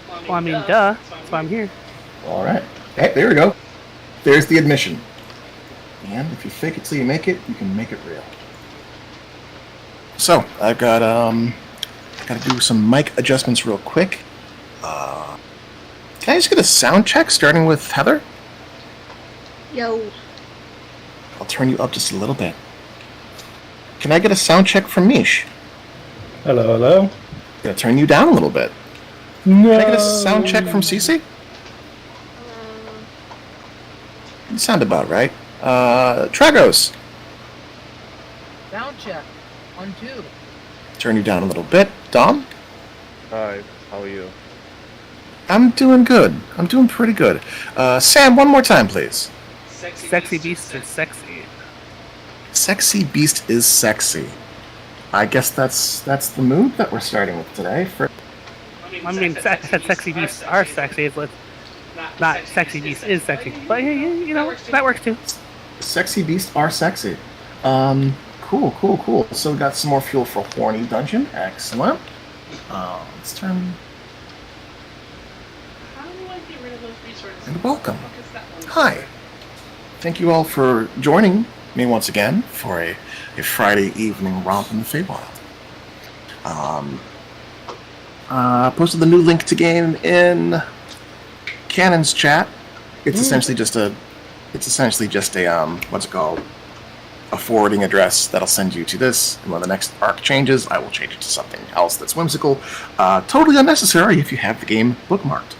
Well, I mean, duh. That's why I'm here. All right. Hey, there we go. There's the admission. And if you fake it till you make it, you can make it real. So I've got to do some mic adjustments real quick. Can I just get a sound check starting with Heather? Yo. I'll turn you up just a little bit. Can I get a sound check from Mish? Hello, hello. Gonna turn you down a little bit. No. Can I get a sound check from Cece? You sound about right. Tragos. Sound check. 1, 2. Turn you down a little bit. Dom? Hi, how are you? I'm doing good. I'm doing pretty good. Sam, one more time, please. Sexy beast is sexy. Sexy beast is sexy. I guess that's the mood that we're starting with today. I mean, sexy beasts are sexy. It's not sexy beast is sexy. But you know, that works too. Sexy beasts are sexy. Cool. So we got some more fuel for Horny Dungeon. Excellent. Let's turn. How do I get rid of those resources? And welcome. Hi. Thank you all for joining me once again for a Friday evening romp in the Feywild. Posted the new link to game in Canons chat. It's essentially just a what's it called? A forwarding address that'll send you to this, and when the next arc changes, I will change it to something else that's whimsical. Totally unnecessary if you have the game bookmarked.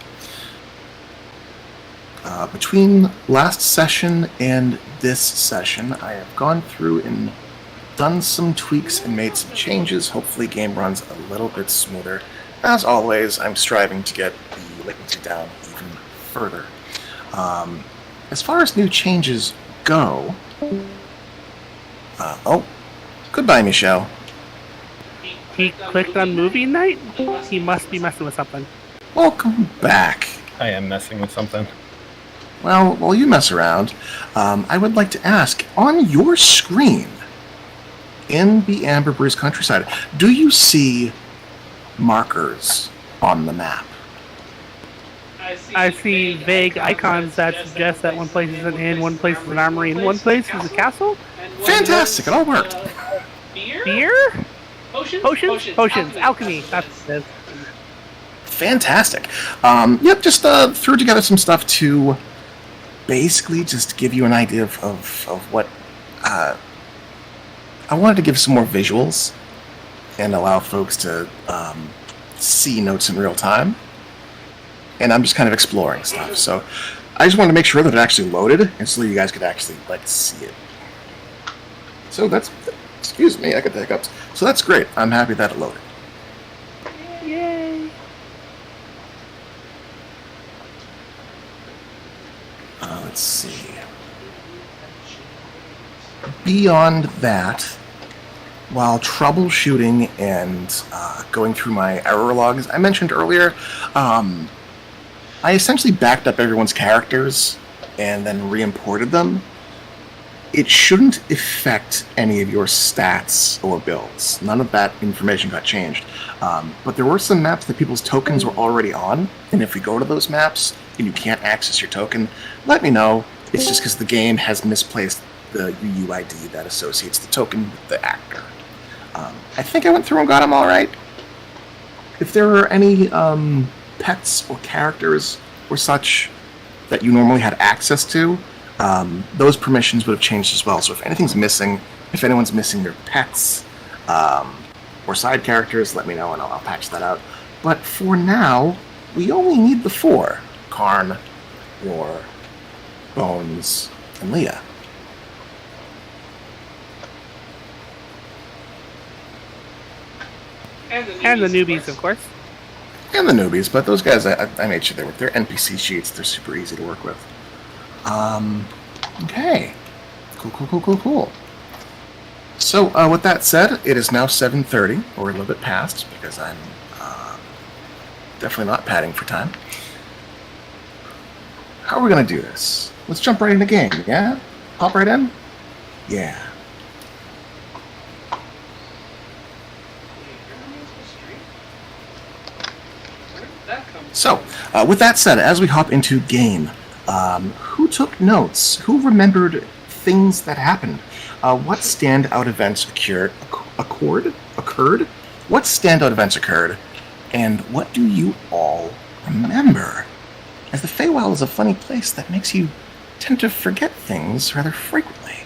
Between last session and this session, I have gone through and done some tweaks and made some changes. Hopefully game runs a little bit smoother. As always, I'm striving to get the latency down even further. As far as new changes go... goodbye, Michelle. He clicked on movie night? He must be messing with something. Welcome back. I am messing with something. Well, while you mess around, I would like to ask, on your screen, in the Amber Breeze countryside, do you see markers on the map? I see vague icons that suggest that one place is an inn, one place is an armory, and one place is a castle. Fantastic! It all worked. Beer? Potions. Alchemy. That's what it is. Fantastic. Yep, just threw together some stuff to basically just give you an idea of what... I wanted to give some more visuals and allow folks to see notes in real time. And I'm just kind of exploring stuff. So I just wanted to make sure that it actually loaded, and so you guys could actually see it. So that's... Excuse me, I got the hiccups. So that's great. I'm happy that it loaded. Yay! Let's see. Beyond that, while troubleshooting and going through my error logs, I mentioned earlier, I essentially backed up everyone's characters and then re-imported them. It shouldn't affect any of your stats or builds. None of that information got changed. But there were some maps that people's tokens were already on, and if we go to those maps and you can't access your token, let me know. It's just because the game has misplaced the UUID that associates the token with the actor. I think I went through and got them all right. If there are any pets or characters or such that you normally had access to, those permissions would have changed as well. So if anything's missing, if anyone's missing their pets or side characters, let me know and I'll patch that out. But for now, we only need the 4. Karn, Roar, Bones, and Leah. And the newbies, of course. And the newbies, but those guys, I made sure they're NPC sheets. They're super easy to work with. Okay. Cool. So, with that said, it is now 7:30, or a little bit past, because I'm definitely not padding for time. How are we going to do this? Let's jump right into the game, yeah? Hop right in? Yeah. Where did that come So, with that said, as we hop into game, who took notes? Who remembered things that happened? What standout events occurred? What standout events occurred? And what do you all remember? As the Feywild is a funny place that makes you tend to forget things rather frequently.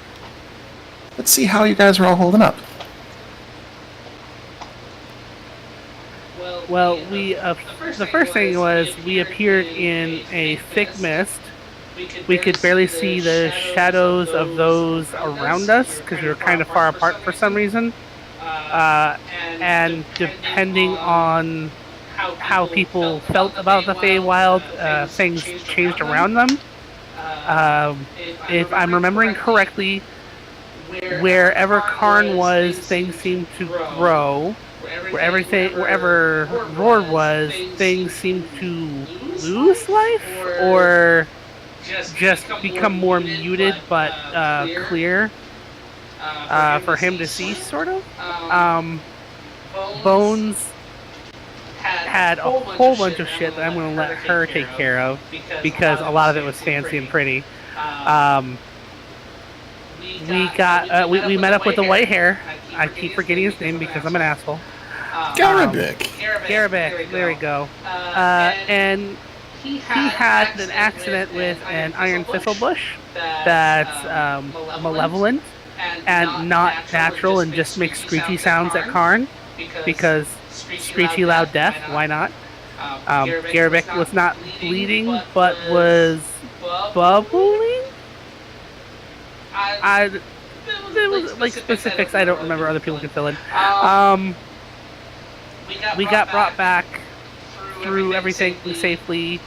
Let's see how you guys are all holding up. Well, the first thing was we appeared in a thick mist. We could barely see the shadows of those around us because we were kind of far apart for some reason. And depending on how people felt about the Feywild, things changed around them. If I'm remembering correctly, wherever Karn was, things seemed to grow. Wherever Roar was, things seemed to lose life or just become more muted but clear for him to see, sort of. Bones had a whole bunch of shit that I'm going to let her take care of because a lot of it was fancy and pretty. We met up with the white hair. I keep forgetting his name because I'm an asshole. Garabek, there we go. And he had an accident with an iron thistle bush that's malevolent and not natural and just makes screechy sounds at Karn because screechy loud death, why not? Garabek was not bleeding but was bubbling? It was like specifics I don't remember, other people can fill in. We got brought back through everything safely.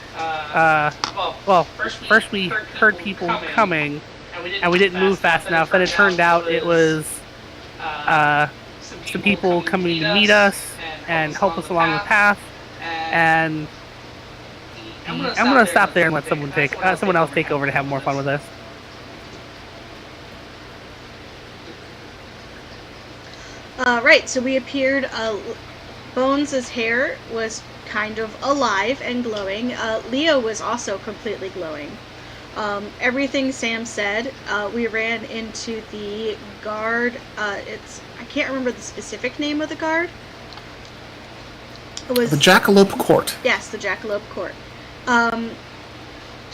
First we heard people coming, and we didn't move fast enough, and it turned out it was some people coming to meet us and help us along the path, and I'm going to stop there and let someone else take over to have more fun with this. Right, so we appeared, Bones' hair was kind of alive and glowing. Leo was also completely glowing. Everything Sam said, we ran into the guard, I can't remember the specific name of the guard. It was the Jackalope Court. Yes, the Jackalope Court.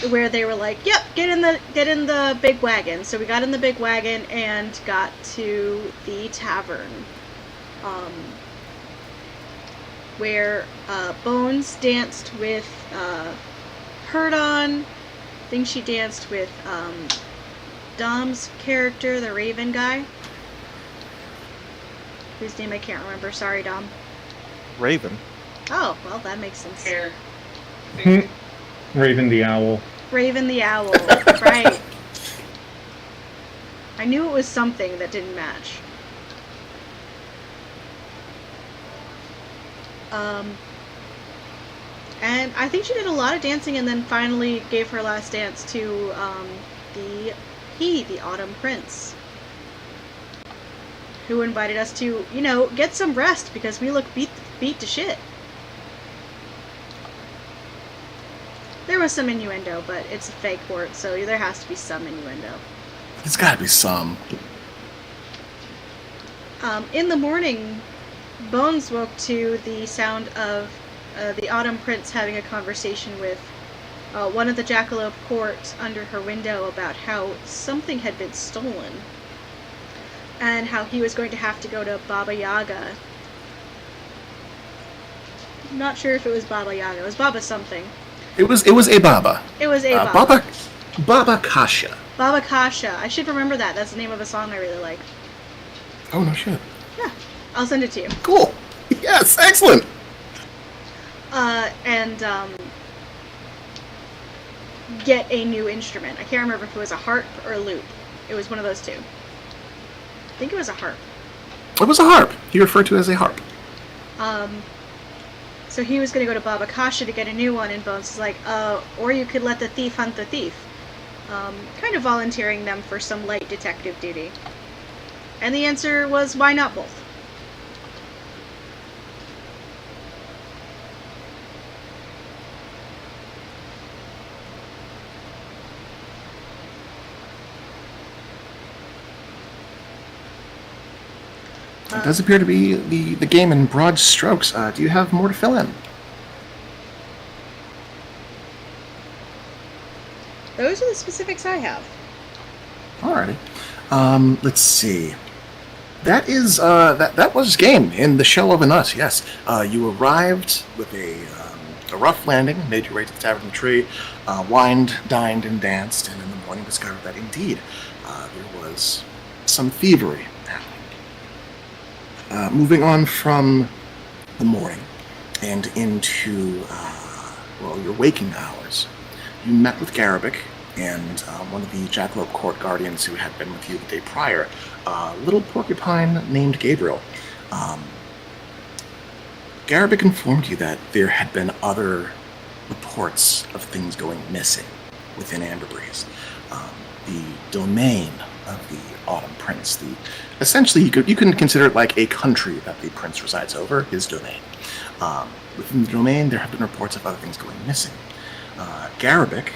Where they were like, "Yep, get in the big wagon." So we got in the big wagon and got to the tavern, where Bones danced with Herdon. I think she danced with Dom's character, the Raven guy, whose name I can't remember. Sorry, Dom. Raven. Oh, well, that makes sense. Raven the Owl. Raven the Owl, right. I knew it was something that didn't match. And I think she did a lot of dancing and then finally gave her last dance to the Autumn Prince, who invited us to, get some rest because we look beat to shit. There was some innuendo, but it's a fake court, so there has to be some innuendo. There's gotta be some. In the morning, Bones woke to the sound of the Autumn Prince having a conversation with one of the Jackalope Court under her window about how something had been stolen, and how he was going to have to go to Baba Yaga. I'm not sure if it was Baba Yaga. It was Baba something. It was a Baba. It was a Baba. Baba Kasha. Baba Kasha. I should remember that. That's the name of a song I really like. Oh, no shit. Yeah. I'll send it to you. Cool. Yes, excellent. And get a new instrument. I can't remember if it was a harp or a lute. It was one of those two. I think it was a harp. It was a harp. He referred to it as a harp. So he was going to go to Baba Kasha to get a new one, and Bones is like, or you could let the thief hunt the thief. Kind of volunteering them for some light detective duty. And the answer was, why not both? It does appear to be the game in broad strokes. Do you have more to fill in? Those are the specifics I have. Alrighty. Let's see. That is that was game in the shell of a nut. Yes. You arrived with a rough landing, made your way to the Tavern of the Tree, wined, dined, and danced, and in the morning discovered that indeed there was some thievery happening. Moving on from the morning and into your waking hours, you met with Garabic and one of the Jackalope Court guardians who had been with you the day prior, a little porcupine named Gabriel. Garabic informed you that there had been other reports of things going missing within Amberbreeze. The domain of the Autumn Prince, essentially you can consider it like a country that the prince resides over, his domain. Within the domain, there have been reports of other things going missing. Garabic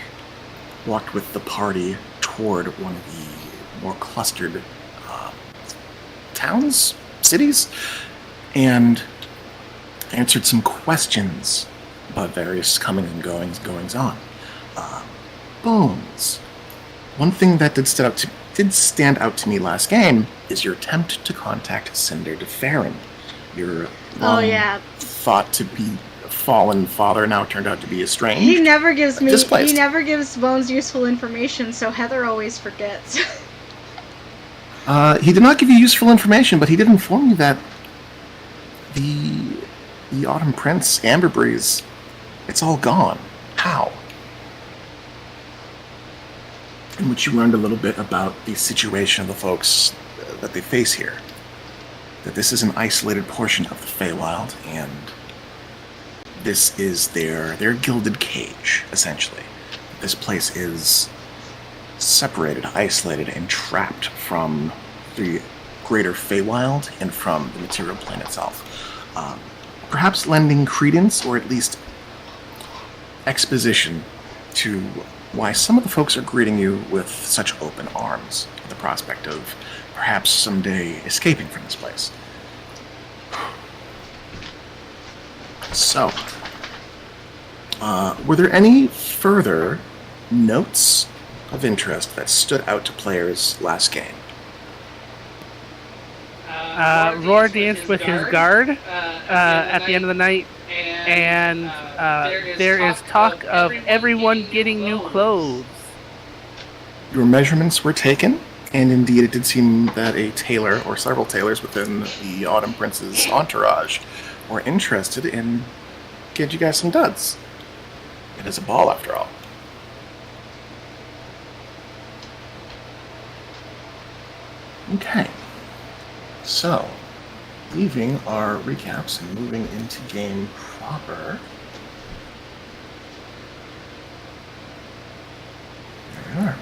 walked with the party toward one of the more clustered towns, cities, and answered some questions about various comings and goings on. Bones. One thing that did stand out to me last game is your attempt to contact Cinder de Farron. Your thought to be a fallen father now turned out to be estranged. He never gives Bones useful information, so Heather always forgets. He did not give you useful information, but he did inform you that the Autumn Prince, Amberbreeze, it's all gone. How? In which you learned a little bit about the situation of the folks that they face here. That this is an isolated portion of the Feywild, and this is their gilded cage, essentially. This place is separated, isolated, and trapped from the greater Feywild and from the material plane itself. Perhaps lending credence, or at least exposition, to why some of the folks are greeting you with such open arms, the prospect of perhaps someday escaping from this place. So, were there any further notes of interest that stood out to players last game? Roar danced with his guard at the end of the night, and there is talk of everyone getting new clothes. Your measurements were taken, and indeed it did seem that a tailor, or several tailors within the Autumn Prince's entourage, were interested in getting you guys some duds. It is a ball, after all. Okay. So, leaving our recaps and moving into game proper. There we are.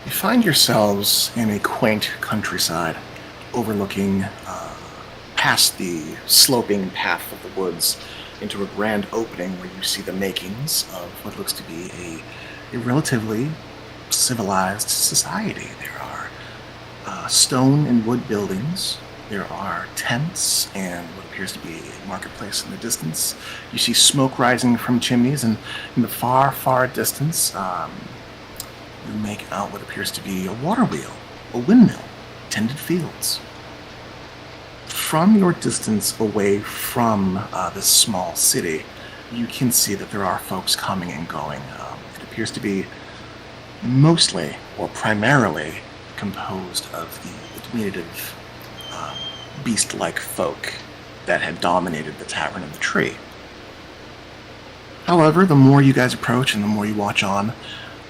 You find yourselves in a quaint countryside overlooking past the sloping path of the woods into a grand opening where you see the makings of what looks to be a relatively civilized society. There are stone and wood buildings. There are tents and what appears to be a marketplace in the distance. You see smoke rising from chimneys, and in the far, far distance, you make out what appears to be a water wheel, a windmill, tended fields. From your distance away from this small city, you can see that there are folks coming and going. It appears to be mostly, or primarily, composed of the diminutive, beast-like folk that had dominated the Tavern of the Tree. However, the more you guys approach and the more you watch on,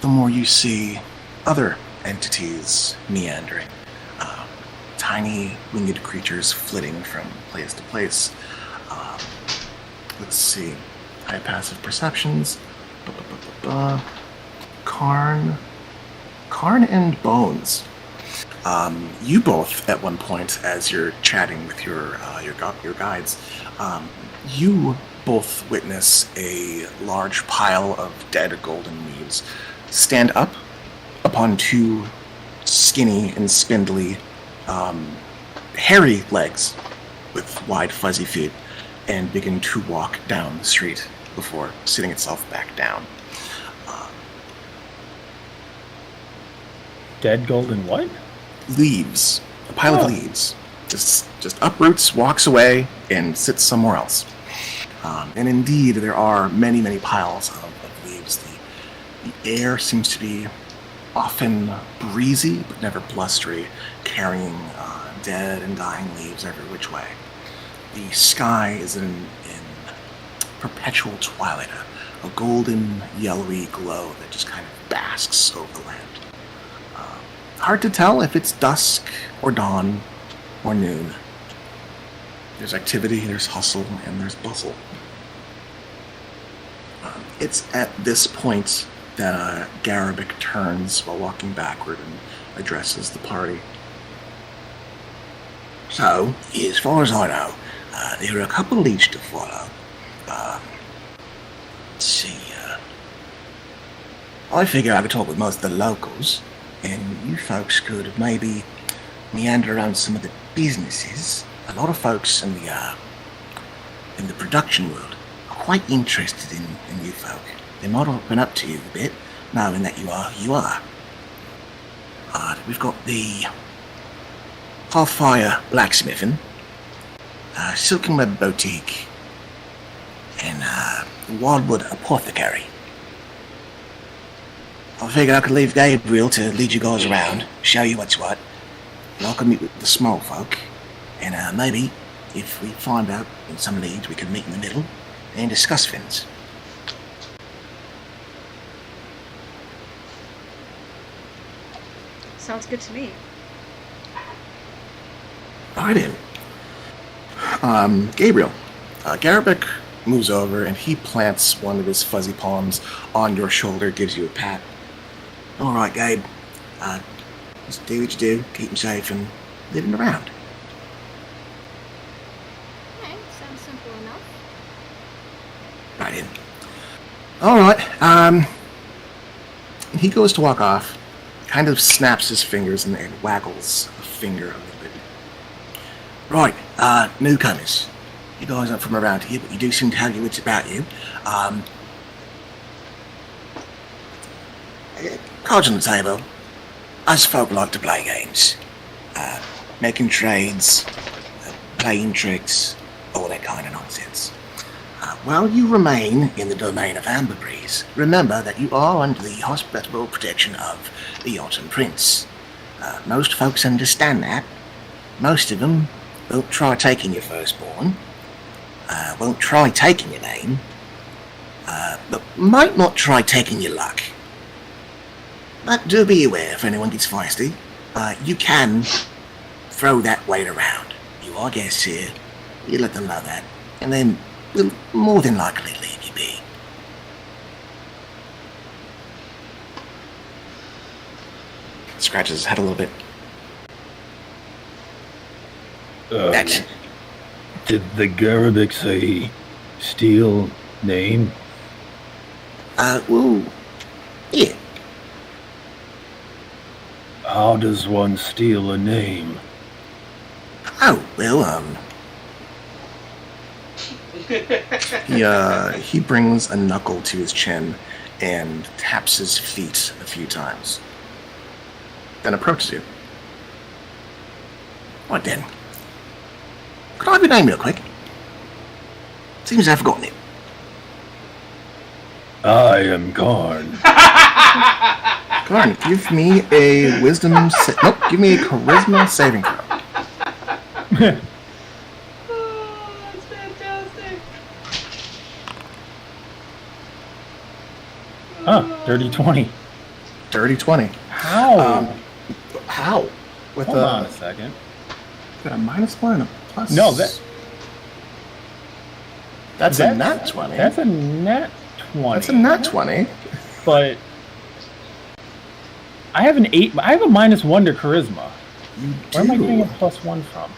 the more you see other entities meandering. Tiny winged creatures flitting from place to place. Let's see. High passive perceptions. Karn and Bones. You both, at one point, as you're chatting with your guides, you both witness a large pile of dead golden leaves stand up upon two skinny and spindly hairy legs with wide fuzzy feet and begin to walk down the street before sitting itself back down. Dead golden what? Leaves. A pile of leaves. Just uproots, walks away, and sits somewhere else. And indeed, there are many, many piles of leaves. The air seems to be often breezy, but never blustery, carrying dead and dying leaves every which way. The sky is in perpetual twilight, a golden, yellowy glow that just kind of basks over the land. Hard to tell if it's dusk or dawn or noon. There's activity, there's hustle, and there's bustle. It's at this point that Garabik turns while walking backward and addresses the party. So, as far as I know, there are a couple leads to follow. Let's see, I figure I could talk with most of the locals, and you folks could maybe meander around some of the businesses. A lot of folks in the production world are quite interested in you folk. They might open up to you a bit, knowing that you are who you are. We've got the Half-Fire Blacksmithing, Silk and Web Boutique, and Wildwood Apothecary. I figured I could leave Gabriel to lead you guys around, show you what's what, and I can meet with the small folk, and maybe, if we find out in some leads, we can meet in the middle and discuss things. Sounds good to me. Alright then. Gabriel, Garabik moves over and he plants one of his fuzzy palms on your shoulder, gives you a pat. Alright, Gabe. Just do what you do, keep him safe and living around. Okay, sounds simple enough. Right in. Alright, he goes to walk off, kind of snaps his fingers and waggles a finger a little bit. Right, newcomers. You guys aren't from around here, but you do seem to have your wits about you. Cards on the table. Us folk like to play games. Making trades, playing tricks, all that kind of nonsense. While you remain in the domain of Amber Breeze, remember that you are under the hospitable protection of the Autumn Prince. Most folks understand that. Most of them won't try taking your firstborn, won't try taking your name, but might not try taking your luck. But do be aware if anyone gets feisty, you can throw that weight around. You are guests here, you let them know that, and then we'll more than likely leave you be. Scratches his head a little bit. That's it. Did the Garabik say steal name? Well, yeah. How does one steal a name? Oh, well, he brings a knuckle to his chin and taps his feet a few times. Then approaches you. What then? Could I have your name real quick? Seems I've forgotten it. I am Karn. Karn, give me a wisdom... Nope, give me a charisma saving throw. Oh, that's fantastic. Dirty 20. Dirty 20. How? How? With Hold on a second. got a -1 and a plus... No, That's a nat 20. That's a nat 20. That's a nat 20. But I have an 8. I have a -1 to charisma. You Where am I getting a do. +1 from?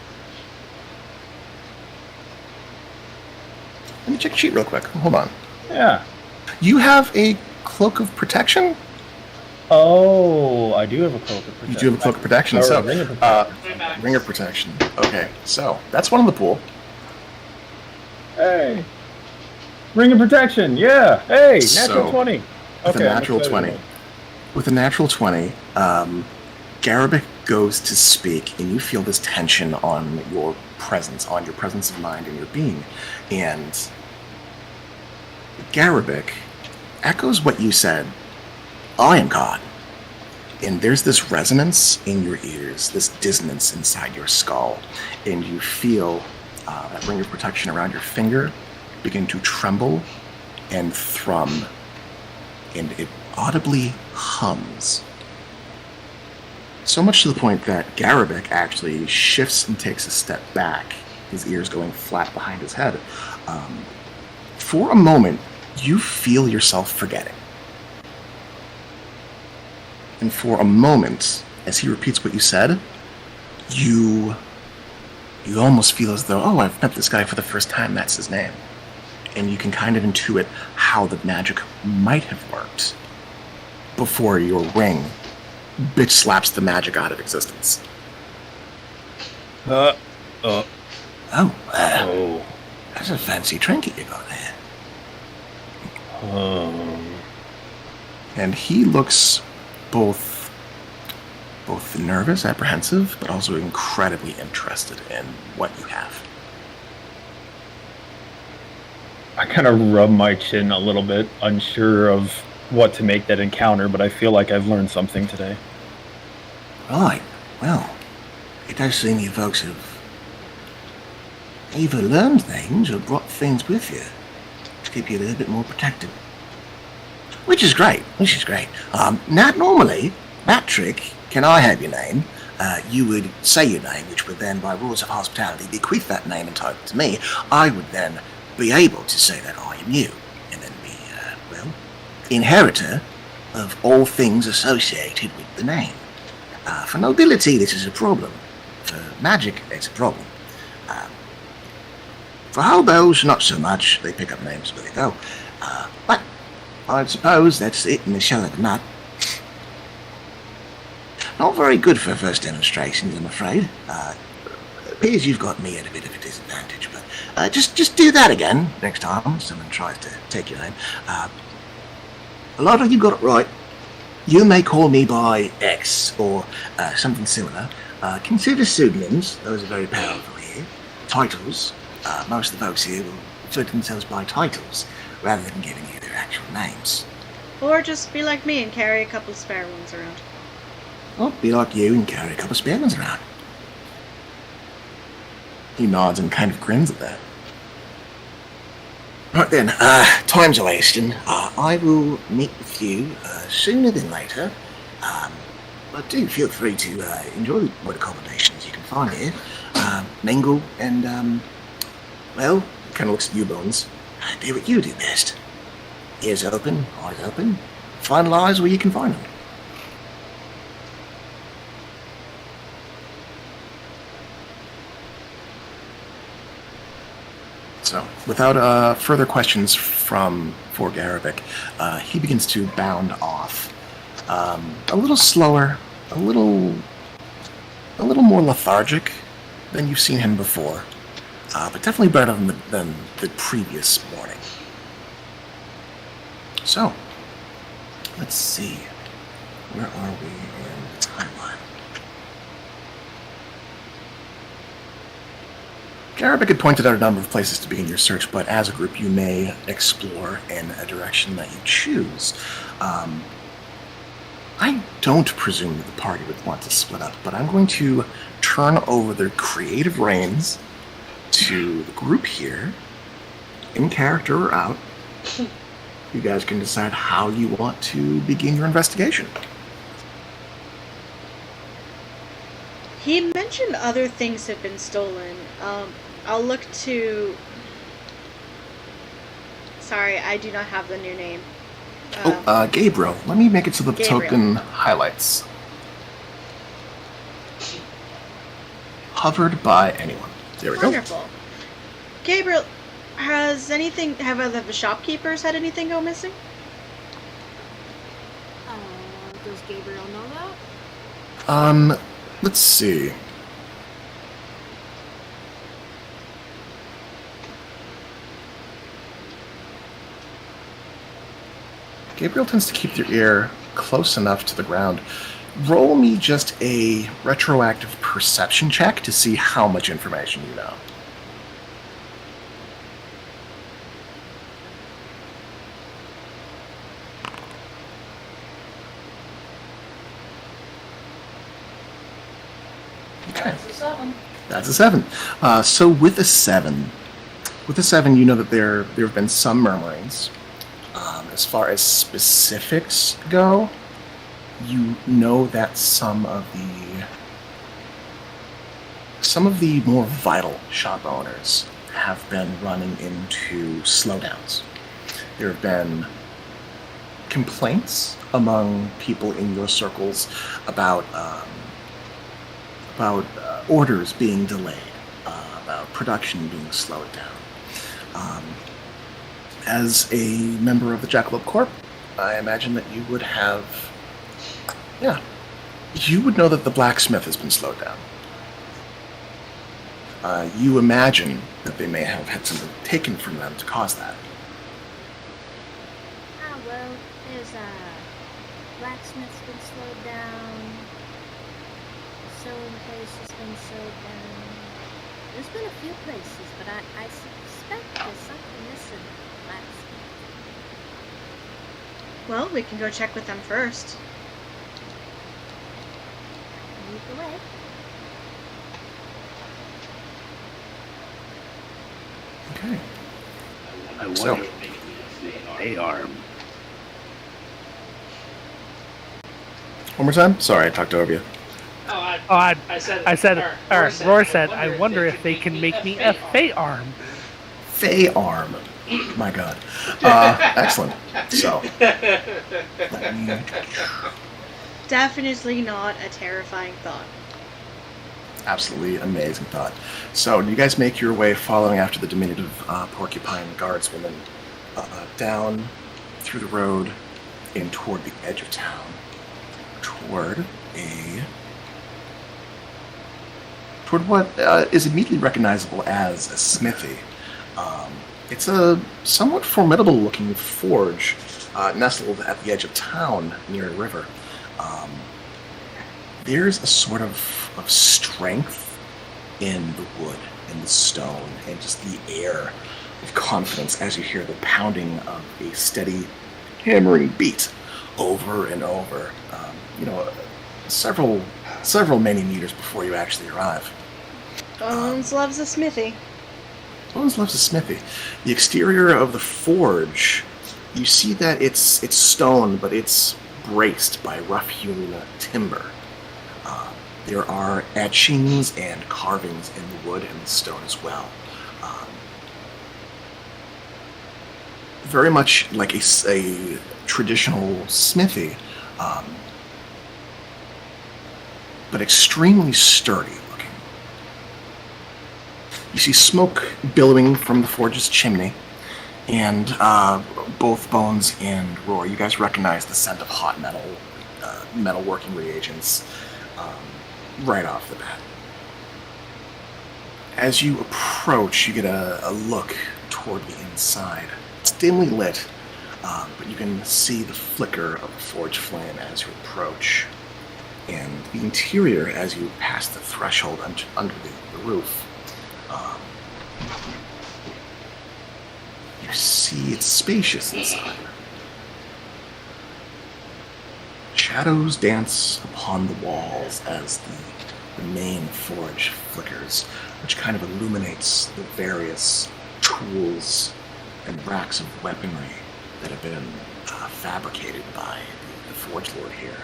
Let me check your sheet real quick. Hold on. Yeah. You have a cloak of protection? Oh, I do have a cloak of protection. You do have a cloak of protection, Or so a ring of protection. ring of protection. Okay, so that's one in the pool. Hey, ring of protection. Yeah. Hey, natural So, 20. With Okay, a I'm natural excited 20. about it. With a natural 20, Garabik goes to speak, and you feel this tension on your presence of mind and your being. And Garabik echoes what you said. I am God. And there's this resonance in your ears, this dissonance inside your skull, and you feel that ring of protection around your finger begin to tremble and thrum, and it audibly hums. So much to the point that Garabik actually shifts and takes a step back, his ears going flat behind his head. For a moment, you feel yourself forgetting. And for a moment, as he repeats what you said, you almost feel as though, oh, I've met this guy for the first time, that's his name. And you can kind of intuit how the magic might have worked before your ring bitch slaps the magic out of existence. Oh. That's a fancy trinket you got there. And he looks both nervous, apprehensive, but also incredibly interested in what you have. I kind of rub my chin a little bit, unsure of what to make that encounter, but I feel like I've learned something today. Right. Well, it does seem you folks have either learned things or brought things with you to keep you a little bit more protected. Which is great. Not normally, that trick, can I have your name? You would say your name, which would then, by rules of hospitality, bequeath that name entitled to me. I would then be able to say that I am you, and then be, inheritor of all things associated with the name. For nobility, this is a problem. For magic, it's a problem. For hobos, not so much. They pick up names where they go. But I suppose that's it in the shell of a nut. Not very good for first demonstrations, I'm afraid. Appears you've got me at a bit of a disadvantage, but just do that again next time someone tries to take your name. A lot of you got it right. You may call me by X or something similar. Consider pseudonyms; those are very powerful here. Titles. Most of the folks here will refer to themselves by titles rather than giving you their actual names. Or just be like me and carry a couple spare ones around. Well, be like you and carry a couple of spare ones around. He nods and kind of grins at that. Right then, time's a wasting. I will meet with you sooner than later. But do feel free to enjoy what accommodations you can find here. Mingle and, well, kind of looks at you, Bones. Do what you do best. Ears open, eyes open. Finalize where you can find them. So, without further questions for Garabik, he begins to bound off. A little slower, a little more lethargic than you've seen him before, but definitely better than the previous morning. So, let's see. Where are we in the timeline? Garabik had pointed out a number of places to begin your search, but as a group you may explore in a direction that you choose. I don't presume that the party would want to split up, but I'm going to turn over the creative reins to the group here, in character or out. You guys can decide how you want to begin your investigation. He mentioned other things have been stolen. I'll look to... Sorry, I do not have the new name. Gabriel. Let me make it so the Gabriel. token highlights. Hovered by anyone. There we go. Wonderful. Gabriel, have the shopkeepers had anything go missing? Does Gabriel know that? Let's see. Gabriel tends to keep their ear close enough to the ground. Roll me just a retroactive perception check to see how much information you know. Okay. That's a 7. So with a 7, you know that there have been some murmurings. As far as specifics go, you know that some of the more vital shop owners have been running into slowdowns. There have been complaints among people in your circles about orders being delayed, about production being slowed down. As a member of the Jackalope Corp, I imagine that you would have... Yeah. You would know that the blacksmith has been slowed down. You imagine that they may have had something taken from them to cause that. Well, there's blacksmith's been slowed down. Sewing place has been slowed down. There's been a few places, but I suspect there's something missing. Well, we can go check with them first. Lead the way. Okay. I wonder So- if they are. One more time? Sorry, I talked over you. I said, Roar said, I wonder if they can make me a Fey arm. Fey arm. My God. Excellent. So, let me... Definitely not a terrifying thought. Absolutely amazing thought. So, you guys make your way following after the diminutive porcupine guardswoman down through the road in toward the edge of town, toward what is immediately recognizable as a smithy. It's a somewhat formidable-looking forge nestled at the edge of town near a river. There's a sort of strength in the wood, in the stone, and just the air of confidence as you hear the pounding of a steady, hammering beat over and over. Several many meters before you actually arrive. Bones loves a smithy. Bones loves a smithy. The exterior of the forge, you see that it's stone, but it's braced by rough-hewn timber. There are etchings and carvings in the wood and the stone as well. Very much like a traditional smithy, but extremely sturdy looking. You see smoke billowing from the forge's chimney, and both Bones and Roar, you guys recognize the scent of hot metalworking reagents right off the bat. As you approach, you get a look toward the inside. It's dimly lit, but you can see the flicker of the forge flame as you approach. And the interior, as you pass the threshold under the roof, you see it's spacious inside. Shadows dance upon the walls as the main forge flickers, which kind of illuminates the various tools and racks of weaponry that have been fabricated by the forge lord here.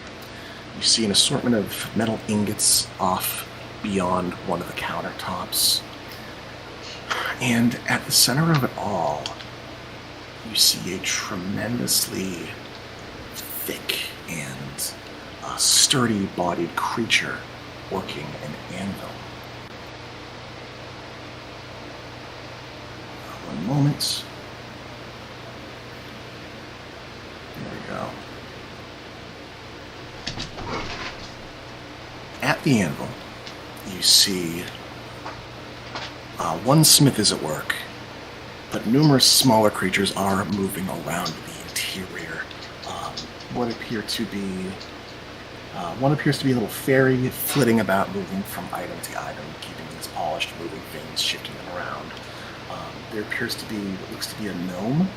You see an assortment of metal ingots off beyond one of the countertops. And at the center of it all, you see a tremendously thick and sturdy-bodied creature working an anvil. One moment. There we go. the anvil, you see one smith is at work, but numerous smaller creatures are moving around the interior. One appears to be a little fairy flitting about, moving from item to item, keeping things polished, moving things, shifting them around. There appears to be what looks to be a gnome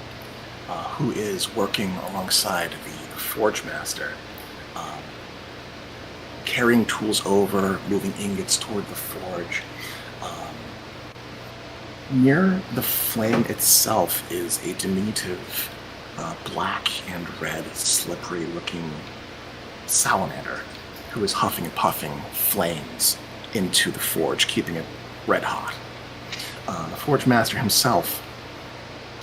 who is working alongside the forge master, carrying tools over, moving ingots toward the forge. Near the flame itself is a diminutive black and red, slippery-looking salamander who is huffing and puffing flames into the forge, keeping it red hot. The forge master himself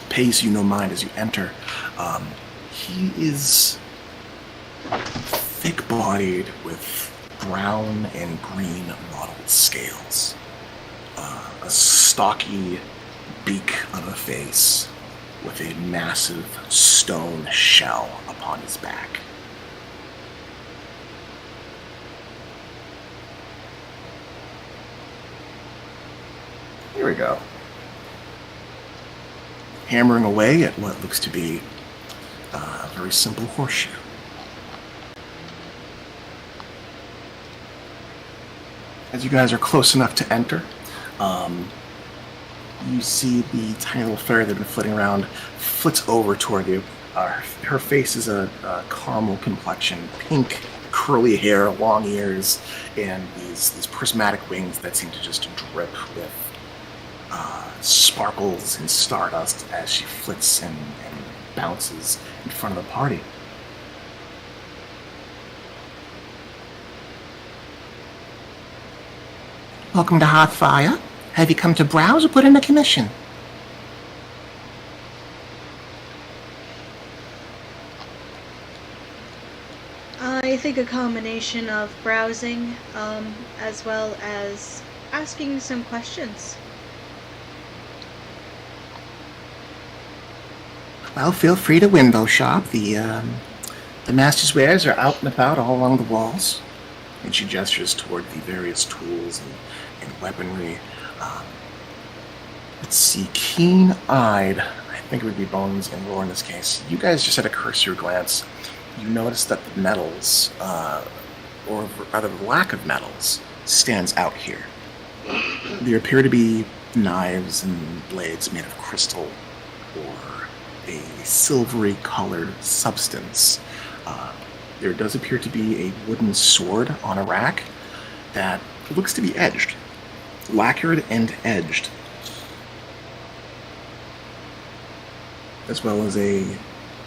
pays you no mind as you enter. He is thick-bodied with brown and green mottled scales, a stocky beak of a face with a massive stone shell upon his back. Here we go. Hammering away at what looks to be a very simple horseshoe. As you guys are close enough to enter, you see the tiny little fairy that's been flitting around flits over toward you. Her face is a caramel complexion, pink, curly hair, long ears, and these prismatic wings that seem to just drip with sparkles and stardust as she flits and bounces in front of the party. Welcome to Hearthfire. Have you come to browse or put in a commission? I think a combination of browsing, as well as asking some questions. Well, feel free to window shop. The master's wares are out and about all along the walls. And she gestures toward the various tools and weaponry. Let's see, keen-eyed, I think it would be Bones and Roar in this case. You guys just had a cursory glance. You notice that the metals, or rather the lack of metals, stands out here. There appear to be knives and blades made of crystal or a silvery colored substance. There does appear to be a wooden sword on a rack that looks to be edged, lacquered and edged, as well as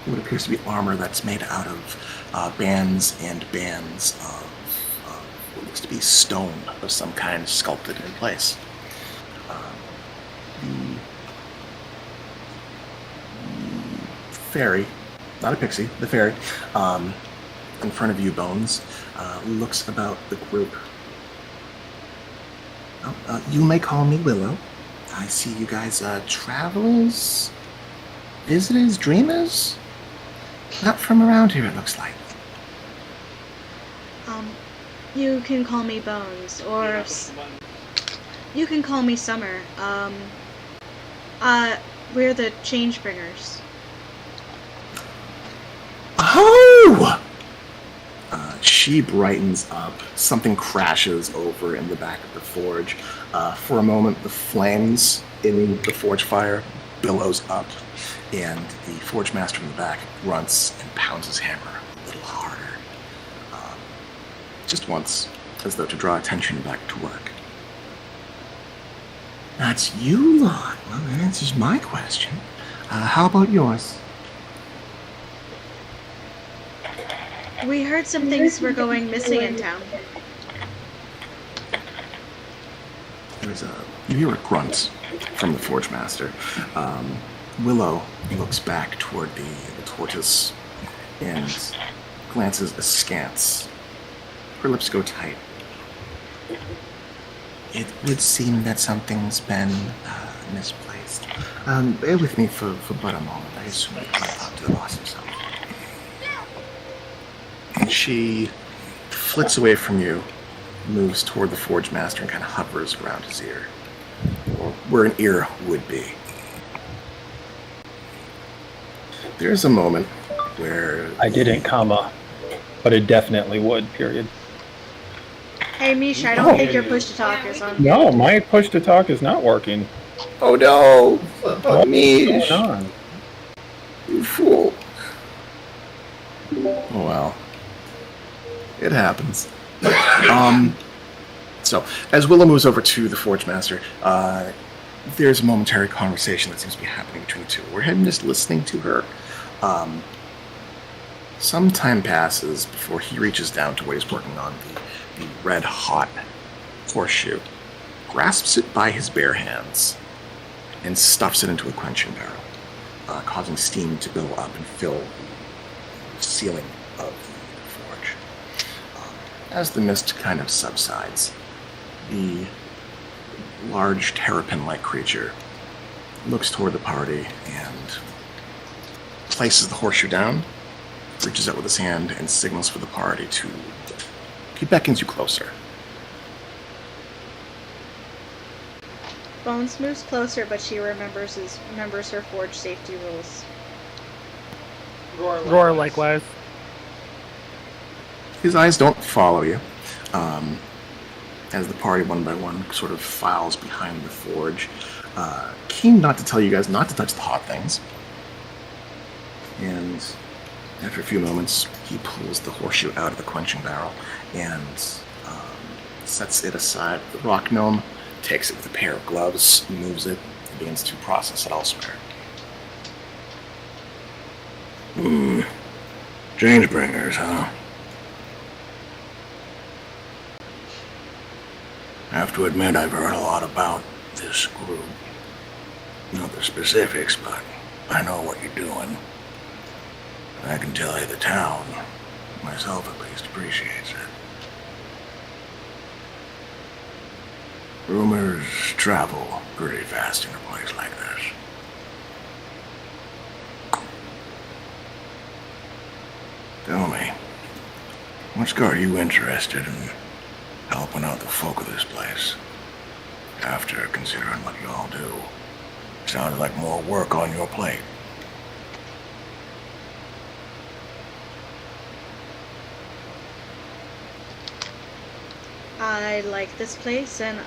what appears to be armor that's made out of bands and bands of what looks to be stone of some kind sculpted in place. The fairy, not a pixie, the fairy, in front of you, Bones, looks about the group. You may call me Willow. I see you guys travelers, visitors, dreamers? Not from around here, it looks like. You can call me Bones, or you can call me Summer. We're the Changebringers. Oh! She brightens up. Something crashes over in the back of the forge. For a moment, the flames in the forge fire billows up, and the forge master in the back grunts and pounds his hammer a little harder. Just once, as though to draw attention back to work. That's you lot. Well, that answers my question. How about yours? We heard some things were going missing in town. You hear a grunt from the forge master. Willow looks back toward the tortoise and glances askance. Her lips go tight. It would seem that something's been misplaced. Bear with me for but a moment. I assume it might talk to the boss himself. And she flits away from you, moves toward the Forge Master and kind of hovers around his ear, or where an ear would be. There's a moment where... I didn't, comma, but it definitely would, period. Hey, Misha, I don't think your push to talk is on. No, my push to talk is not working. Oh no! What's Mish! going on? You fool. Oh well. It happens. So, as Willow moves over to the Forge Master, there's a momentary conversation that seems to be happening between the two. We're him just listening to her. Some time passes before he reaches down to what he's working on, the red-hot horseshoe, grasps it by his bare hands, and stuffs it into a quenching barrel, causing steam to build up and fill the ceiling of the forge. As the mist kind of subsides, the large terrapin-like creature looks toward the party and places the horseshoe down, reaches out with his hand, and signals for the party to... He beckons you closer. Bones moves closer, but she remembers her forge safety rules. Roar likewise. His eyes don't follow you, as the party, one by one, sort of files behind the forge, keen not to tell you guys not to touch the hot things. And after a few moments, he pulls the horseshoe out of the quenching barrel and sets it aside. The rock gnome takes it with a pair of gloves, moves it, and begins to process it elsewhere. Changebringers, huh? I have to admit I've heard a lot about this group. Not the specifics, but I know what you're doing. I can tell you the town, myself at least, appreciates it. Rumors travel pretty fast in a place like this. Tell me, what's got you interested in helping out the folk of this place? After considering what you all do, sounded like more work on your plate. I like this place, and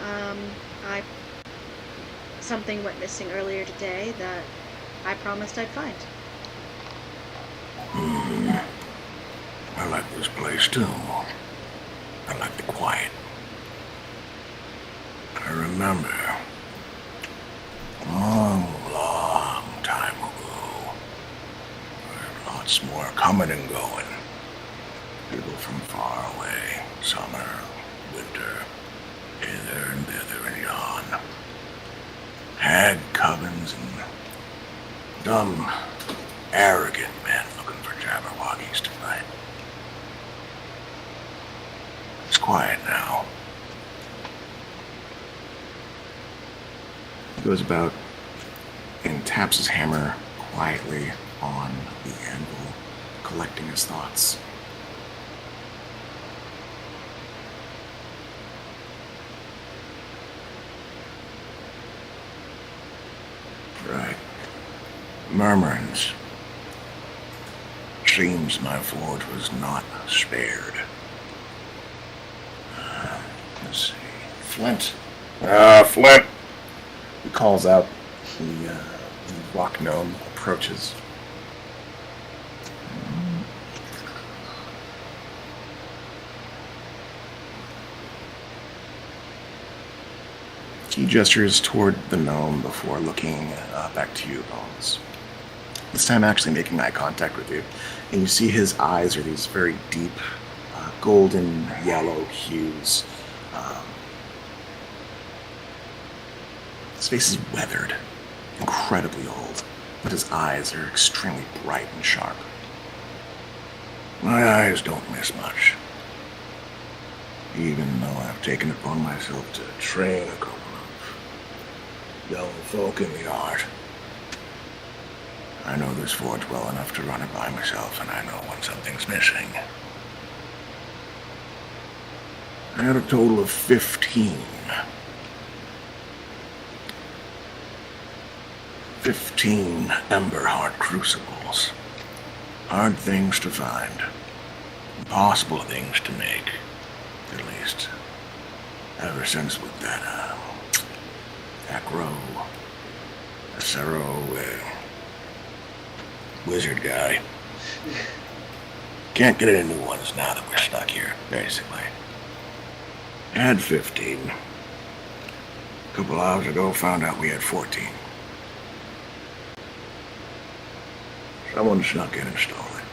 something went missing earlier today that I promised I'd find. I like this place too. I like the quiet. I remember a long, long time ago, there were lots more coming and going. People from far away, summer, winter, hither and thither and yon. Hag covens and dumb, arrogant men looking for Jabberwockies to fight. It's quiet now. He goes about and taps his hammer quietly on the anvil, collecting his thoughts. Right. Murmurings. Seems my forge was not spared. Let's see. Flint. Flint! He calls out. The rock gnome approaches. He gestures toward the gnome before looking back to you, Bones. This time actually making eye contact with you. And you see his eyes are these very deep, golden yellow hues. His face is weathered, incredibly old, but his eyes are extremely bright and sharp. My eyes don't miss much. Even though I've taken it upon myself to train a couple of young folk in the art. I know this forge well enough to run it by myself, and I know when something's missing. I had a total of 15. 15 Ember Heart Crucibles. Hard things to find. Impossible things to make. At least, ever since with that, Acero, wizard guy. Can't get any new ones now that we're stuck here, basically. I had 15. A couple hours ago, found out we had 14. Someone snuck in and stole it.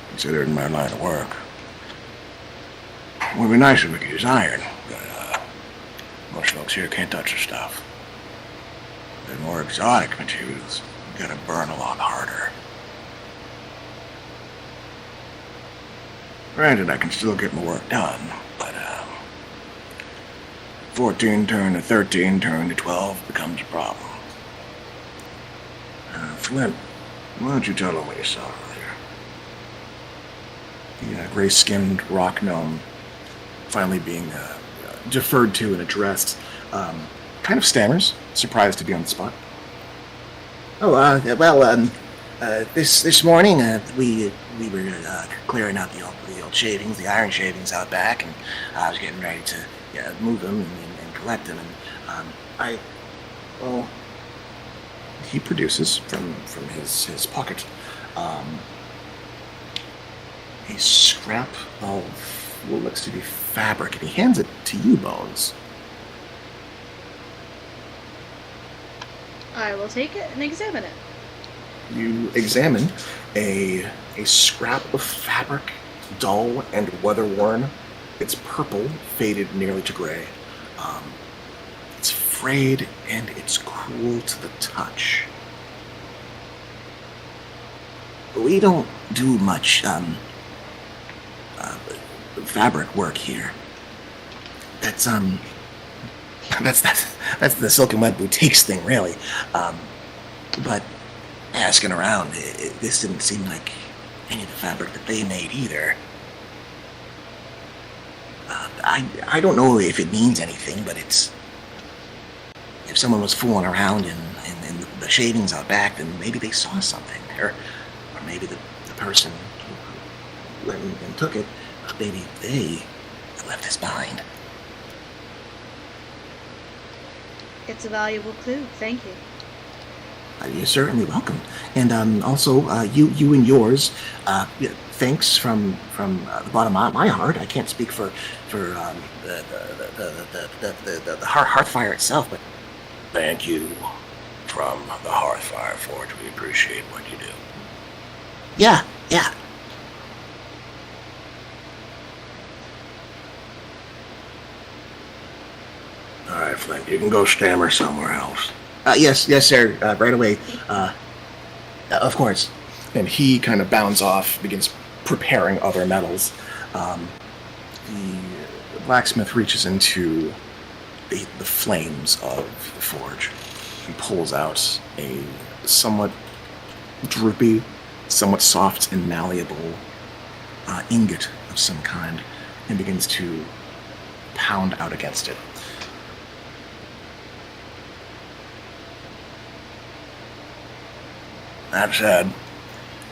Considering my line of work, it would be nice if we could use iron, but most folks here can't touch the stuff. The more exotic materials gotta burn a lot harder. Granted, I can still get my work done, but 14 turn to 13 turn to 12 becomes a problem. Flint, why don't you tell them what you saw earlier? The gray-skinned rock gnome finally being deferred to and addressed, kind of stammers, surprised to be on the spot. This morning we were clearing out the old shavings, the iron shavings out back, and I was getting ready to move them and collect them, and He produces from his pocket a scrap of what looks to be fabric, and he hands it to you, Bones. I will take it and examine it. You examine a scrap of fabric, dull and weather-worn. It's purple, faded nearly to gray. It's frayed and it's cool to the touch. we don't do much fabric work here. That's the Silk and Web Boutiques thing, really. But asking around, this didn't seem like any of the fabric that they made either. I don't know if it means anything, but it's... If someone was fooling around in the shavings out back, then maybe they saw something. Or maybe the person who went and took it, maybe they left this behind. It's a valuable clue. Thank you. You're certainly welcome. And also, you and yours, thanks from the bottom of my heart. I can't speak for the Hearthfire itself, but Thank you from the Hearthfire Forge. We appreciate what you do. yeah. All right, Flint, you can go stammer somewhere else. Yes, sir. Right away. Of course. And he kind of bounds off, begins preparing other metals. The blacksmith reaches into the flames of the forge and pulls out a somewhat droopy, somewhat soft and malleable ingot of some kind and begins to pound out against it. That said,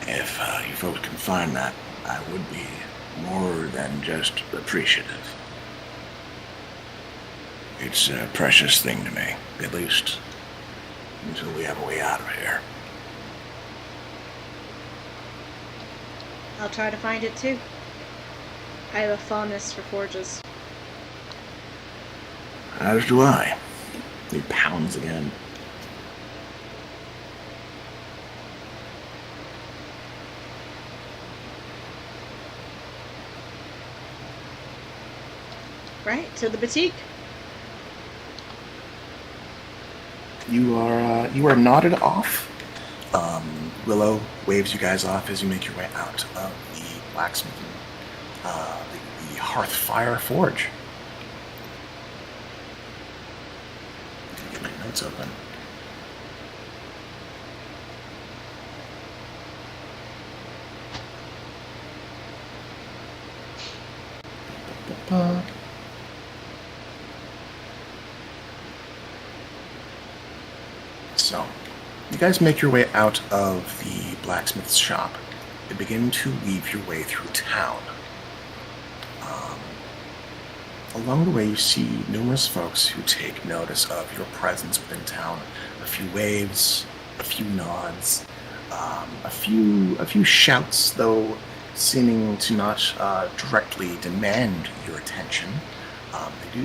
if you folks can find that, I would be more than just appreciative. It's a precious thing to me, at least until we have a way out of here. I'll try to find it too. I have a fondness for forges. As do I. He pounds again. Right, to the boutique. You are nodded off. Willow waves you guys off as you make your way out of the blacksmith, the Hearthfire Forge. Get my notes open. So, you guys make your way out of the blacksmith's shop and begin to weave your way through town. Along the way, you see numerous folks who take notice of your presence within town. A few waves, a few nods, a few shouts, though seeming to not directly demand your attention. There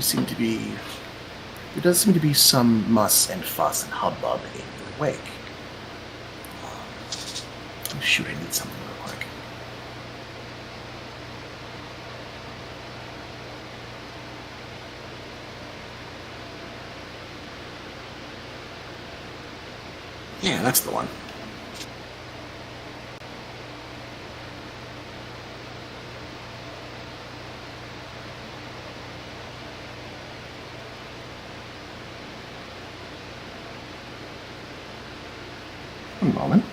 does seem to be some muss and fuss and hubbub in your wake. Shoot, I need something real quick. Yeah, that's the one. One moment.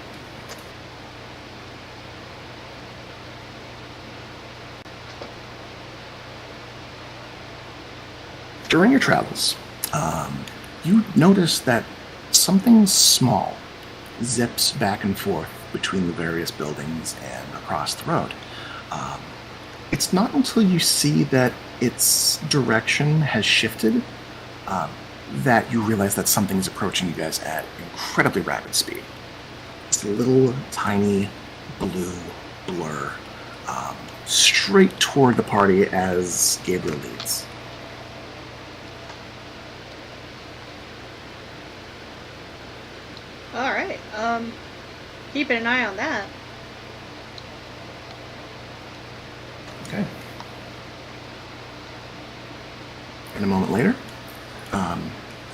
During your travels, you notice that something small zips back and forth between the various buildings and across the road. It's not until you see that its direction has shifted that you realize that something is approaching you guys at incredibly rapid speed. It's a little tiny blue blur straight toward the party as Gabriel leads. All right. Keeping an eye on that. Okay. And a moment later,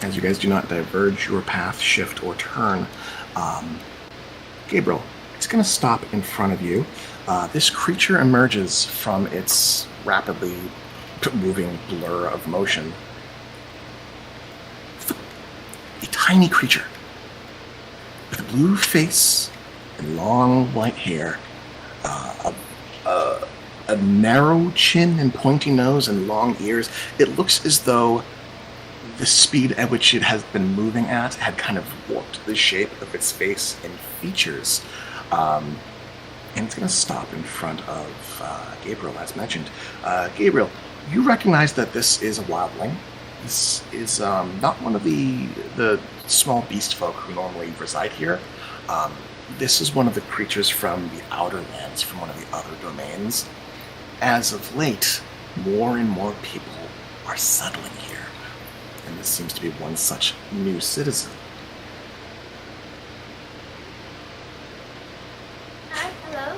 as you guys do not diverge your path, shift, or turn, Gabriel, it's going to stop in front of you. This creature emerges from its rapidly moving blur of motion. A tiny creature with a blue face and long white hair, a narrow chin and pointy nose and long ears. It looks as though the speed at which it has been moving at had kind of warped the shape of its face and features. And it's going to stop in front of Gabriel, as mentioned. Gabriel, you recognize that this is a wildling. This is not one of the small beast folk who normally reside here. This is one of the creatures from the Outer Lands, from one of the other domains. As of late, more and more people are settling here, and this seems to be one such new citizen. Hi, hello.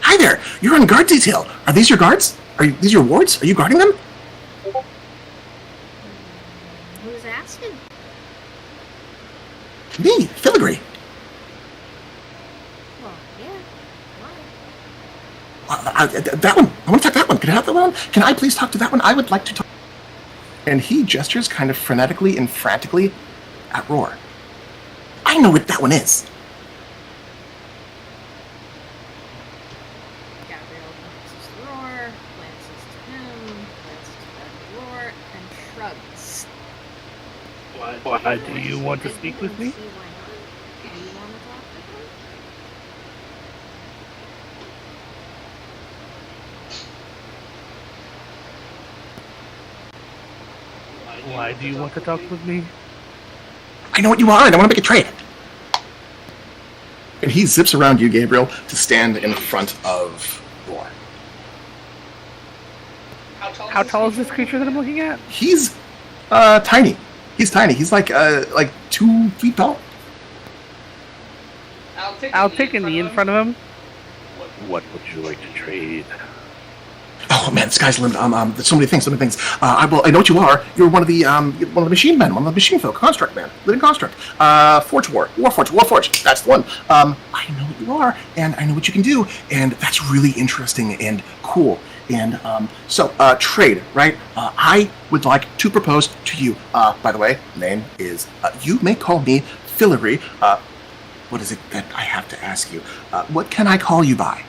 Hi there! You're on guard detail. Are these your guards? These your wards? Are you guarding them? Who's asking? Me, Filigree. Well, yeah. Why? That one. I want to talk to that one. Can I have that one? Can I please talk to that one? I would like to talk. And he gestures kind of frenetically and frantically at Roar. I know what that one is. Gabriel glances to Roar, glances to him, glances to Roar, and shrugs. Why do you want to speak with me? See why not. Do you want to talk to him? Why do you want to talk with me? I know what you are, and I want to make a trade. And he zips around you, Gabriel, to stand in front of Roar. How tall is this creature that I'm looking at? He's tiny. He's tiny. He's like 2 feet tall. I'll take a knee in front of him. What would you like to trade? Oh man, the sky's the limit. There's so many things. I know what you are. You're one of the machine men, one of the machine folk, construct man, living construct, Warforge. That's the one. I know what you are, and I know what you can do, and that's really interesting and cool. And so trade, right? I would like to propose to you. By the way, name is. You may call me Filigree. What is it that I have to ask you? What can I call you by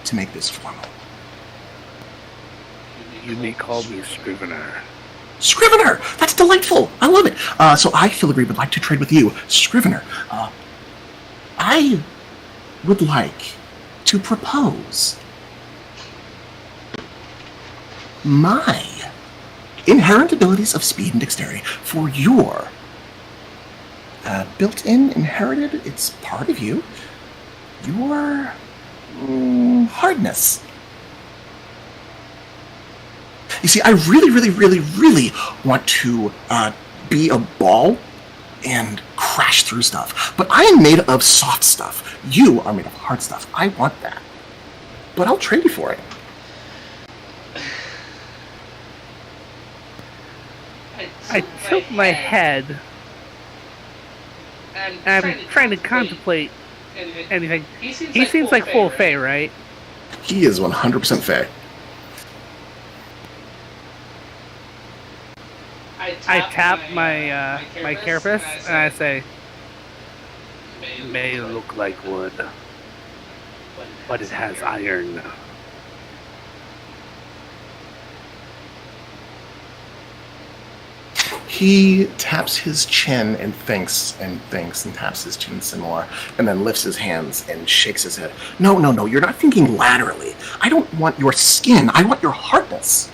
to make this formal? You may call me Scrivener. Scrivener! That's delightful! I love it! So I, Filigree, would like to trade with you. Scrivener, I would like to propose my inherent abilities of speed and dexterity for your built-in, inherited, it's part of you, your hardness. You see, I really, really, really, really want to be a ball and crash through stuff. But I am made of soft stuff. You are made of hard stuff. I want that. But I'll trade you for it. I tilt my head. I'm trying to contemplate anything. He seems like full Fae, right? He is 100% Fae. I tap my my carapace and I say, "May look like wood, but it has iron." He taps his chin and thinks and thinks and taps his chin some more, and then lifts his hands and shakes his head. No, you're not thinking laterally. I don't want your skin. I want your hardness.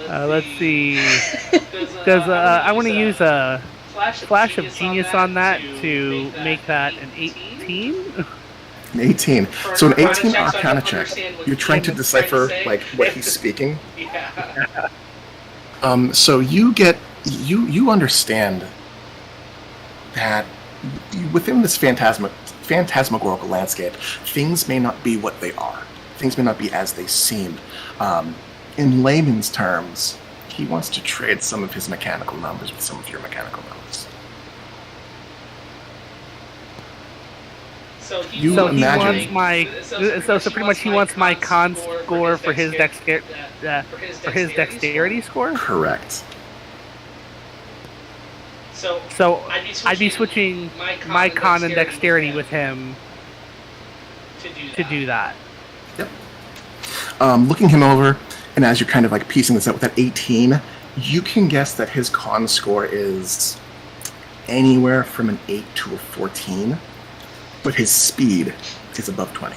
Let's see. Does I want to use a flash of genius on that to make that an 18? An 18. So an 18 Arcana check. You're trying to decipher like what he's speaking. Yeah. So you get you understand that within this phantasmagorical landscape, things may not be what they are. Things may not be as they seem. In layman's terms, he wants to trade some of his mechanical numbers with some of your mechanical numbers. So he wants my so pretty much he wants my con score for his dexterity score. Correct. So I'd be switching my con and dexterity with him to do that. Yep. Looking him over, and as you're kind of like piecing this out with that 18, you can guess that his con score is anywhere from an 8 to a 14, but his speed is above 20.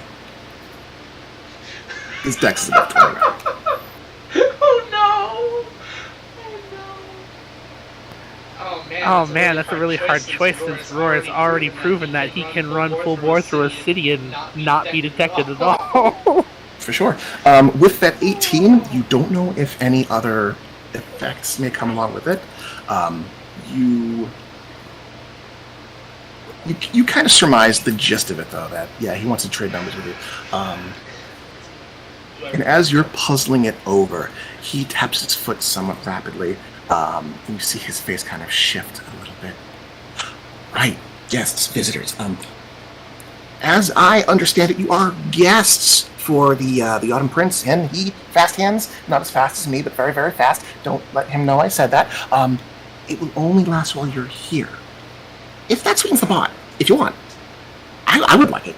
His dex is above 20 now. Oh no! Oh man, that's a really hard choice since Roar has already proven that he can run full bore through a city and not be detected at all. For sure. With that 18, you don't know if any other effects may come along with it. You kind of surmise the gist of it, though, that, yeah, he wants to trade numbers with you. And as you're puzzling it over, he taps his foot somewhat rapidly, and you see his face kind of shift a little bit. Right, guests, visitors. As I understand it, you are guests for the Autumn Prince, and he fast hands, not as fast as me, but very, very fast. Don't let him know I said that. It will only last while you're here. If that sweetens the pot, if you want. I would like it.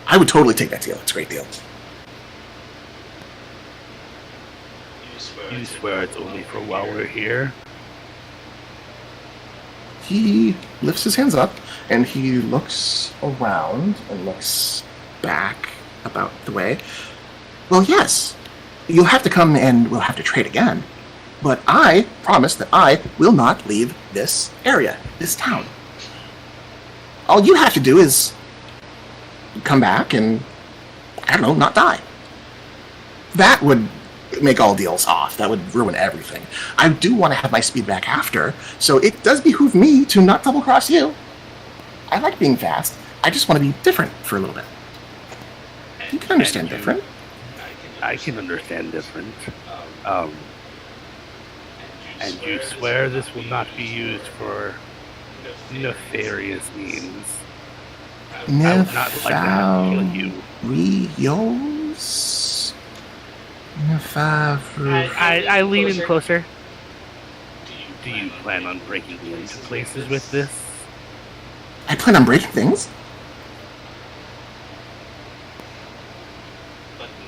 I would totally take that deal. It's a great deal. You swear it's only for while we're here? He lifts his hands up, and he looks around and looks back about the way. Well, yes. You'll have to come and we'll have to trade again. But I promise that I will not leave this area, this town. All you have to do is come back and, I don't know, not die. That would make all deals off. That would ruin everything. I do want to have my speed back after, so it does behoove me to not double-cross you. I like being fast. I just want to be different for a little bit. You can understand different. I can understand different. And you swear this will not be used for nefarious means. I would not like to have to kill you. Nefarious. I lean in closer. Do you plan on breaking into places with this? I plan on breaking things.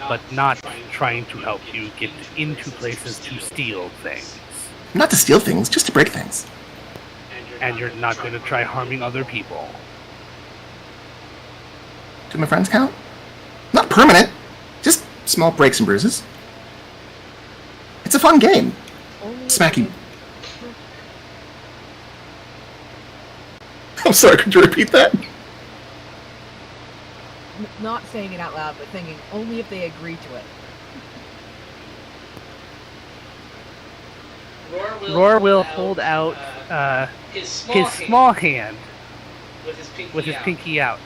But not trying to help you get into places to steal things. Not to steal things, just to break things. And you're not going to try harming other people. Do my friends count? Not permanent, just small breaks and bruises. It's a fun game. Smacky. I'm sorry, could you repeat that? Not saying it out loud, but thinking only if they agree to it. Roar will hold out his small hand with his pinky out.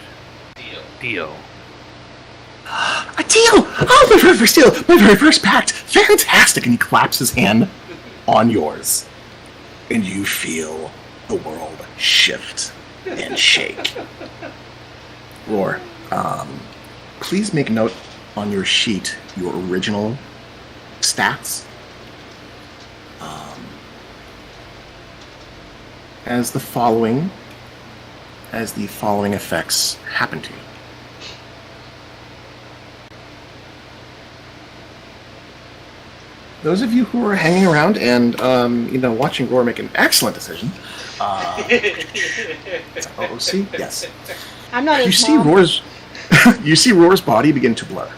Deal. A deal! Oh, my very first deal! My very first pact! Fantastic! And he claps his hand on yours. And you feel the world shift and shake. Roar, please make note on your sheet your original stats. As the following effects happen to you. Those of you who are hanging around and watching Roar make an excellent decision. OOC? Yes. I'm not You his see mom. Roar's body begin to blur.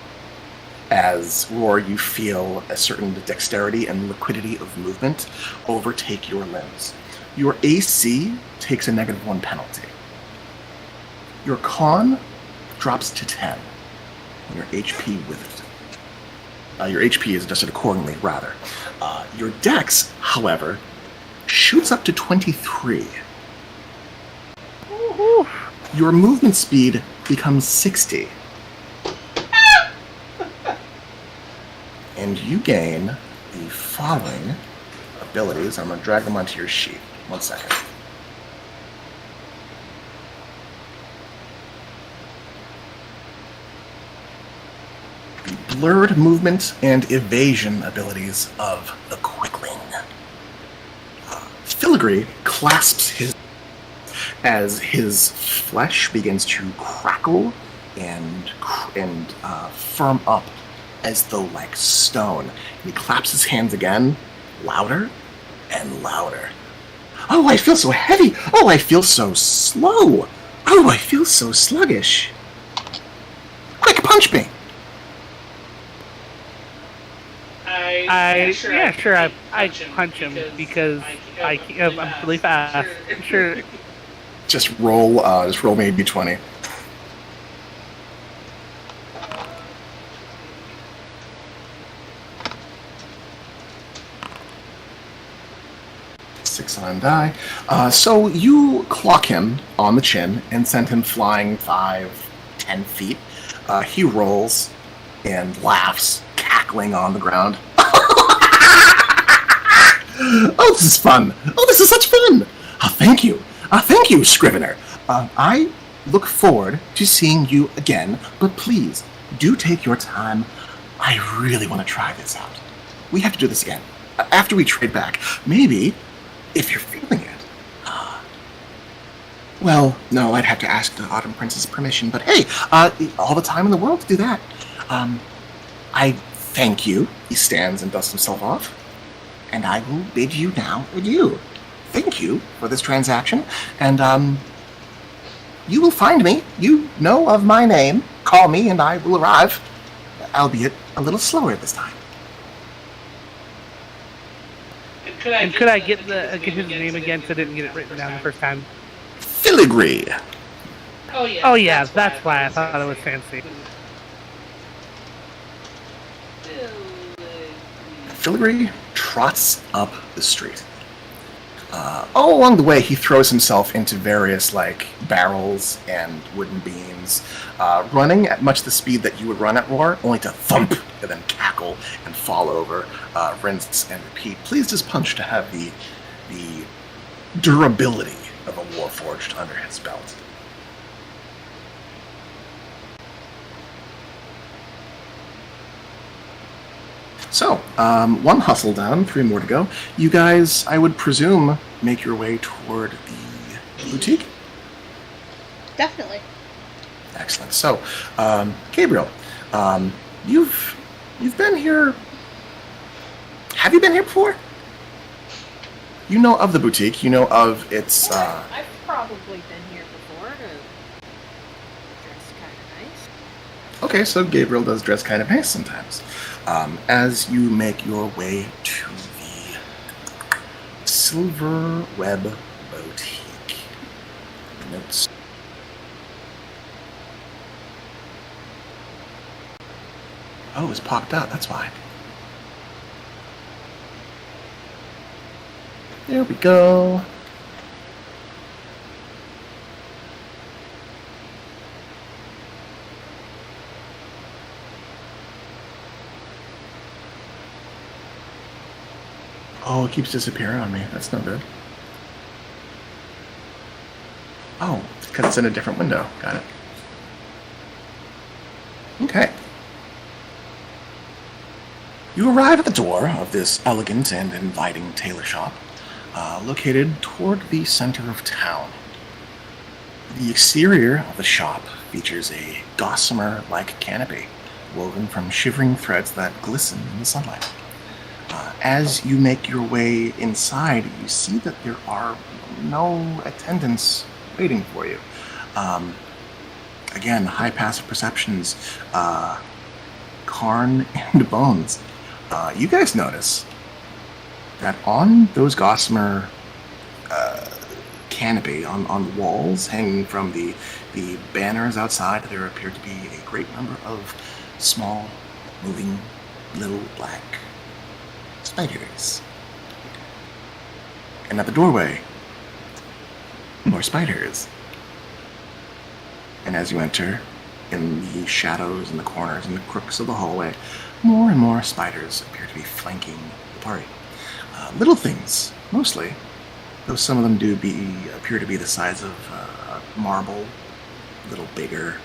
As Roar, you feel a certain dexterity and liquidity of movement overtake your limbs. Your AC takes a -1 penalty. Your con drops to 10. And your HP with it. Your HP is adjusted accordingly, rather. Your dex, however, shoots up to 23. Woo-hoo. Your movement speed becomes 60. And you gain the following abilities. I'm going to drag them onto your sheet. 1 second. The blurred movement and evasion abilities of the Quickling. Filigree clasps his as his flesh begins to crackle and firm up as though like stone. And he claps his hands again, louder and louder. Oh, I feel so heavy. Oh, I feel so slow. Oh, I feel so sluggish. Quick, punch me. I punch him because I'm really fast. Sure. Just roll me a d20. Six on die. So you clock him on the chin and send him flying 5-10 feet. He rolls and laughs, cackling on the ground. Oh, this is fun. Oh, this is such fun. Thank you. Thank you, Scrivener. I look forward to seeing you again, but please, do take your time. I really want to try this out. We have to do this again. After we trade back. Maybe, if you're feeling it. Well, no, I'd have to ask the Autumn Prince's permission, but hey, all the time in the world to do that. I thank you. He stands and dusts himself off. And I will bid you now adieu. Thank you for this transaction, and you will find me. You know of my name. Call me, and I will arrive, albeit a little slower this time. And could I get his name again? So I didn't get it written down the first time. Filigree. Oh yeah, that's why I thought it was fancy. Filigree trots up the street. All along the way, he throws himself into various, barrels and wooden beams, running at much the speed that you would run at Roar, only to thump and then cackle and fall over, rinse and repeat. Please just punch to have the durability of a Warforged under his belt. So, One hustle down, 3 more to go. You guys, I would presume, make your way toward the boutique. Definitely. Excellent. So, Gabriel, you've been here. Have you been here before? You know of the boutique. You know of its. I've probably been here before. Dress kind of nice. Okay, so Gabriel does dress kind of nice sometimes. As you make your way to the Silver Web Boutique. Notes. Oh, it's popped out, that's why. There we go. Oh, it keeps disappearing on me. That's no good. Oh, because it's in a different window. Got it. Okay. You arrive at the door of this elegant and inviting tailor shop, located toward the center of town. The exterior of the shop features a gossamer-like canopy woven from shivering threads that glisten in the sunlight. As you make your way inside, you see that there are no attendants waiting for you. Again, high passive perceptions, Karn and Bones. You guys notice that on those gossamer canopy, on walls hanging from the banners outside, there appear to be a great number of small, moving, little black spiders. And at the doorway, more spiders. And as you enter, in the shadows and the corners and the crooks of the hallway, more and more spiders appear to be flanking the party. Little things, mostly, though some of them do appear to be the size of marble, a little bigger.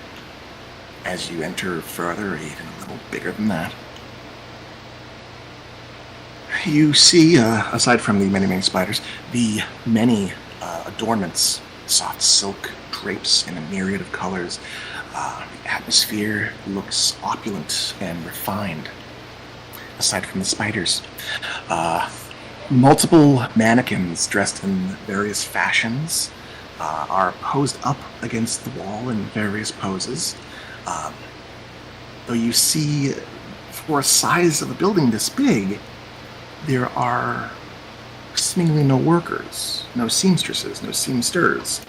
As you enter further, even a little bigger than that. You see, aside from the many, many spiders, the many adornments, soft silk drapes in a myriad of colors. The atmosphere looks opulent and refined, aside from the spiders. Multiple mannequins dressed in various fashions are posed up against the wall in various poses. Though you see, for a size of a building this big, there are seemingly no workers, no seamstresses, no seamsters.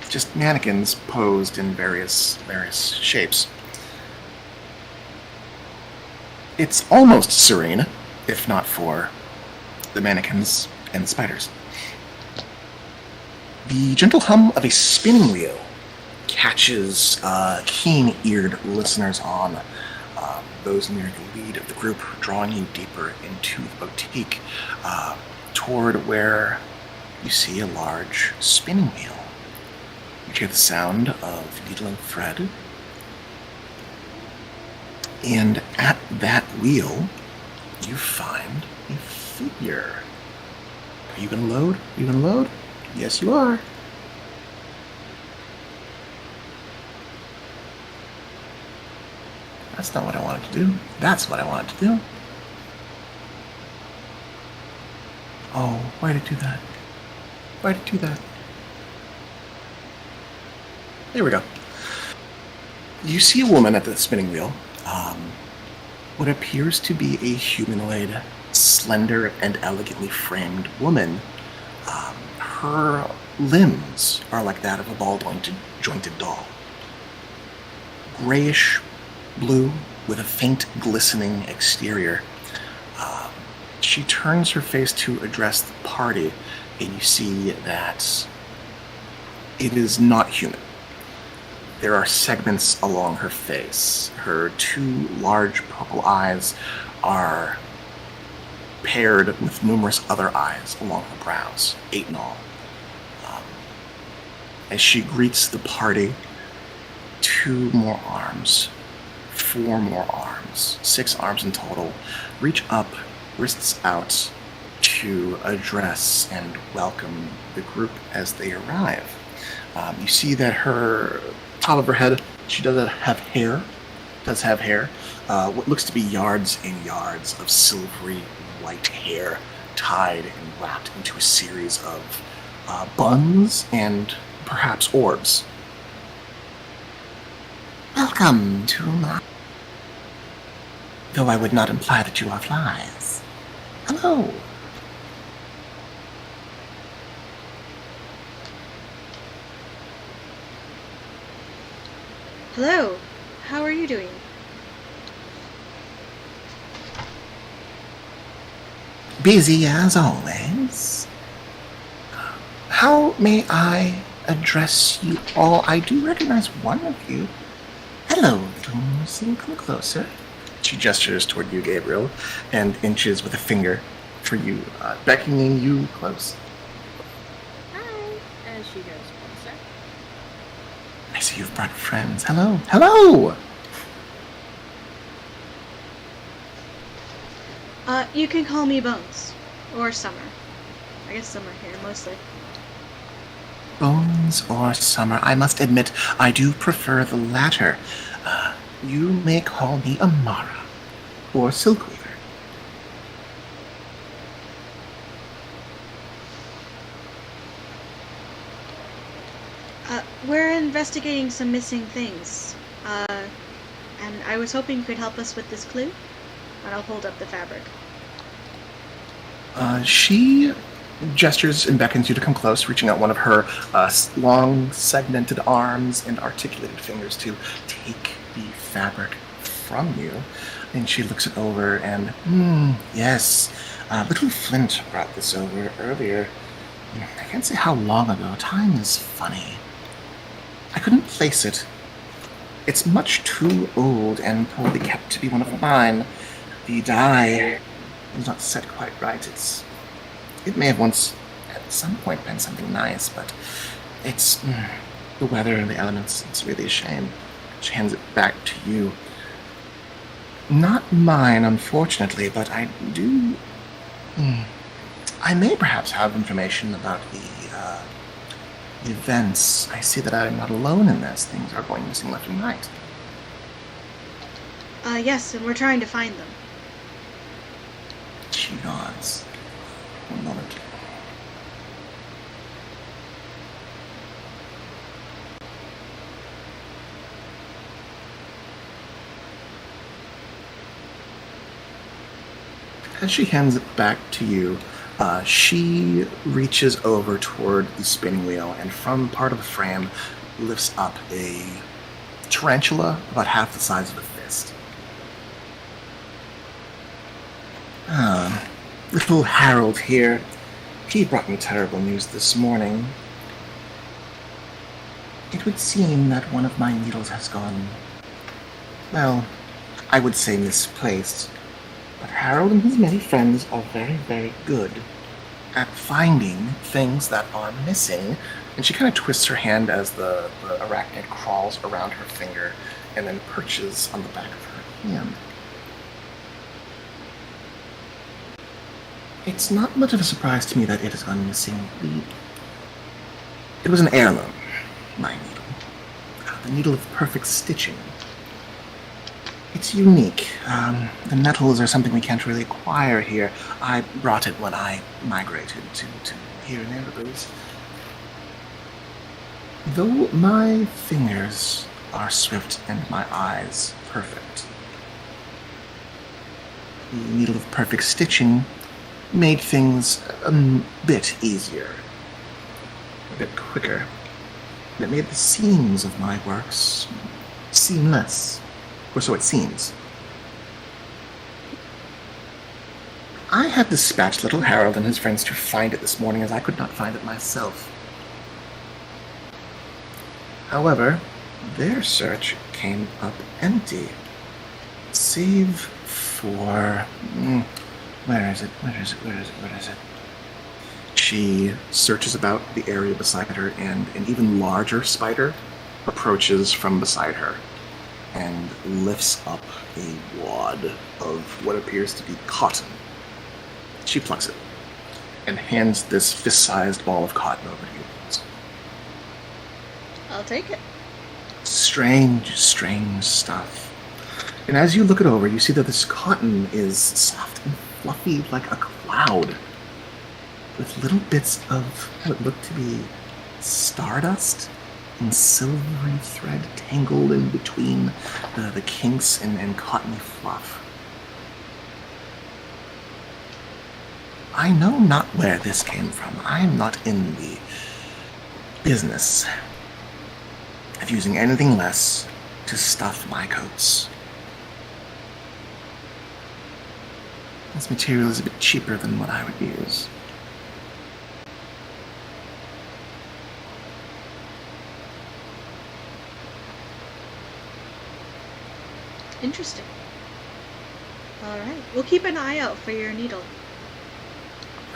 Just mannequins posed in various shapes. It's almost serene, if not for the mannequins and the spiders. The gentle hum of a spinning wheel catches keen-eared listeners on, those near the lead of the group, drawing you deeper into the boutique, toward where you see a large spinning wheel. You hear the sound of needling thread, and at that wheel, you find a figure. Are you gonna load? Are you gonna load? Yes, you are. That's not what I wanted to do. That's what I wanted to do. Oh, why did it do that? Why did it do that? There we go. You see a woman at the spinning wheel. What appears to be a humanoid, slender and elegantly framed woman. Her limbs are like that of a ball-jointed doll. Grayish blue with a faint glistening exterior. She turns her face to address the party, and you see that it is not human. There are segments along her face. Her 2 large purple eyes are paired with numerous other eyes along her brows, 8 in all. As she greets the party, 2 more arms, 4 more arms. arms, 6 arms in total, reach up, wrists out, to address and welcome the group as they arrive. You see that her top of her head, she does have hair. What looks to be yards and yards of silvery white hair tied and wrapped into a series of buns and perhaps orbs. Welcome to my... Though I would not imply that you are flies. Hello. Hello. How are you doing? Busy as always. How may I address you all? I do recognize one of you. Hello, little Lucy. Come closer. She gestures toward you, Gabriel, and inches with a finger for you, beckoning you close. Hi. As she goes closer. I see you've brought friends. Hello. Hello! You can call me Bones. Or Summer. I guess Summer here, mostly. Bones or Summer, I must admit, I do prefer the latter. You may call me Amara, or Silkweaver. We're investigating some missing things. And I was hoping you could help us with this clue. And I'll hold up the fabric. She gestures and beckons you to come close, reaching out one of her long, segmented arms and articulated fingers to take the fabric from you. And she looks it over and, Yes. Little Flint brought this over earlier. I can't say how long ago. Time is funny. I couldn't place it. It's much too old and poorly kept to be one of mine. The dye is not set quite right. It may have once, at some point, been something nice, but it's the weather and the elements. It's really a shame. She hands it back to you. Not mine, unfortunately, but I do... I may perhaps have information about the events. I see that I'm not alone in this. Things are going missing left and right. Yes, and we're trying to find them. She nods. One moment. as she hands it back to you, she reaches over toward the spinning wheel and from part of the frame lifts up a tarantula about half the size of a fist. Little Harold here. He brought me terrible news this morning. It would seem that one of my needles has gone, well, I would say misplaced. But Harold and his many friends are very, very good at finding things that are missing. And she kind of twists her hand as the arachnid crawls around her finger and then perches on the back of her hand. It's not much of a surprise to me that it has gone missing. It was an heirloom, my needle. The needle of perfect stitching. It's unique. The metals are something we can't really acquire here. I brought it when I migrated to here in Erebus. Though my fingers are swift and my eyes perfect, the needle of perfect stitching made things a bit easier, a bit quicker. And it made the seams of my works seamless, or so it seems. I had dispatched little Harold and his friends to find it this morning, as I could not find it myself. However, their search came up empty, save for... Where is it? She searches about the area beside her, and an even larger spider approaches from beside her. and lifts up a wad of what appears to be cotton. She plucks it and hands this fist-sized ball of cotton over to you. I'll take it. Strange, strange stuff. And as you look it over, you see that this cotton is soft and fluffy like a cloud, with little bits of what look to be stardust and silvery thread tangled in between the kinks and cottony fluff. I know not where this came from. I am not in the business of using anything less to stuff my coats. This material is a bit cheaper than what I would use. Interesting. Alright, we'll keep an eye out for your needle.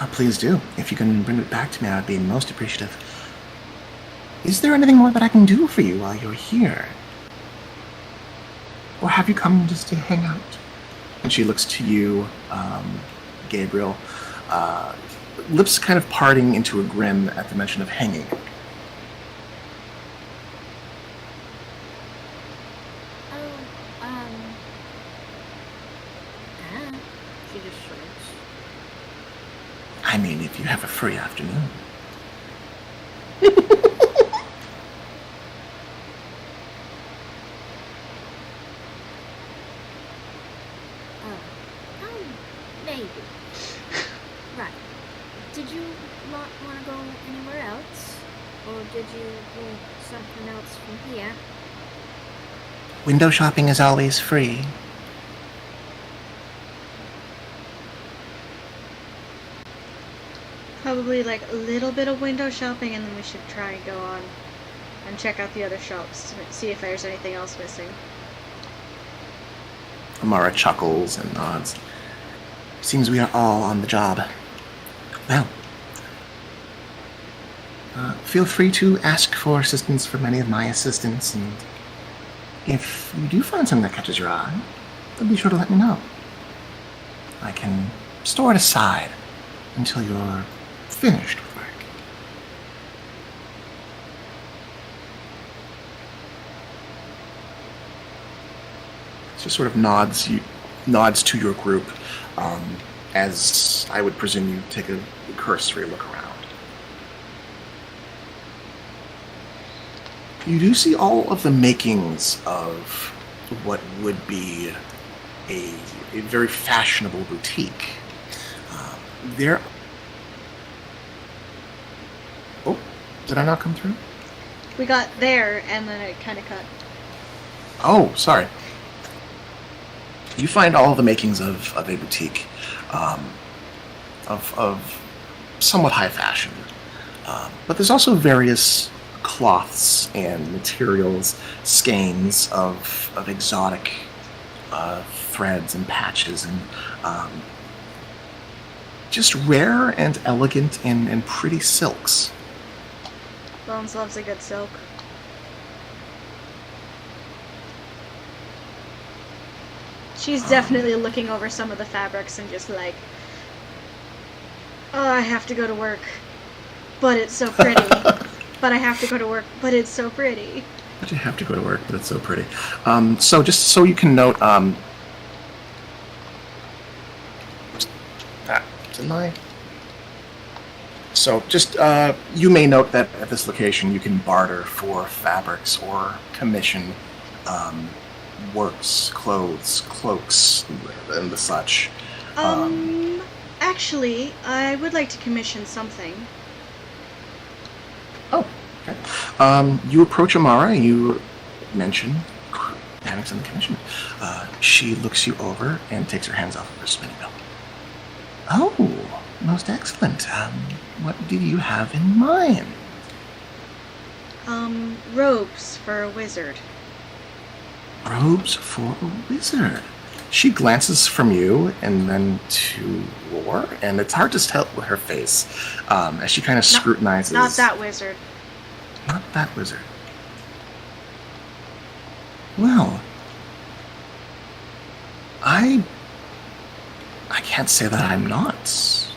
Oh, please do. If you can bring it back to me, I would be most appreciative. Is there anything more that I can do for you while you're here? Or have you come just to hang out? And she looks to you, Gabriel, lips kind of parting into a grin at the mention of hanging. She just shrugs. I mean, if you have a free afternoon. Maybe. Right. Did you want to go anywhere else? Or did you want something else from here? Window shopping is always free. Probably like a little bit of window shopping, and then we should try and go on and check out the other shops to see if there's anything else missing. Amara chuckles and nods. Seems we are all on the job. Well, feel free to ask for assistance from any of my assistants, and if you do find something that catches your eye, then be sure to let me know. I can store it aside until you're finished with work. Just sort of nods to your group, as I would presume you take a cursory look around. You do see all of the makings of what would be a very fashionable boutique. There. Oh, did I not come through? We got there, and then it kind of cut. Oh, sorry. You find all the makings of a boutique, of somewhat high fashion, but there's also various cloths and materials, skeins of exotic threads and patches, and just rare and elegant and pretty silks. Bones loves a good silk. She's definitely looking over some of the fabrics and just like, oh, I have to go to work, but it's so pretty. But I have to go to work, but it's so pretty. But you have to go to work, but it's so pretty. So just so you can note, didn't I? So just, you may note that at this location you can barter for fabrics or commission works, clothes, cloaks, and the such. Actually, I would like to commission something. Oh, okay. You approach Amara, and you mention having some commission. She looks you over and takes her hands off of her spinning belt. Oh, most excellent. What do you have in mind? Robes for a wizard. Robes for a wizard. She glances from you and then to Lore, and it's hard to tell with her face as she kind of scrutinizes. Not that wizard. Not that wizard. Well, I can't say that I'm not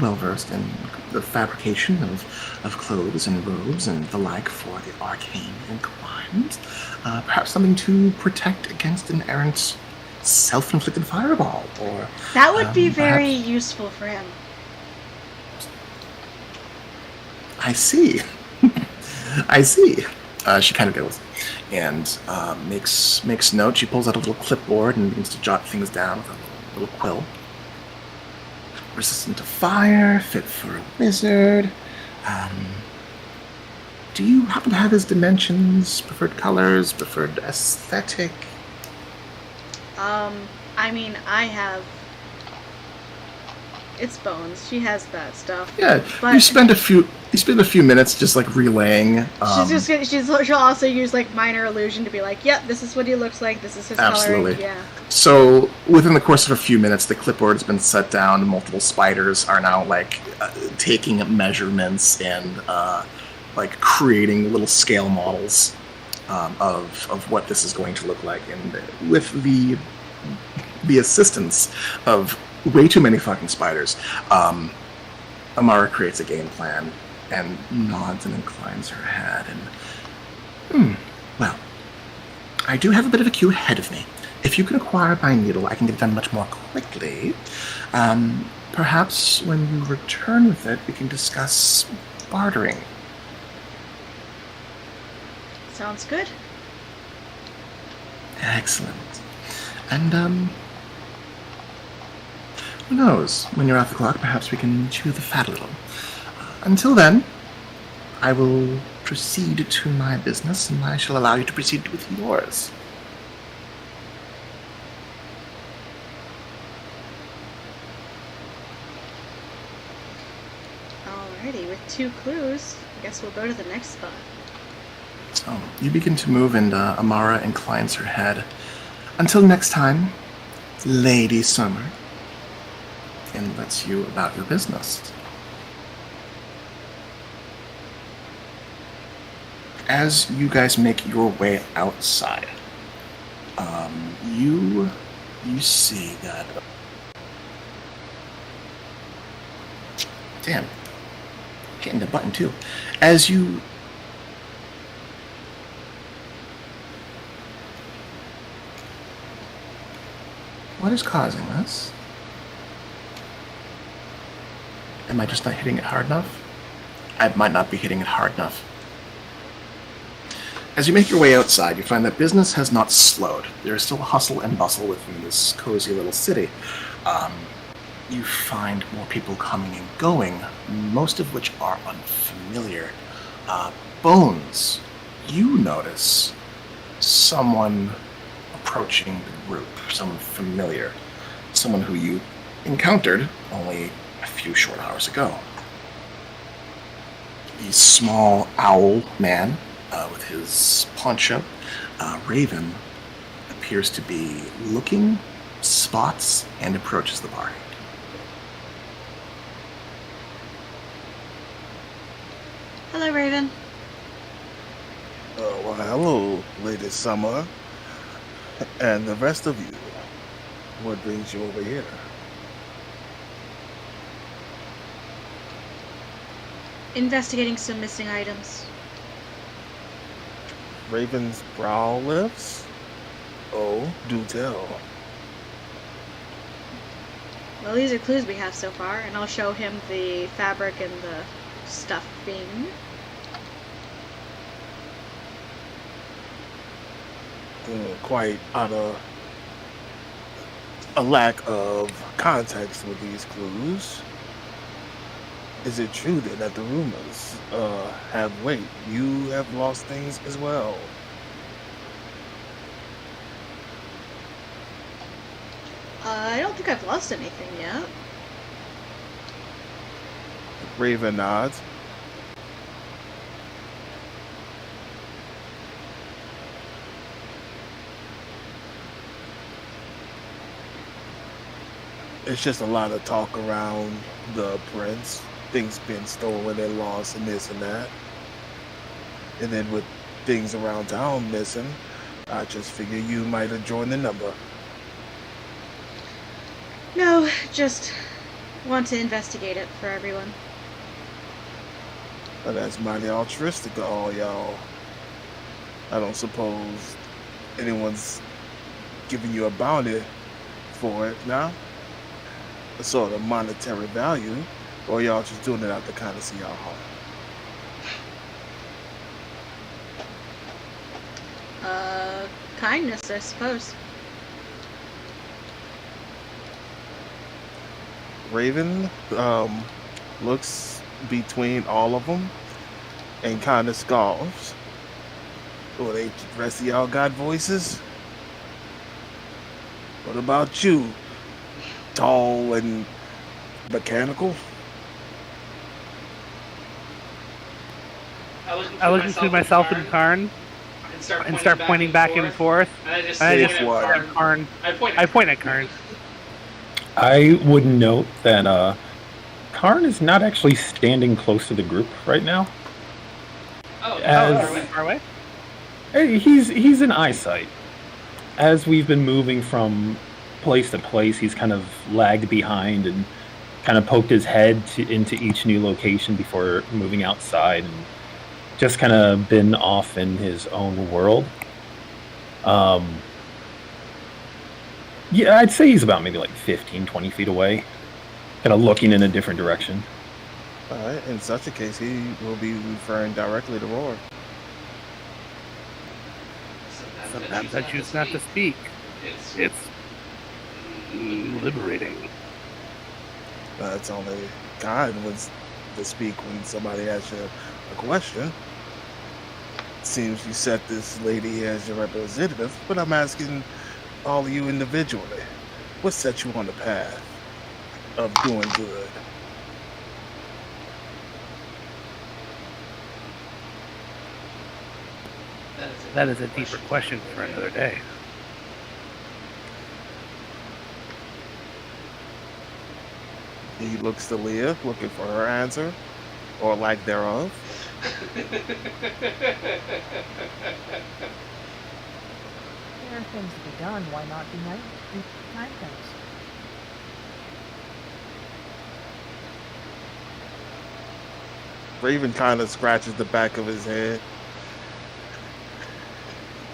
well versed in the fabrication of clothes and robes and the like for the arcane inclined. Perhaps something to protect against an errant self-inflicted fireball, or That would be very perhaps... useful for him. I see. I see. She kind of goes and makes note. She pulls out a little clipboard and begins to jot things down with a little quill. Resistant to fire, fit for a wizard. Do you happen to have his dimensions, preferred colors, preferred aesthetic? I mean, I have. It's Bones. She has that stuff. Yeah, but you spend a few minutes just like relaying. She'll also use like minor illusion to be like, yep, this is what he looks like. This is his absolutely. coloring. Yeah. So within the course of a few minutes, the clipboard has been set down, and multiple spiders are now like taking measurements and like creating little scale models of what this is going to look like, and with the assistance of way too many fucking spiders, Amara creates a game plan and nods and inclines her head and well, I do have a bit of a queue ahead of me. If you can acquire my needle, I can get it done much more quickly. Perhaps when you return with it, we can discuss bartering. Sounds good. Excellent. And who knows? When you're off the clock, perhaps we can chew the fat a little. Until then, I will proceed to my business, and I shall allow you to proceed with yours. Alrighty, with 2 clues, I guess we'll go to the next spot. So, you begin to move, and Amara inclines her head. Until next time, Lady Summer, and lets you about your business. As you guys make your way outside, you see that... Damn. Hitting the button, too. As you... What is causing this? Am I just not hitting it hard enough? I might not be hitting it hard enough. As you make your way outside, you find that business has not slowed. There is still hustle and bustle within this cozy little city. You find more people coming and going, most of which are unfamiliar. Bones, you notice someone approaching the group, someone familiar, someone who you encountered only a few short hours ago. The small owl man with his poncho, Raven, appears to be looking, spots, and approaches the party. Hello, Raven. Well, hello, Lady Summer. And the rest of you. What brings you over here? Investigating some missing items. Raven's brow lifts? Oh, do tell. Well, these are clues we have so far, and I'll show him the fabric and the stuffing. Quite out of a lack of context with these clues. Is it true then that the rumors have weight? You have lost things as well. I don't think I've lost anything yet. Raven nods. It's just a lot of talk around the prince. Things been stolen and lost and this and that. And then with things around town missing, I just figure you might have joined the number. No, just want to investigate it for everyone. Well, that's mighty altruistic of all y'all. I don't suppose anyone's giving you a bounty for it now? A sort of monetary value, or y'all just doing it out the kindness of y'all heart? Kindness, I suppose. Raven looks between all of them and kind of scoffs. Well, the rest of y'all got voices? What about you? Tall and mechanical? I look into myself and Karn and start pointing back and forth. And I just point at Karn. I point at Karn. I would note that Karn is not actually standing close to the group right now. Far away? He's in eyesight. As we've been moving from place to place, he's kind of lagged behind and kind of poked his head into each new location before moving outside and just kind of been off in his own world. Yeah, I'd say he's about maybe like 15, 20 feet away, kind of looking in a different direction. All right, in such a case, he will be referring directly to Roar. Sometimes I choose not to speak. It's liberating. It's only kind was to speak when somebody asks you a question. Seems you set this lady as your representative, but I'm asking all of you individually, what set you on the path of doing good? That is a deeper question for another day. He looks to Leah, looking for her answer, or lack thereof. There are things to be done. Why not do nine things? Raven kind of scratches the back of his head.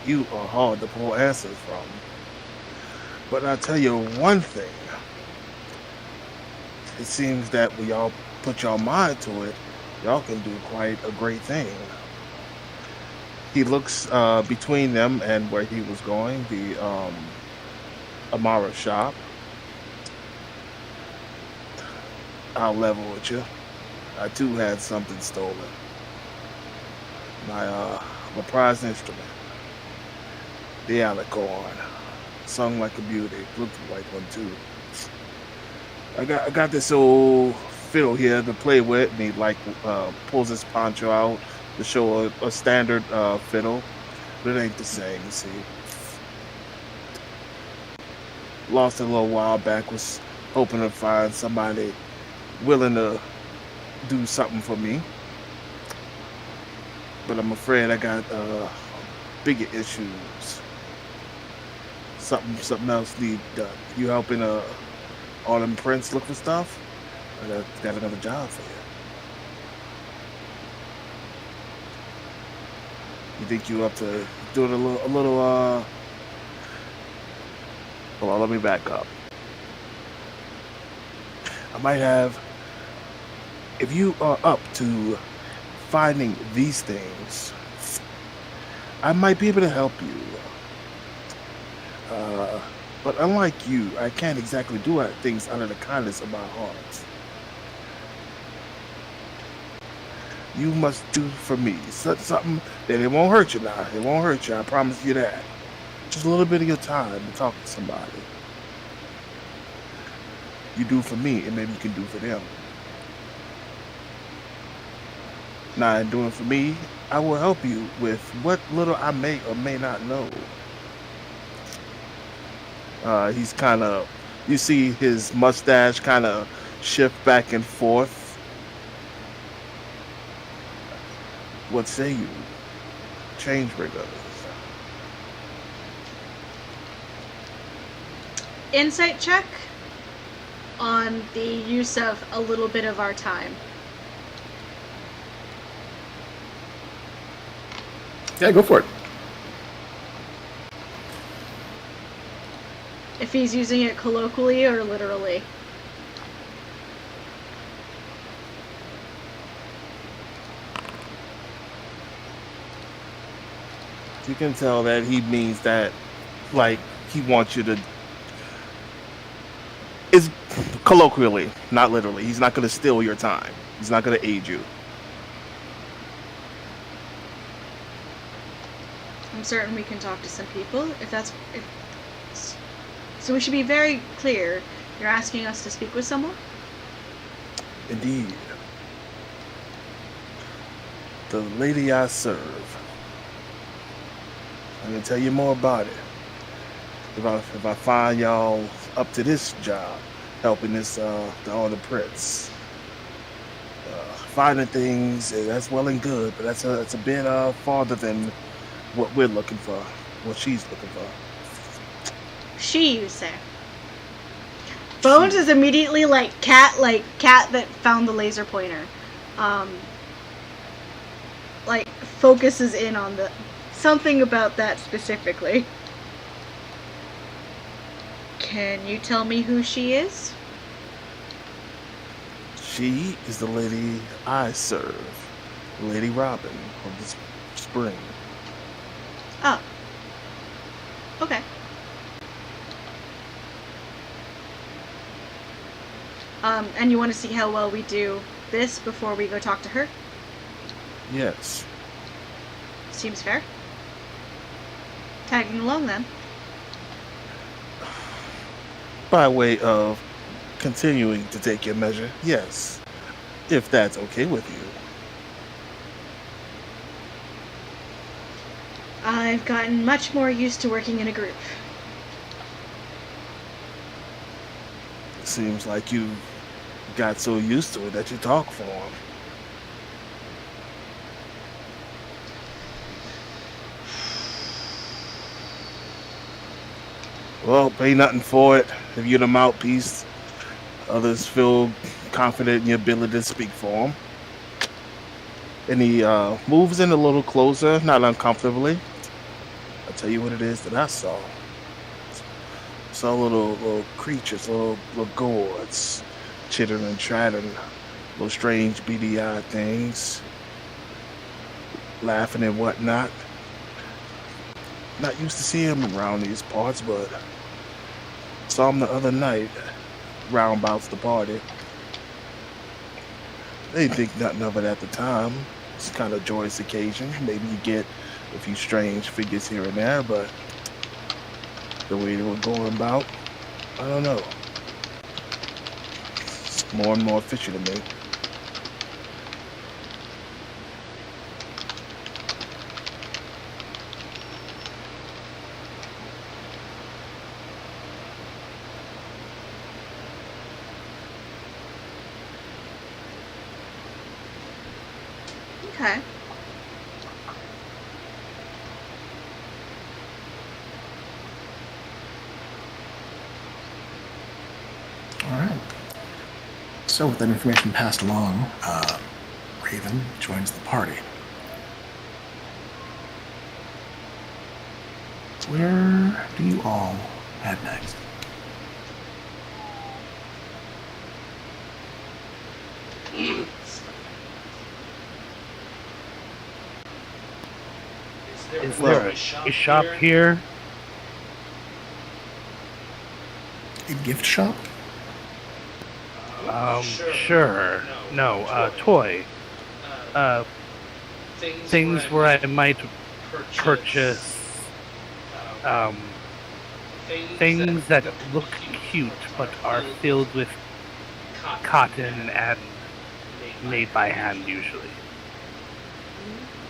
You are hard to pull answers from. But I'll tell you one thing. It seems that when y'all put y'all mind to it, y'all can do quite a great thing. He looks between them and where he was going, the Amara shop. I'll level with you. I too had something stolen. My prized instrument. The alicorn. Sung like a beauty. Looked like one too. I got this old fiddle here to play with, and he pulls his poncho out to show a standard fiddle, but it ain't the same, you see. Lost it a little while back, was hoping to find somebody willing to do something for me. But I'm afraid I got bigger issues. Something else need done. You helping all them prints look for stuff? I got another job for you. You think you up to doing a little hold on, let me back up. I might have, if you are up to finding these things, I might be able to help you. But unlike you, I can't exactly do things out of the kindness of my heart. You must do for me something that it won't hurt you now. It won't hurt you, I promise you that. Just a little bit of your time to talk to somebody. You do for me, and maybe you can do for them. Now, in doing for me, I will help you with what little I may or may not know. He's kind of, you see his mustache kind of shift back and forth. What say you, Changebringers? Insight check. on the use of a little bit of our time. Yeah, go for it. If he's using it colloquially or literally. You can tell that he means that, like, he wants you to. It's colloquially, not literally. He's not going to steal your time. He's not going to aid you. I'm certain we can talk to some people so we should be very clear. You're asking us to speak with someone? Indeed. The lady I serve. I can tell you more about it. If I find y'all up to this job, helping this the other prince, finding things, that's well and good, but that's a bit farther than what we're looking for, what she's looking for. She, you say? Bones is immediately like cat that found the laser pointer. Like focuses in on the something about that specifically. Can you tell me who she is? She is the lady I serve, Lady Robin of the Spring. Oh. Okay. And you want to see how well we do this before we go talk to her? Yes. Seems fair. Tagging along then. By way of continuing to take your measure, yes. If that's okay with you. I've gotten much more used to working in a group. Seems like you got so used to it that you talk for him. Well, pay nothing for it. If you're the mouthpiece, others feel confident in your ability to speak for them. And he moves in a little closer, not uncomfortably. I'll tell you what it is that I saw. Saw little creatures, little gourds, chittering and chattering, little strange beady-eyed things, laughing and whatnot. Not used to seeing them around these parts, but saw them the other night, roundabouts the party. They didn't think nothing of it at the time. It's kind of a joyous occasion. Maybe you get a few strange figures here and there, but the way they were going about, I don't know. It's more and more fishy to me. Okay. All right. So with that information passed along, Raven joins the party. Where do you all head next? Is there a shop here? A gift shop? Sure. No, toy. Things where I might purchase things that look cute but are filled with cotton and made by hand usually.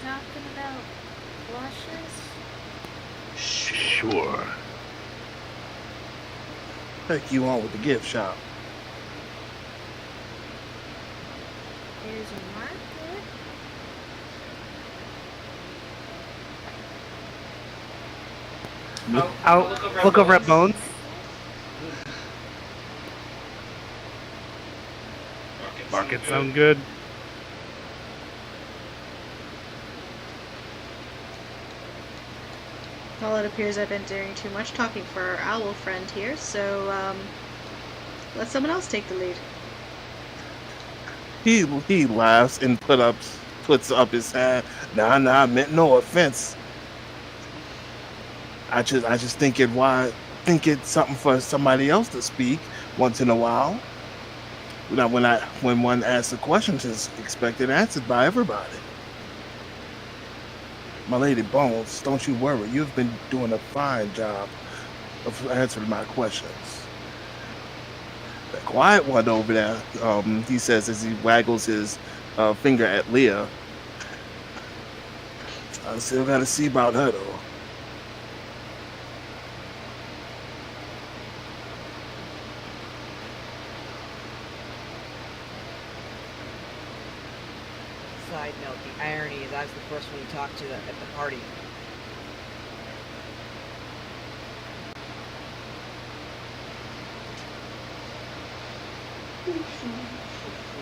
Talking about blushes? Sure. Heck you on with the gift shop. Is a market? I'll look over at Bones. fucking sound good. Well, it appears I've been doing too much talking for our owl friend here, so let someone else take the lead. He laughs and puts up his hand. Nah, I meant no offense. I just think it's something for somebody else to speak once in a while. When one asks a question, it's expected answered by everybody. My lady Bones, don't you worry. You've been doing a fine job of answering my questions. The quiet one over there, he says as he waggles his finger at Leah. I still gotta see about her though. Side note, the irony is I was the first one you talked to at the party.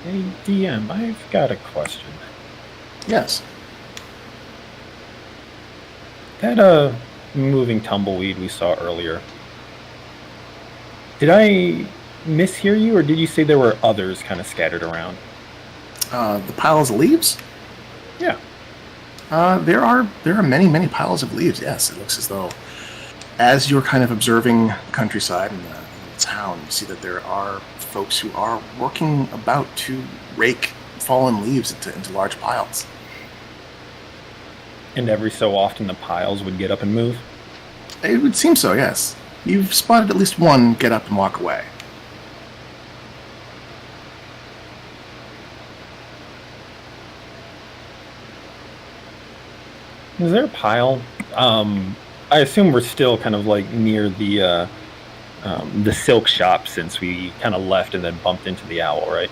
Hey, DM, I've got a question. Yes. That moving tumbleweed we saw earlier. Did I mishear you, or did you say there were others kind of scattered around? The piles of leaves? Yeah. There are many piles of leaves. Yes, it looks as though, as you're kind of observing the countryside and the town, you see that there are folks who are working about to rake fallen leaves into large piles. And every so often the piles would get up and move? It would seem so. Yes, you've spotted at least one get up and walk away. Is there a pile? I assume we're still kind of like near the silk shop since we kind of left and then bumped into the owl, right?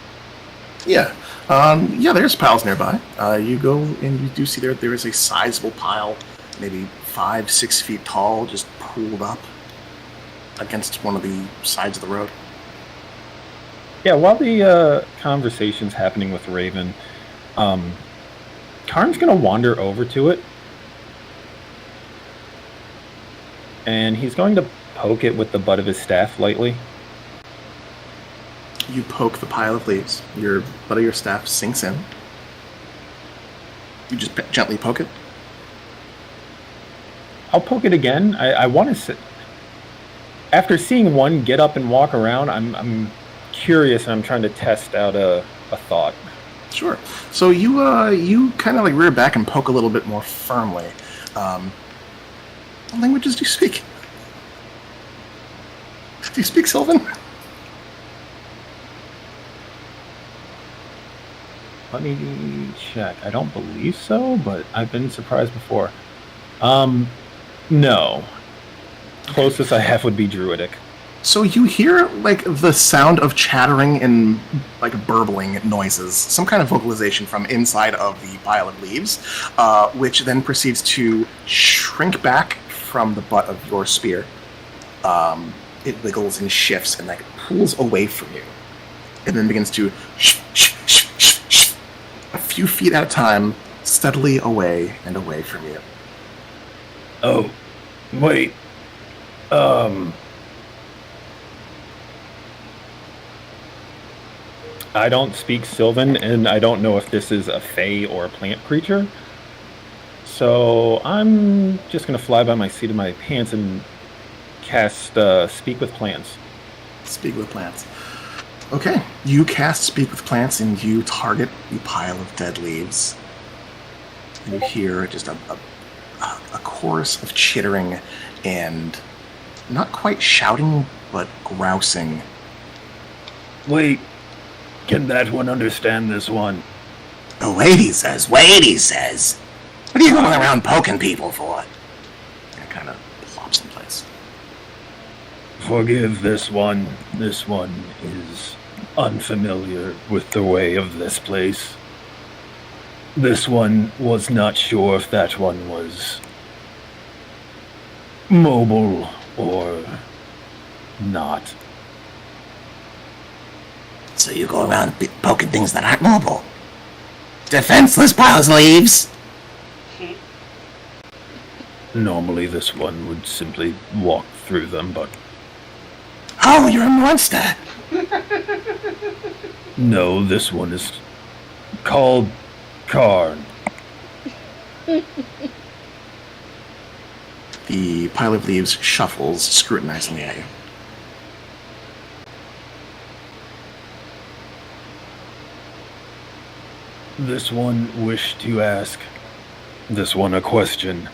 Yeah. There's piles nearby. You go and you do see there is a sizable pile, maybe 5-6 feet tall, just pooled up against one of the sides of the road. Yeah, while the conversation's happening with Raven, Karn's gonna wander over to it. And he's going to poke it with the butt of his staff lightly. You poke the pile of leaves. Your butt of your staff sinks in. You just gently poke it. I'll poke it again. I want to sit. After seeing one get up and walk around, I'm curious and I'm trying to test out a thought. Sure. So you kind of like rear back and poke a little bit more firmly. What languages do you speak? Do you speak Sylvan? Let me check. I don't believe so, but I've been surprised before. No. Closest I have would be Druidic. So you hear like the sound of chattering and like burbling noises, some kind of vocalization from inside of the pile of leaves, which then proceeds to shrink back from the butt of your spear. It wiggles and shifts and like pulls away from you, and then begins to a few feet at a time, steadily away and away from you. Oh, wait. I don't speak Sylvan, and I don't know if this is a fae or a plant creature. So I'm just going to fly by my seat of my pants and cast Speak with Plants. Speak with Plants. Okay, you cast Speak with Plants and you target the pile of dead leaves. And you hear just a chorus of chittering and not quite shouting, but grousing. Wait, can that one understand this one? The lady says, wait, he says. What are you going around poking people for? And it kind of plops in place. Forgive this one. This one is unfamiliar with the way of this place. This one was not sure if that one was mobile or not. So you go around poking things that aren't mobile. Defenseless piles of leaves. Normally this one would simply walk through them, but Oh, you're a monster. no, this one is called Karn. The pile of leaves shuffles, scrutinizingly at you. This one wished to ask this one a question.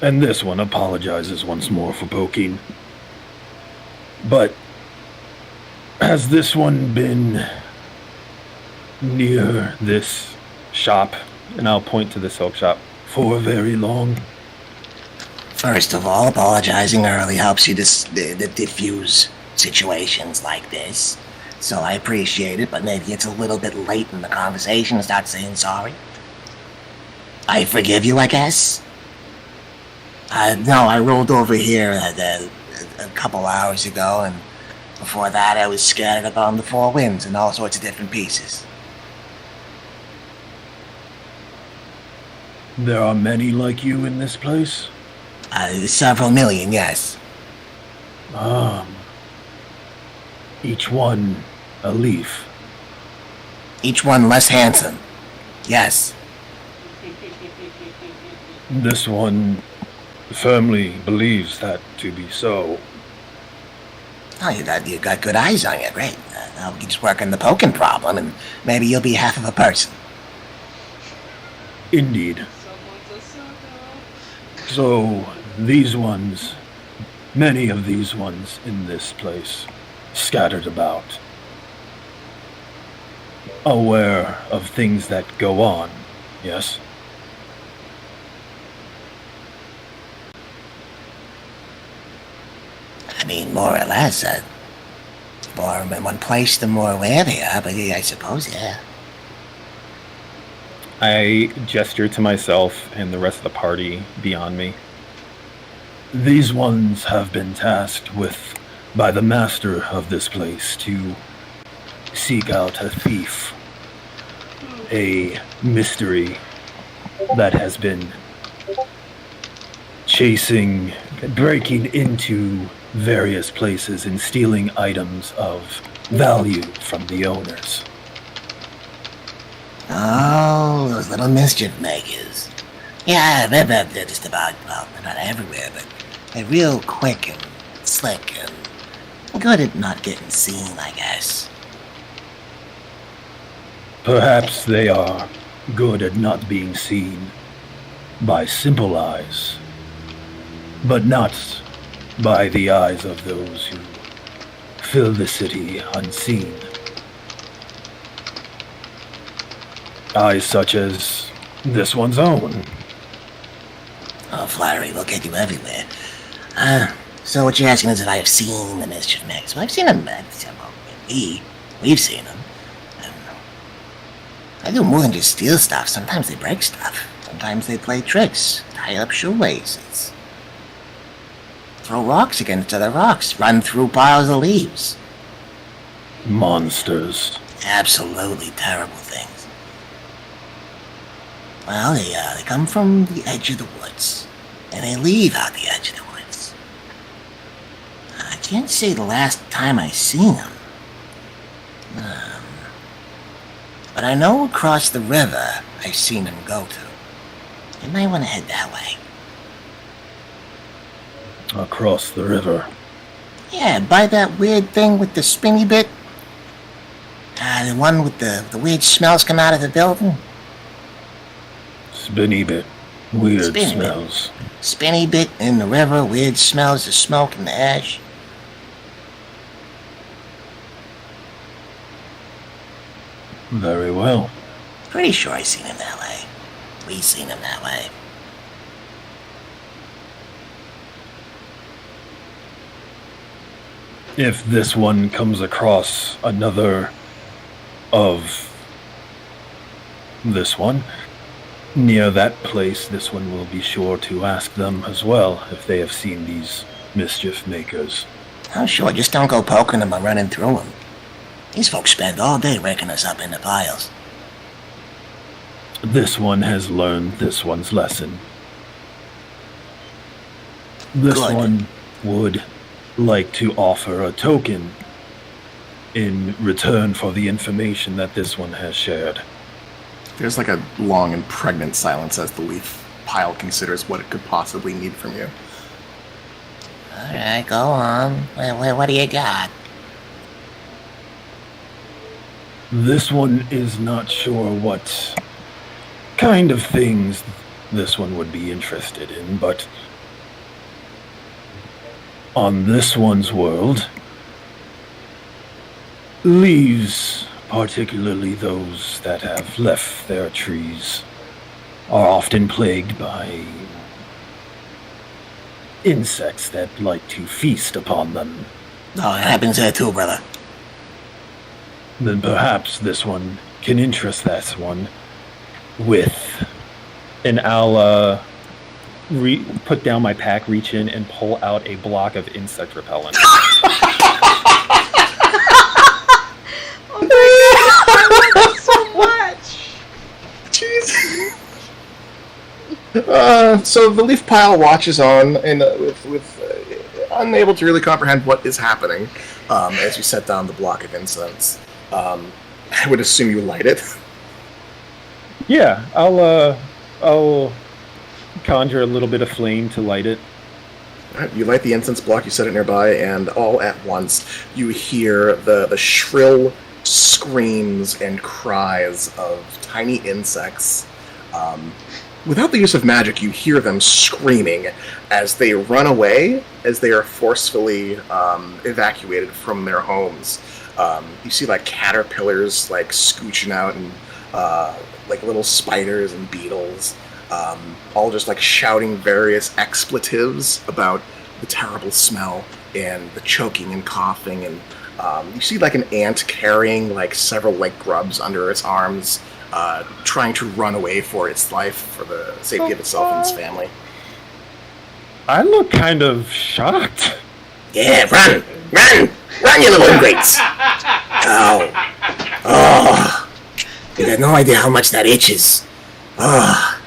And this one apologizes once more for poking. But has this one been near this shop, and I'll point to the silk shop, for very long? First of all, apologizing early helps you diffuse situations like this. So I appreciate it, but maybe it's a little bit late in the conversation to start saying sorry. I forgive you, I guess. No, I rolled over here a couple hours ago, and before that I was scattered upon the four winds in all sorts of different pieces. There are many like you in this place? Several million, yes. Each one a leaf. Each one less handsome. Yes. This one firmly believes that to be so. Oh, you got good eyes on you, great. Now we can just work on the poking problem, and maybe you'll be half of a person. Indeed. So, these ones, many of these ones in this place, scattered about, aware of things that go on, yes? I mean, more or less, more in one place, the more aware they are, but yeah, I suppose, yeah. I gesture to myself and the rest of the party beyond me. These ones have been tasked with, by the master of this place, to seek out a thief, a mystery that has been chasing, breaking into various places and stealing items of value from the owners. Oh, those little mischief makers. Yeah, they're just about, well, they're not everywhere, but they're real quick and slick and good at not getting seen, I guess. Perhaps they are good at not being seen by simple eyes, but not by the eyes of those who fill the city unseen. Eyes such as this one's own. Oh, flattery will get you everywhere. So what you're asking is if I have seen the mischief makers. Well, I've seen them. We've seen them. I do more than just steal stuff. Sometimes they break stuff. Sometimes they play tricks, tie up shoelaces, throw rocks against other rocks, run through piles of leaves. Monsters. Absolutely terrible things. Well, they come from the edge of the woods, and they leave out the edge of the woods. I can't say the last time I seen them. But I know across the river I've seen them go to. You might want to head that way. Across the river. Yeah, by that weird thing with the spinny bit. The one with the weird smells come out of the building. Spinny bit. Weird Spinny smells. Bit. Spinny bit in the river, weird smells, the smoke and the ash. Very well. Pretty sure I seen him that way. We seen him that way. If this one comes across another of this one, near that place, this one will be sure to ask them as well if they have seen these mischief makers. Oh, sure, just don't go poking them or running through them. These folks spend all day raking us up in the piles. This one has learned this one's lesson. This Good. one would like to offer a token in return for the information that this one has shared. There's like a long and pregnant silence as the leaf pile considers what it could possibly need from you. All right, go on. What do you got? This one is not sure what kind of things this one would be interested in, but on this one's world, leaves, particularly those that have left their trees, are often plagued by insects that like to feast upon them. Oh, it happens there too, brother. Then perhaps this one can interest that one with, and I'll put down my pack, reach in, and pull out a block of insect repellent. Oh my god, I love it so much! Jeez. So the leaf pile watches on, and unable to really comprehend what is happening as you set down the block of incense. I would assume you light it. Yeah, I'll conjure a little bit of flame to light it. Alright, you light the incense block, you set it nearby, and all at once you hear the shrill screams and cries of tiny insects. Without the use of magic, you hear them screaming as they run away, as they are forcefully evacuated from their homes. You see like caterpillars like scooching out, and like little spiders and beetles, all just like shouting various expletives about the terrible smell and the choking and coughing. And you see like an ant carrying like several like grubs under its arms, trying to run away for its life, for the safety of itself and its family. I look kind of shocked. Yeah, run, you little ingrates! Oh, you got no idea how much that itches. Oh,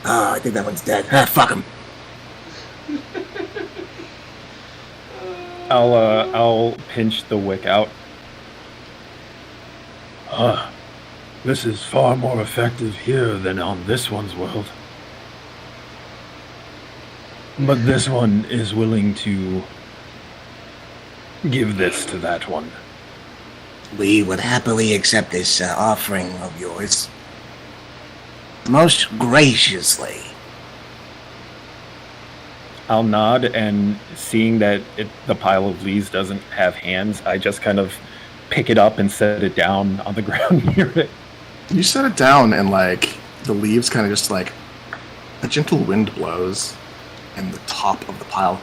I think that one's dead. Fuck him. I'll pinch the wick out. This is far more effective here than on this one's world. But this one is willing to give this to that one. We would happily accept this offering of yours. Most graciously. I'll nod, and seeing that the pile of leaves doesn't have hands, I just kind of pick it up and set it down on the ground near it. You set it down, and like the leaves kind of just like a gentle wind blows, and the top of the pile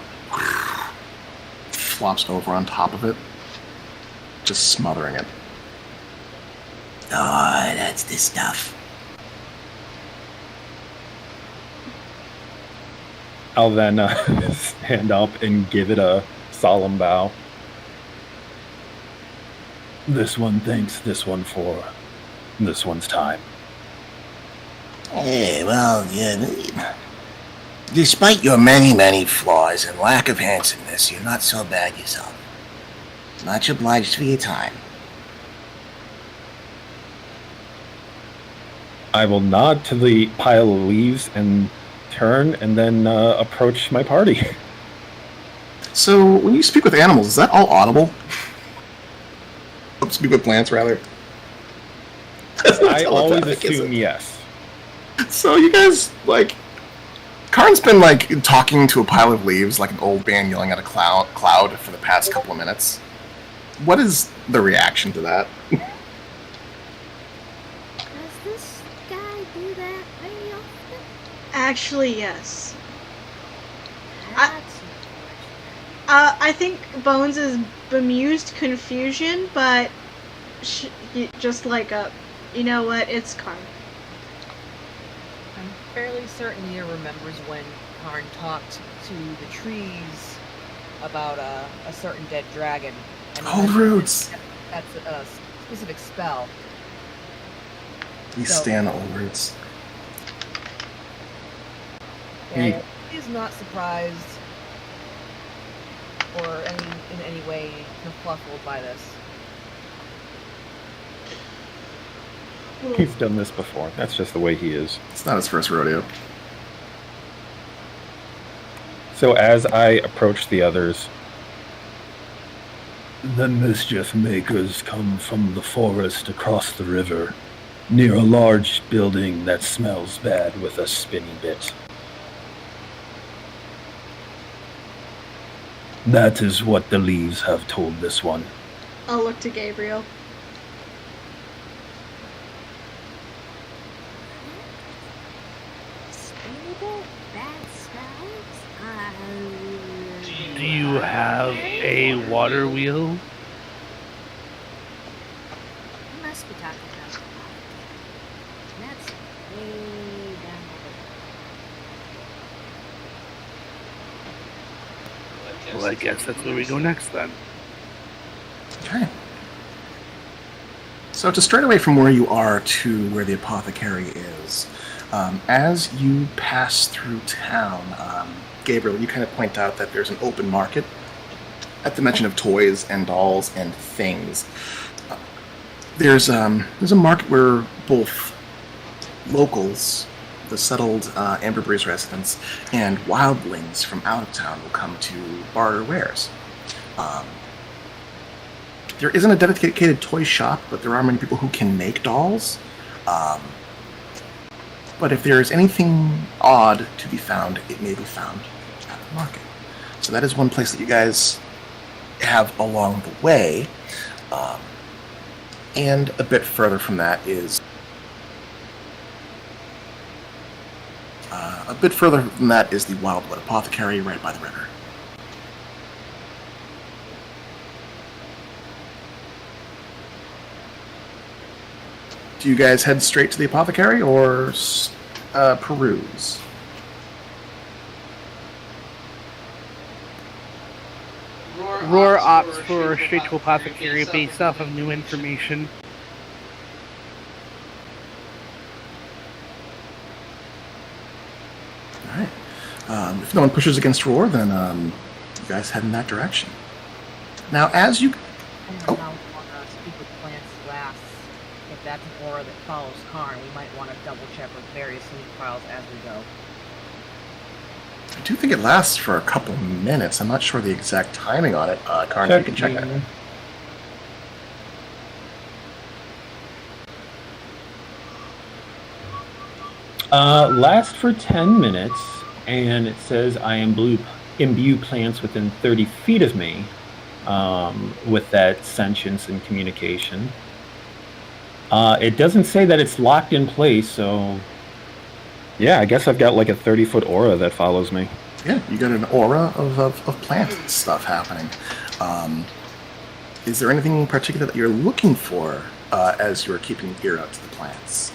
flops over on top of it, just smothering it. Oh, that's the stuff. I'll then stand up and give it a solemn bow. This one thanks this one for this one's time. Hey, well, yeah, despite your many, many flaws and lack of handsomeness, you're not so bad yourself. Much obliged for your time. I will nod to the pile of leaves and turn and then approach my party. So, when you speak with animals, is that all audible? Speak with plants, rather. I always assume yes. So you guys, like, Karn's been, like, talking to a pile of leaves like an old man yelling at a cloud for the past couple of minutes. What is the reaction to that? Does this guy do that very often? Actually, yes. That's unfortunate. I think Bones is bemused confusion, but just like you know what, it's Karn. I'm fairly certain he remembers when Karn talked to the trees about a certain dead dragon. And Old roots. That's a specific spell. We stand old roots. Yeah, he's not surprised or in any way kerfuffled by this. He's done this before. That's just the way he is. It's not his first rodeo. So as I approach the others, the mischief makers come from the forest across the river, near a large building that smells bad with a spinny bit. That is what the leaves have told this one. I'll look to Gabriel. Do you have a water wheel? You must be talking about the That's way down Well, I guess that's where we go next then. Okay. So to straight away from where you are to where the apothecary is, as you pass through town, Gabriel, you kind of point out that there's an open market. At the mention of toys and dolls and things, there's a market where both locals, the settled Amber Breeze residents, and wildlings from out of town will come to barter wares. There isn't a dedicated toy shop, but there are many people who can make dolls. But if there is anything odd to be found, it may be found at the market. So that is one place that you guys have along the way. And a bit further from that is the Wildwood Apothecary right by the river. Do you guys head straight to the apothecary or peruse? Roar opts for straight to apothecary based off of new information. Alright. If no one pushes against Roar, then you guys head in that direction. Now, as you... How long Speak with Plants lasts. If that's an aura that follows Karn, we might want to double check with various sleep files as we go. I do think it lasts for a couple minutes. I'm not sure the exact timing on it. Karn, you can check it. Last for 10 minutes, and it says I imbue plants within 30 feet of me with that sentience and communication. It doesn't say that it's locked in place, so yeah, I guess I've got like a 30-foot aura that follows me. Yeah, you got an aura of plant stuff happening. Is there anything in particular that you're looking for as you're keeping your ear out to the plants?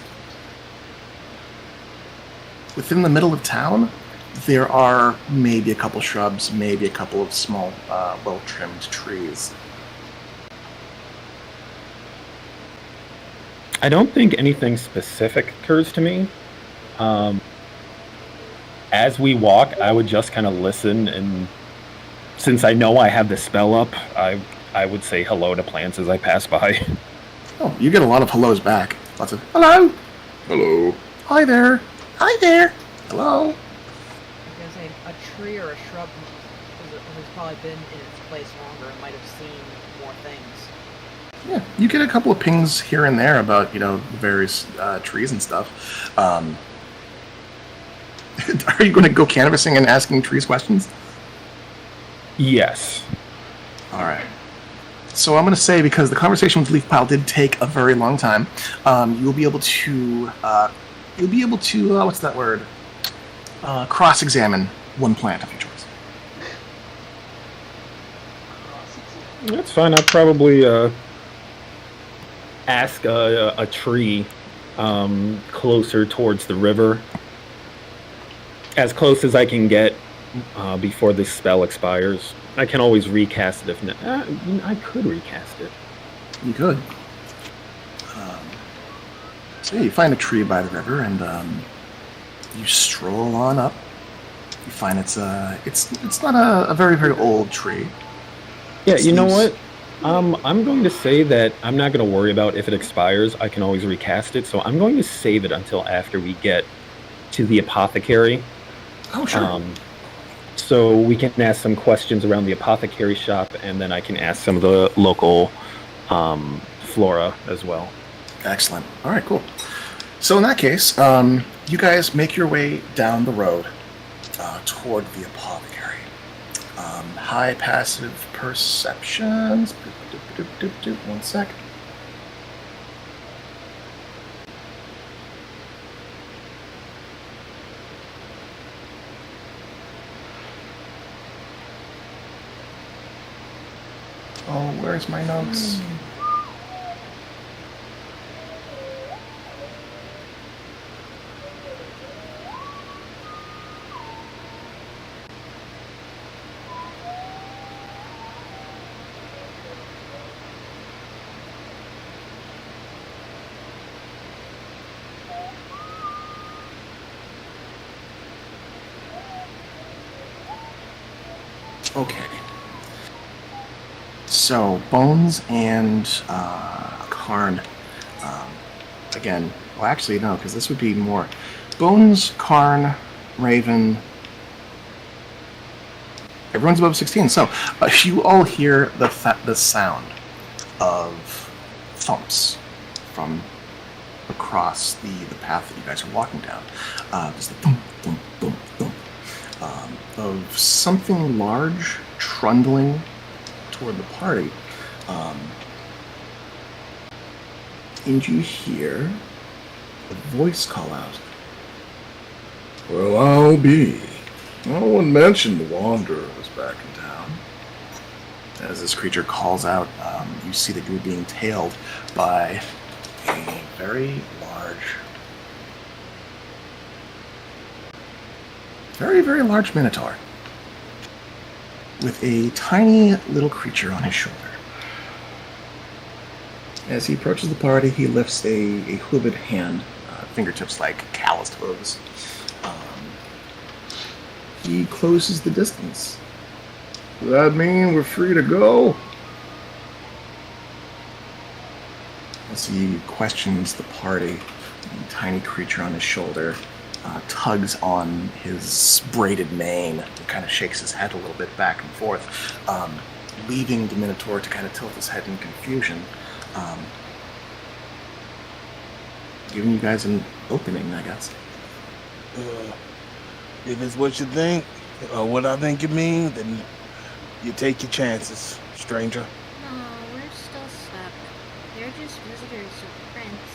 Within the middle of town, there are maybe a couple shrubs, maybe a couple of small, well-trimmed trees. I don't think anything specific occurs to me. As we walk, I would just kind of listen, and since I know I have the spell up, I would say hello to plants as I pass by. Oh, you get a lot of hellos back. Lots of hello, hello, hi there, hi there, hello. I was gonna say a tree or a shrub who's probably been in its place longer and might have seen more things. Yeah, you get a couple of pings here and there about, various trees and stuff. Are you going to go canvassing and asking trees questions? Yes. All right. So I'm going to say, because the conversation with Leafpile did take a very long time, you'll be able to, what's that word? Cross-examine one plant of your choice. That's fine. I'll probably ask a tree closer towards the river. As close as I can get before this spell expires. I can always recast it if I could recast it. You could. So yeah, you find a tree by the river, and you stroll on up. You find it's not a very, very old tree. Yeah, you know what? I'm going to say that I'm not going to worry about if it expires. I can always recast it, so I'm going to save it until after we get to the apothecary. Oh, sure. So we can ask some questions around the apothecary shop, and then I can ask some of the local flora as well. Excellent. All right, cool. So in that case, you guys make your way down the road toward the apothecary. High passive perceptions. One sec. Oh, where's my notes? Okay. So, Bones and Karn. Again, well, actually, no, because this would be more. Bones, Karn, Raven. Everyone's above 16. So, you all hear the sound of thumps from across the path that you guys are walking down. Just the thump, thump, thump, thump. Of something large trundling toward the party. And you hear a voice call out. Well, I'll be. No one mentioned the Wanderer was back in town. As this creature calls out, you see that you're being tailed by a very large minotaur with a tiny little creature on his shoulder. As he approaches the party, he lifts a hooved hand, fingertips like calloused hooves. He closes the distance. Does that mean we're free to go? As he questions the party, the tiny creature on his shoulder tugs on his braided mane and kind of shakes his head a little bit back and forth, leaving the Minotaur to kind of tilt his head in confusion, giving you guys an opening, I guess. If it's what you think, or what I think it means, then you take your chances, stranger. No, we're still stuck. They're just visitors of the prince.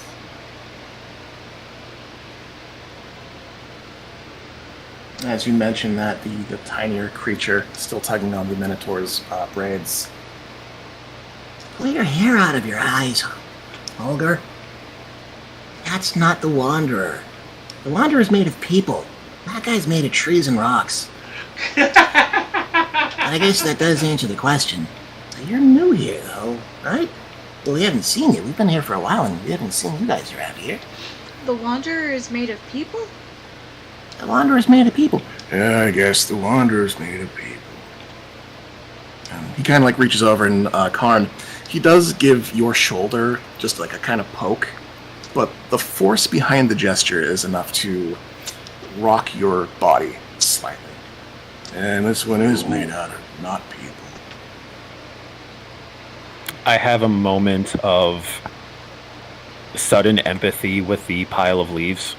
As you mentioned that, the tinier creature still tugging on the Minotaur's braids. Pull your hair out of your eyes, Holger. That's not the Wanderer. The Wanderer's made of people. That guy's made of trees and rocks. I guess that does answer the question. You're new here, though, right? Well, we haven't seen you. We've been here for a while, and we haven't seen you guys around here. The Wanderer is made of people? The Wanderer's made of people. Yeah, I guess the Wanderer's made of people. He kind of like reaches over and Karn, he does give your shoulder just like a kind of poke, but the force behind the gesture is enough to rock your body slightly. And this one is made out of not people. I have a moment of sudden empathy with the pile of leaves.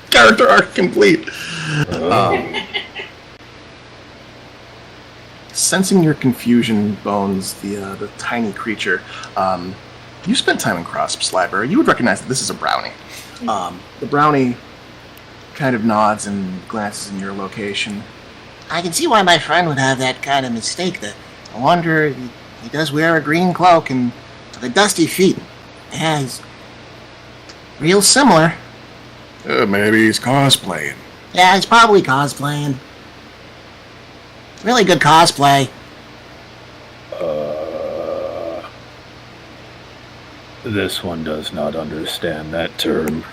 Character arc complete. Sensing your confusion, Bones, the tiny creature, you spent time in Crosp's library. You would recognize that this is a brownie. The brownie kind of nods and glances in your location. I can see why my friend would have that kind of mistake. The Wanderer, he does wear a green cloak and the dusty feet. Yeah, he's real similar. Maybe he's cosplaying. Yeah, he's probably cosplaying. Really good cosplay. This one does not understand that term.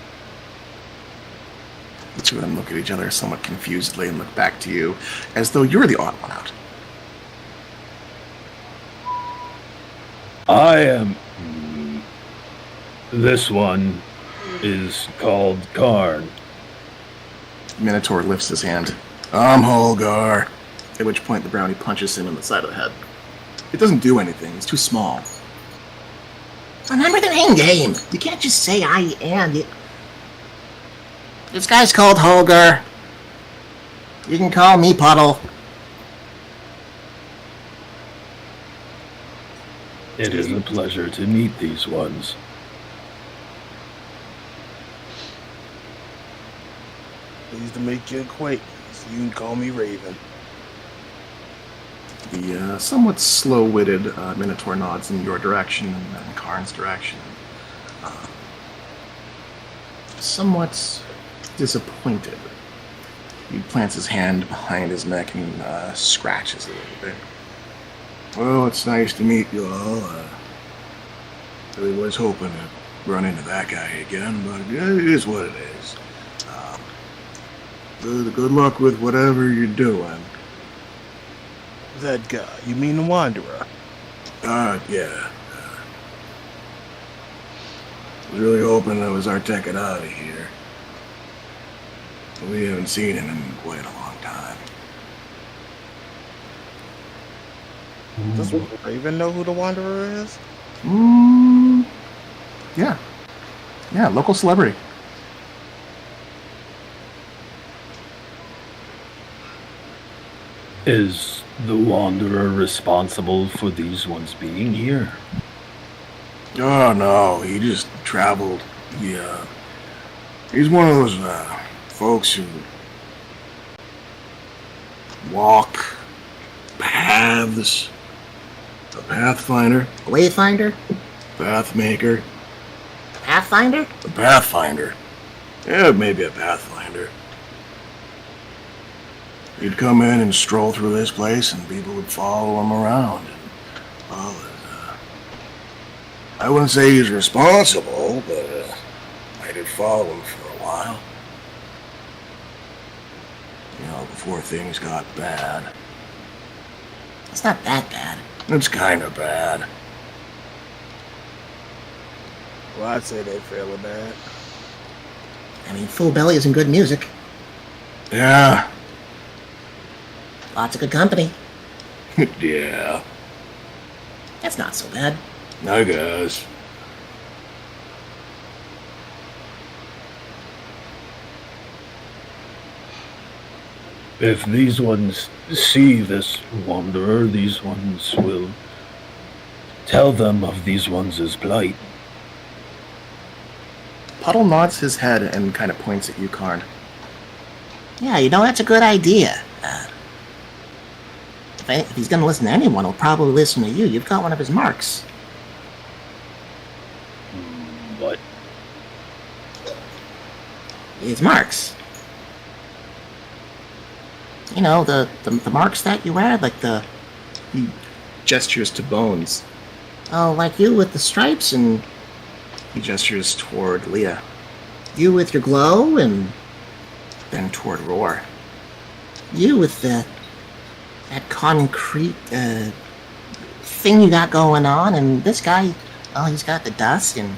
The two of them look at each other somewhat confusedly and look back to you, as though you're the odd one out. I am... This one is called Karn. Minotaur lifts his hand. I'm Holgar. At which point the brownie punches him in the side of the head. It doesn't do anything. It's too small. Remember the main game. You can't just say I am. This guy's called Holger. You can call me Puddle. It is a pleasure to meet these ones. Pleased to make your acquaintance. You can call me Raven. The somewhat slow-witted Minotaur nods in your direction and then Karn's direction. Somewhat disappointed. He plants his hand behind his neck and scratches a little bit. Well, it's nice to meet you all. Really was hoping to run into that guy again, but it is what it is. Good luck with whatever you're doing. That guy, you mean the Wanderer? Yeah. Was really hoping I was our ticket out of here. We haven't seen him in quite a long time. Does Raven know who the Wanderer is? Yeah. Yeah, local celebrity. Is the Wanderer responsible for these ones being here? Oh, no, he just traveled. He's one of those folks who walk paths. A pathfinder. A wayfinder? Pathmaker. Pathfinder? A pathfinder. Yeah, maybe a pathfinder. He'd come in and stroll through this place, and people would follow him around. And, well, I wouldn't say he's responsible, but I did follow him for a while. You know, before things got bad. It's not that bad. It's kind of bad. Well, I'd say they're fairly bad. I mean, Full Belly isn't good music. Yeah. Lots of good company. Yeah. That's not so bad. I guess. If these ones see this Wanderer, these ones will tell them of these ones' plight. Puddle nods his head and kind of points at you, Karn. Yeah, you know, that's a good idea. If he's going to listen to anyone, he'll probably listen to you. You've got one of his marks. What? His marks. You know, the marks that you wear, like the... He gestures to Bones. Oh, like you with the stripes, and He gestures toward Leah, you with your glow, and then toward Roar. you with that concrete thing you got going on, and this guy, well, he's got the dust, and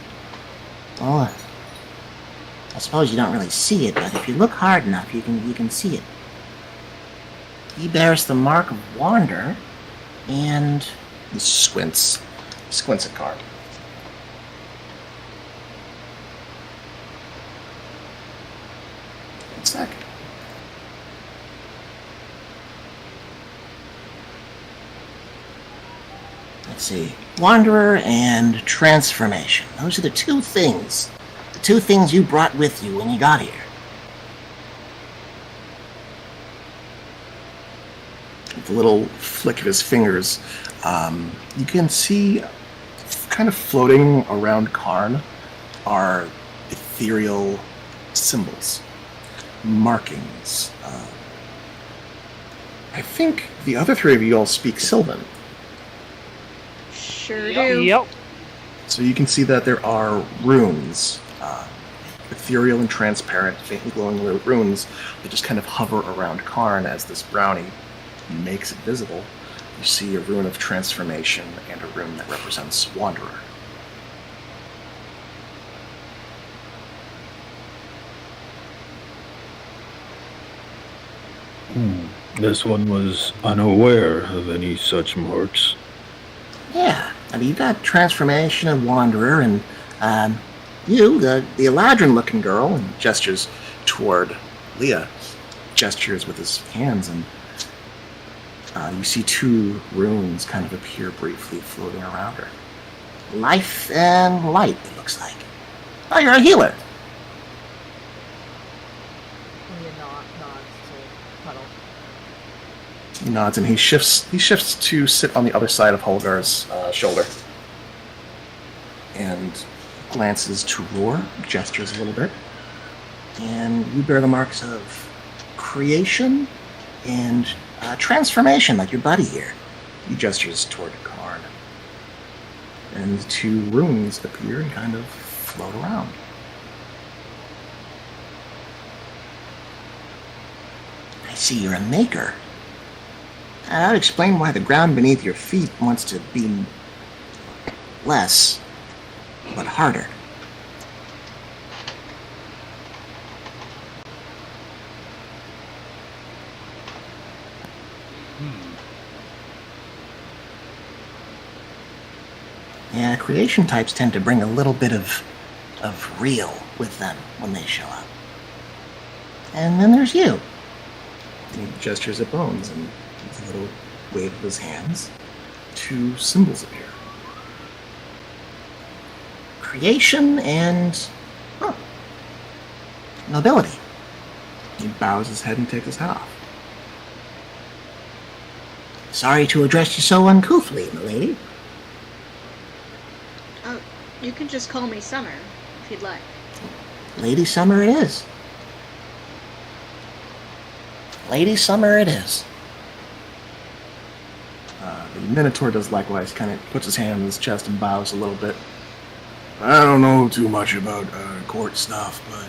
oh, I suppose you don't really see it, but if you look hard enough, you can see it. He bears the mark of Wander, and He squints at Karn. One sec. let's see, Wanderer and Transformation. Those are the two things you brought with you when you got here. With a little flick of his fingers, you can see kind of floating around Karn are ethereal symbols. markings. I think the other three of you all speak Sylvan. Sure do. Yep. So you can see that there are runes, ethereal and transparent, faintly glowing runes that just kind of hover around Karn as this brownie makes it visible. You see a rune of transformation and a rune that represents Wanderer. This one was unaware of any such marks. Yeah, I mean, you got transformation and wanderer, and you, the Eladrin-looking girl, and Gestures toward Leah, gestures with his hands, and you see two runes kind of appear briefly floating around her. life and light. It looks like. Oh, you're a healer. Leah nods to Puddle. He nods and he shifts to sit on the other side of Holgar's shoulder. And glances to Roar, gestures a little bit. And you bear the marks of creation and transformation, like your buddy here. He gestures toward Karn. And the two runes appear and kind of float around. I see you're a maker. That would explain why the ground beneath your feet wants to be less, but harder. Yeah, creation types tend to bring a little bit of real with them when they show up. And then there's you. And he gestures at Bones, and with a little wave of his hands, two symbols appear. Creation and nobility. He bows his head and takes his hat off. Sorry to address you so uncouthly, milady. Oh, you can just call me Summer, if you'd like. Lady Summer it is. Lady Summer it is. The Minotaur does likewise, kind of puts his hand on his chest and bows a little bit. I don't know too much about court stuff, but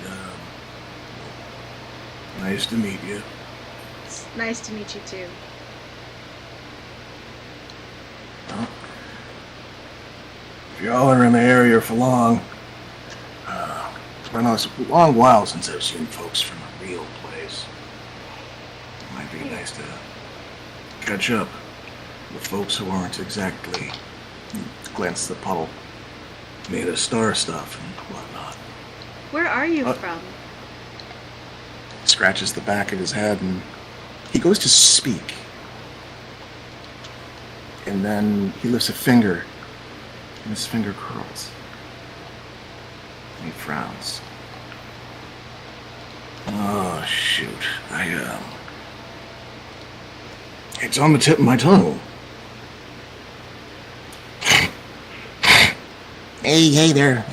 nice to meet you. It's nice to meet you too. Well, if y'all are in the area for long, I know it's a long while since I've seen folks from a real place. It might be nice to catch up with folks who aren't exactly, glance at the puddle, made of star stuff and whatnot. Where are you from? Scratches the back of his head and he goes to speak. And then he lifts a finger and his finger curls. And he frowns. Oh, shoot. It's on the tip of my tongue. Hey there,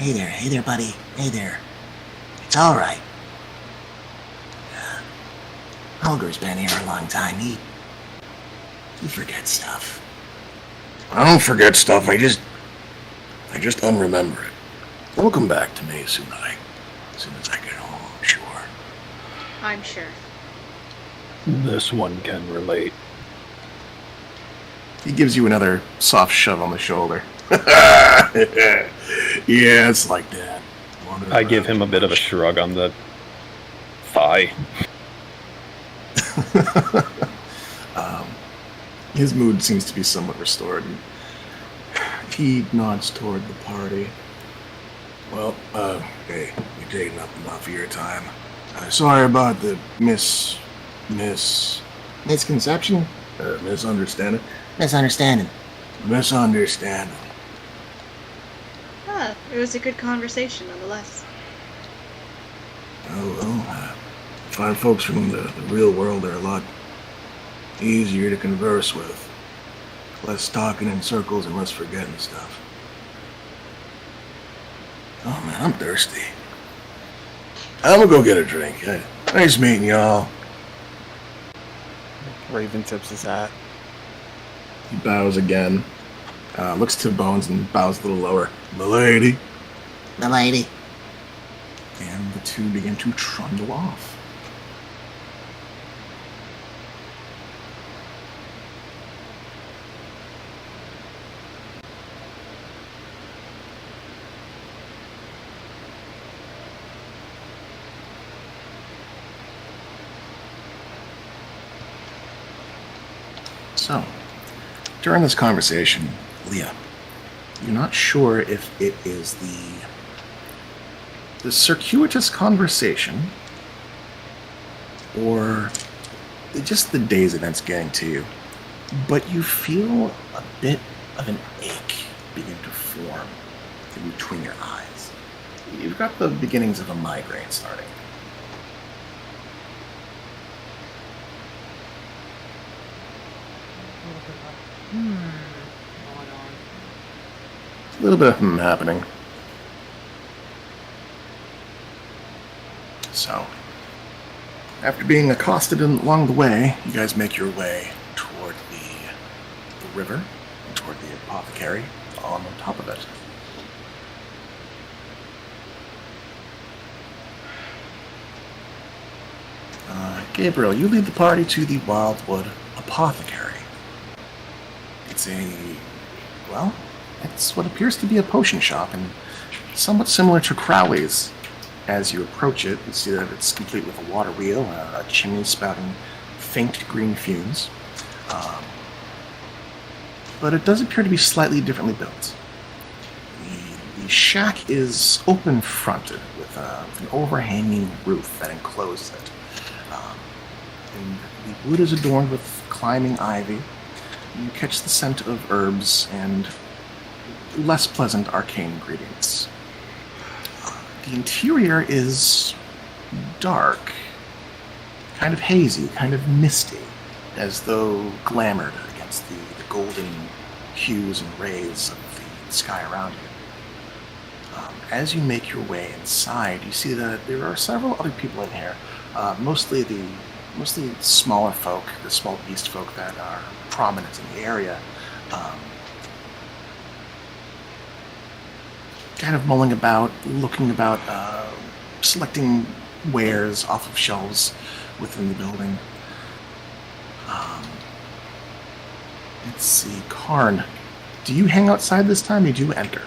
buddy. Hey there. It's all right. Holger's been here a long time. He forgets stuff. I don't forget stuff. I just unremember it. It'll come back to me as soon as I get home, I'm sure. I'm sure. This one can relate. He gives you another soft shove on the shoulder. Yeah, it's like that. I give him a bit of a shrug on the thigh. His mood seems to be somewhat restored. He nods toward the party. Well, hey, you're taking up enough of your time. Sorry about the Misconception? misunderstanding. Misunderstanding. Misunderstanding. Ah, it was a good conversation nonetheless. Oh, well, fine folks from the real world are a lot easier to converse with. Less talking in circles and less forgetting stuff. Oh man, I'm thirsty. I'm gonna go get a drink. Nice meeting y'all. Raven tips his hat. He bows again. Looks to Bones and bows a little lower. Milady. Milady. And the two begin to trundle off. So, during this conversation, Leah, you're not sure if it is the circuitous conversation or just the day's events getting to you, but you feel a bit of an ache begin to form in between your eyes. You've got the beginnings of a migraine starting. Going on. A little bit of happening. So, after being accosted along the way, you guys make your way toward the river, and toward the apothecary on top of it. Gabriel, you lead the party to the Wildwood Apothecary. It's what appears to be a potion shop, and somewhat similar to Crowley's. As you approach it, you see that it's complete with a water wheel, a chimney spouting faint green fumes. But it does appear to be slightly differently built. The shack is open-fronted with an overhanging roof that encloses it. And the wood is adorned with climbing ivy. You catch the scent of herbs and less pleasant arcane ingredients. The interior is dark, kind of hazy, kind of misty, as though glamored against the golden hues and rays of the sky around you. As you make your way inside, you see that there are several other people in here, mostly smaller folk, the small beast folk that are prominent in the area. Kind of mulling about, looking about, selecting wares off of shelves within the building. Let's see, Karn, do you hang outside this time, or do you enter?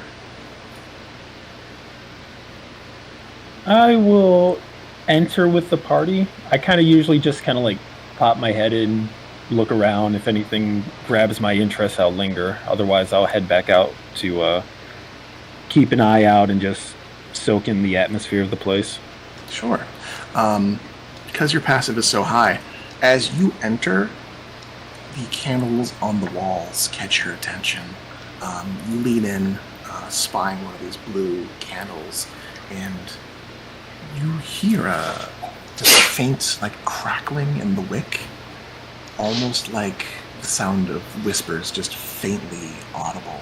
I will enter with the party. I kind of usually just kind of like pop my head in, look around. If anything grabs my interest, I'll linger. Otherwise, I'll head back out to keep an eye out and just soak in the atmosphere of the place. Sure. Because your passive is so high, as you enter, the candles on the walls catch your attention. You lean in, spying one of these blue candles, and you hear just a faint, crackling in the wick, almost like the sound of whispers, just faintly audible.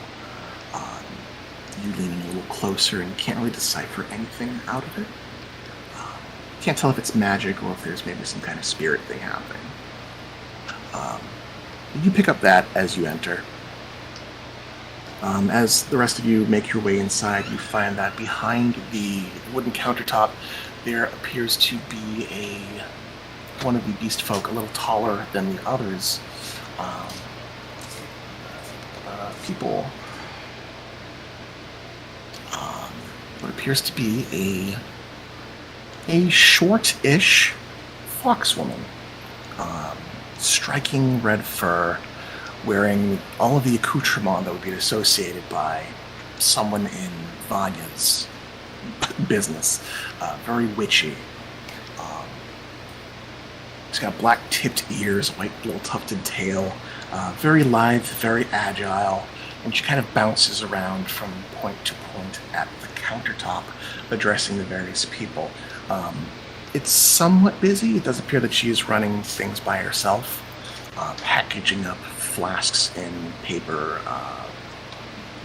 You lean in a little closer and can't really decipher anything out of it. Can't tell if it's magic or if there's maybe some kind of spirit thing happening. You pick up that as you enter. As the rest of you make your way inside, you find that behind the wooden countertop there appears to be one of the beast folk, a little taller than the others. People. What appears to be a short-ish foxwoman. Striking red fur, wearing all of the accoutrement that would be associated by someone in Vanya's business. Very witchy. She's got black tipped ears, white little tufted tail. Very lithe, very agile, and she kind of bounces around from point to point at the countertop, addressing the various people. It's somewhat busy. It does appear that she is running things by herself, packaging up flasks in paper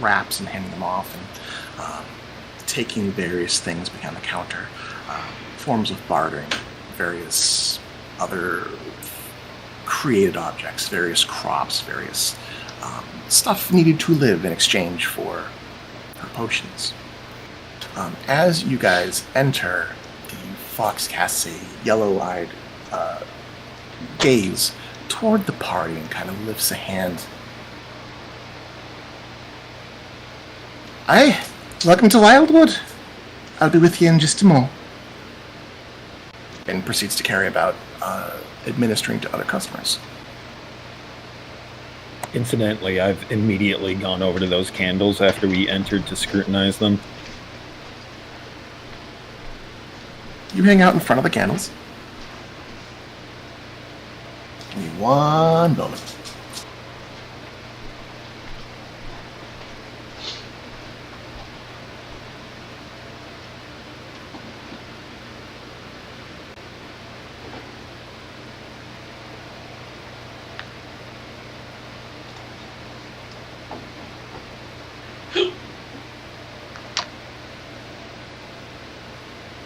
wraps and handing them off, and taking various things behind the counter, forms of bartering various other created objects, various crops, various stuff needed to live in exchange for her potions. As you guys enter, the fox casts a yellow-eyed gaze toward the party and kind of lifts a hand. Aye, welcome to Wildwood. I'll be with you in just a moment. And proceeds to carry about administering to other customers. Incidentally, I've immediately gone over to those candles after we entered to scrutinize them. You hang out in front of the candles. Give me one moment.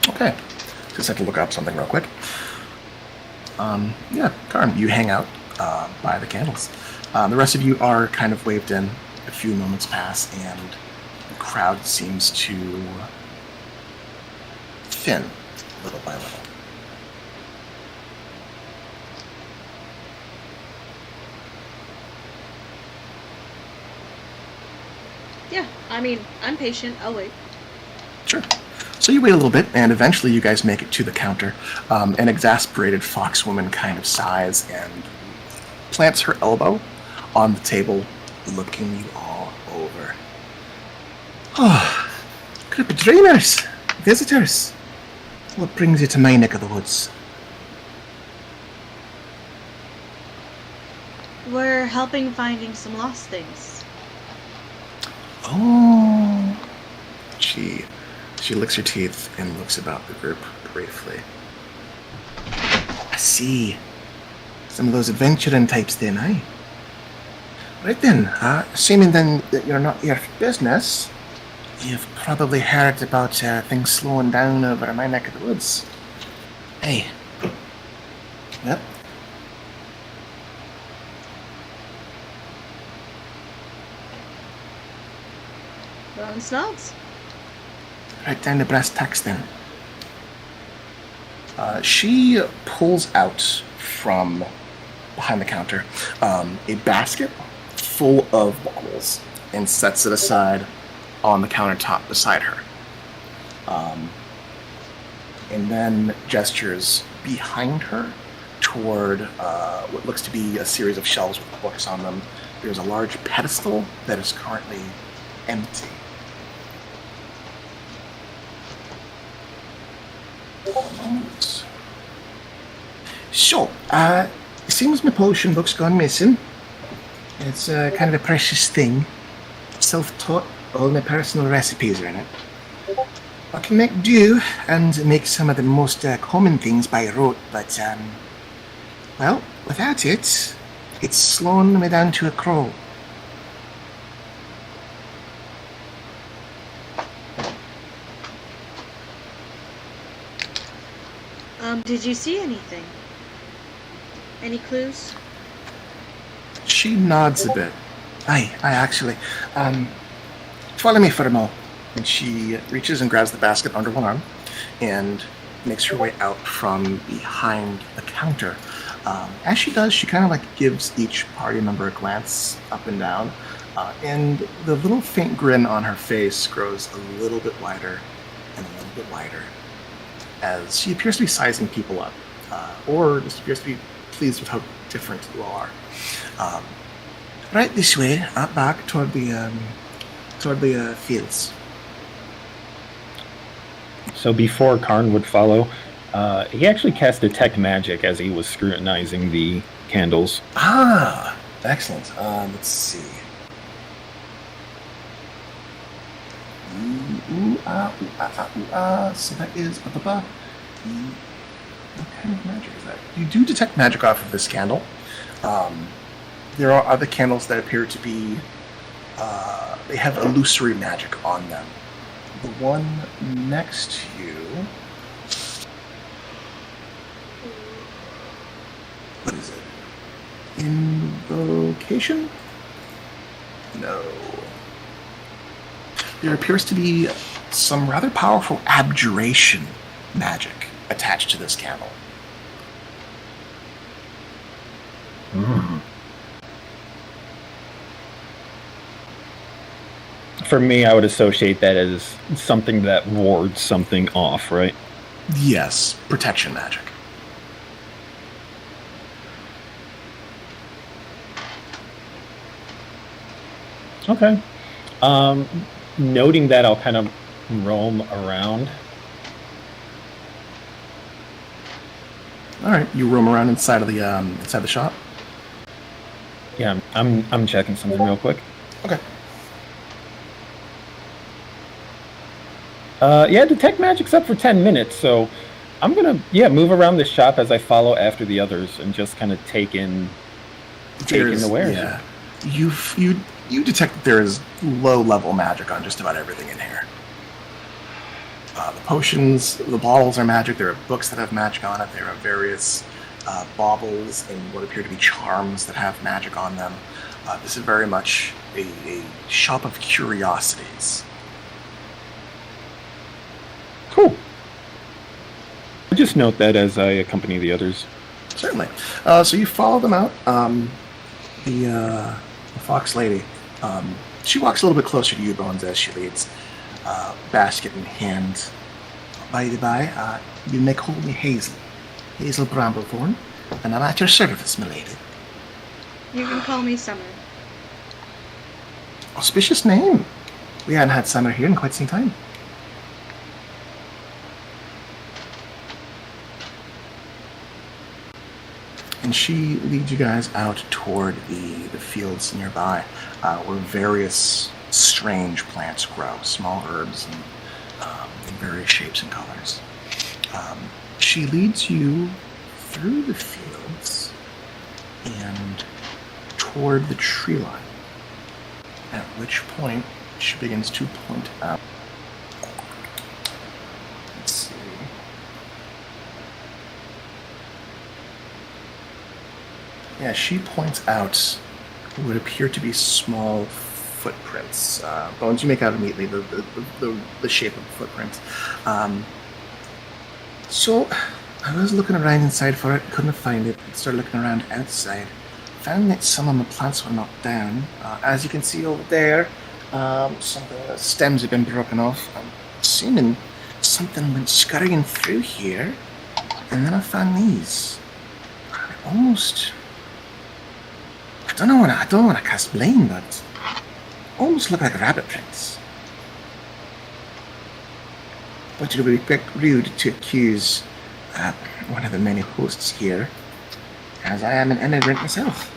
Okay. Just have to look up something real quick. Yeah, Karn, you hang out by the candles. The rest of you are kind of waved in. A few moments pass, and the crowd seems to thin little by little. Yeah, I mean, I'm patient. I'll wait. Sure. So you wait a little bit, and eventually you guys make it to the counter. An exasperated foxwoman kind of sighs and plants her elbow on the table, looking you all over. Oh, could it be dreamers? Visitors? What brings you to my neck of the woods? We're helping finding some lost things. Oh. She licks her teeth and looks about the group briefly. I see. Some of those adventuring types then, eh? Right then, assuming then that you're not here for business, you've probably heard about things slowing down over in my neck of the woods. Hey. Yep. Bones nods. Right down to brass tacks then. She pulls out from behind the counter a basket full of baubles and sets it aside on the countertop beside her. And then gestures behind her toward what looks to be a series of shelves with books on them. There's a large pedestal that is currently empty. So, it seems my potion book's gone missing. It's kind of a precious thing. Self-taught, all my personal recipes are in it. I can make do and make some of the most common things by rote, but, well, without it, it's slowing me down to a crawl. Did you see anything? Any clues? She nods a bit. Aye, actually. Follow me for a moment. And she reaches and grabs the basket under one arm and makes her way out from behind the counter. As she does, she kind of like gives each party member a glance up and down, and the little faint grin on her face grows a little bit wider and a little bit wider as she appears to be sizing people up, or just appears to be pleased with how different you all are. Right this way, up back toward the fields. So before Karn would follow, he actually cast Detect Magic as he was scrutinizing the candles. Ah, excellent. Let's see. So that is what kind of magic is that? You do detect magic off of this candle. There are other candles that appear to be they have illusory magic on them. The one next to you is it? Invocation? No. There appears to be some rather powerful abjuration magic attached to this candle. For me, I would associate that as something that wards something off, right? Yes, protection magic. Okay. Noting that, I'll kind of roam around. All right, you roam around inside the shop. Yeah, I'm checking something real quick. Okay. Yeah, detect magic's up for 10 minutes, so I'm gonna move around this shop as I follow after the others and just kind of take in the wares. Yeah, you detect that there is low-level magic on just about everything in here. The potions, the bottles are magic. There are books that have magic on it. There are various baubles and what appear to be charms that have magic on them. This is very much a shop of curiosities. Cool. I'll just note that as I accompany the others. Certainly. So you follow them out. The fox lady, she walks a little bit closer to you, Bones, as she leads, basket in hand. By the by, you may call me Hazel Bramblethorn, and I'm at your service, milady. You can call me Summer. Auspicious name. We hadn't had Summer here in quite some time. And she leads you guys out toward the fields nearby, where various strange plants grow, small herbs in various shapes and colors. She leads you through the fields and toward the tree line, at which point she begins to point out. Let's see. Yeah, she points out what appear to be small footprints. Bones, you make out immediately the shape of the footprints. So, I was looking around inside for it, couldn't find it. Started looking around outside. Found that some of the plants were knocked down. As you can see over there, some of the stems have been broken off. I'm assuming something went scurrying through here, and then I found these. I don't want to cast blame, but almost look like rabbit prints. But it would be quite rude to accuse one of the many hosts here, as I am an immigrant myself.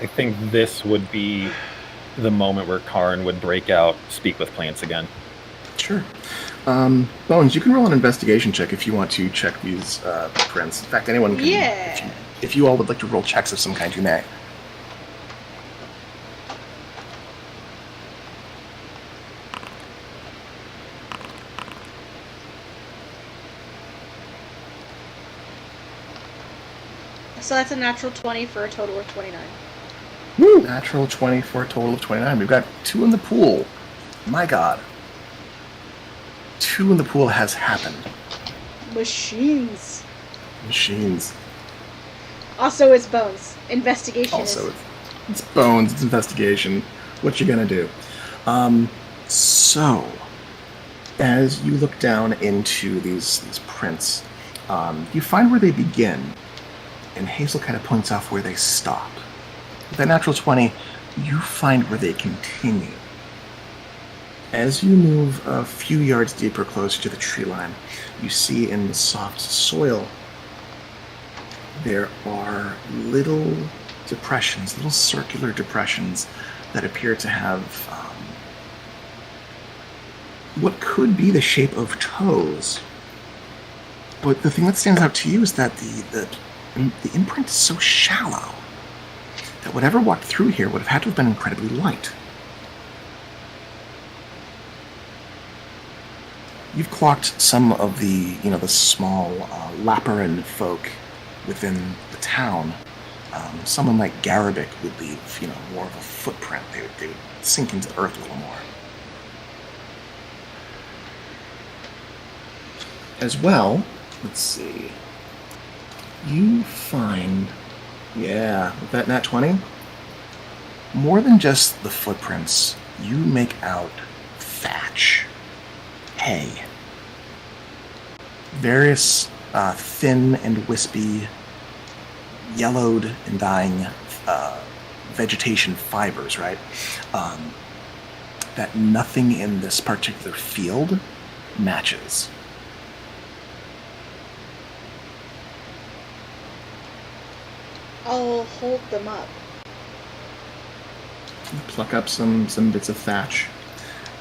I think this would be the moment where Karn would break out, speak with plants again. Sure. Bones, you can roll an investigation check if you want to check these prints. In fact, anyone can. Yeah. If you all would like to roll checks of some kind, you may. So that's a natural 20 for a total of 29. Woo! Natural 20 for a total of 29. We've got 2 in the pool. My God. 2 in the pool has happened. Machines. Also, it's Bones. Investigation. Also, it's Bones. It's investigation. What you gonna do? So, as you look down into these prints, you find where they begin, and Hazel kind of points off where they stop. With that natural 20, you find where they continue. As you move a few yards deeper closer to the tree line, you see in the soft soil there are little depressions, little circular depressions that appear to have what could be the shape of toes. But the thing that stands out to you is that the imprint is so shallow that whatever walked through here would have had to have been incredibly light. You've clocked some of the, the small Laparan folk within the town. Someone like Garabik would leave, more of a footprint. They would sink into the earth a little more. As well, let's see. You find, with that nat 20, more than just the footprints, you make out thatch, hay, various thin and wispy, yellowed and dying vegetation fibers, right? That nothing in this particular field matches. I'll hold them up. Pluck up some bits of thatch.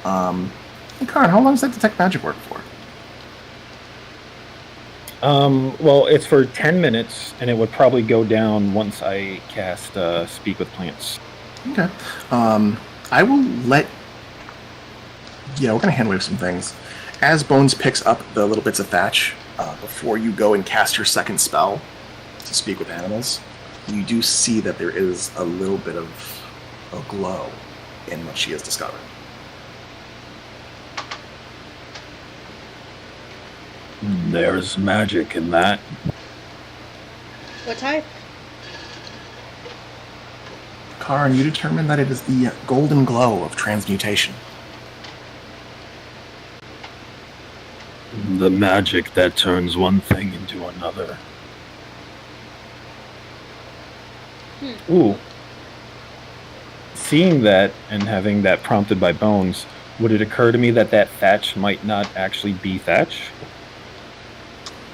Hey, Karn, how long does that detect magic work for? Well, it's for 10 minutes, and it would probably go down once I cast Speak with Plants. Okay. I will let... Yeah, we're going to hand wave some things. As Bones picks up the little bits of thatch, before you go and cast your second spell to speak with animals, you do see that there is a little bit of a glow in what she has discovered. There's magic in that. What type? Karn, you determine that it is the golden glow of transmutation. The magic that turns one thing into another. Ooh. Seeing that and having that prompted by Bones, would it occur to me that thatch might not actually be thatch?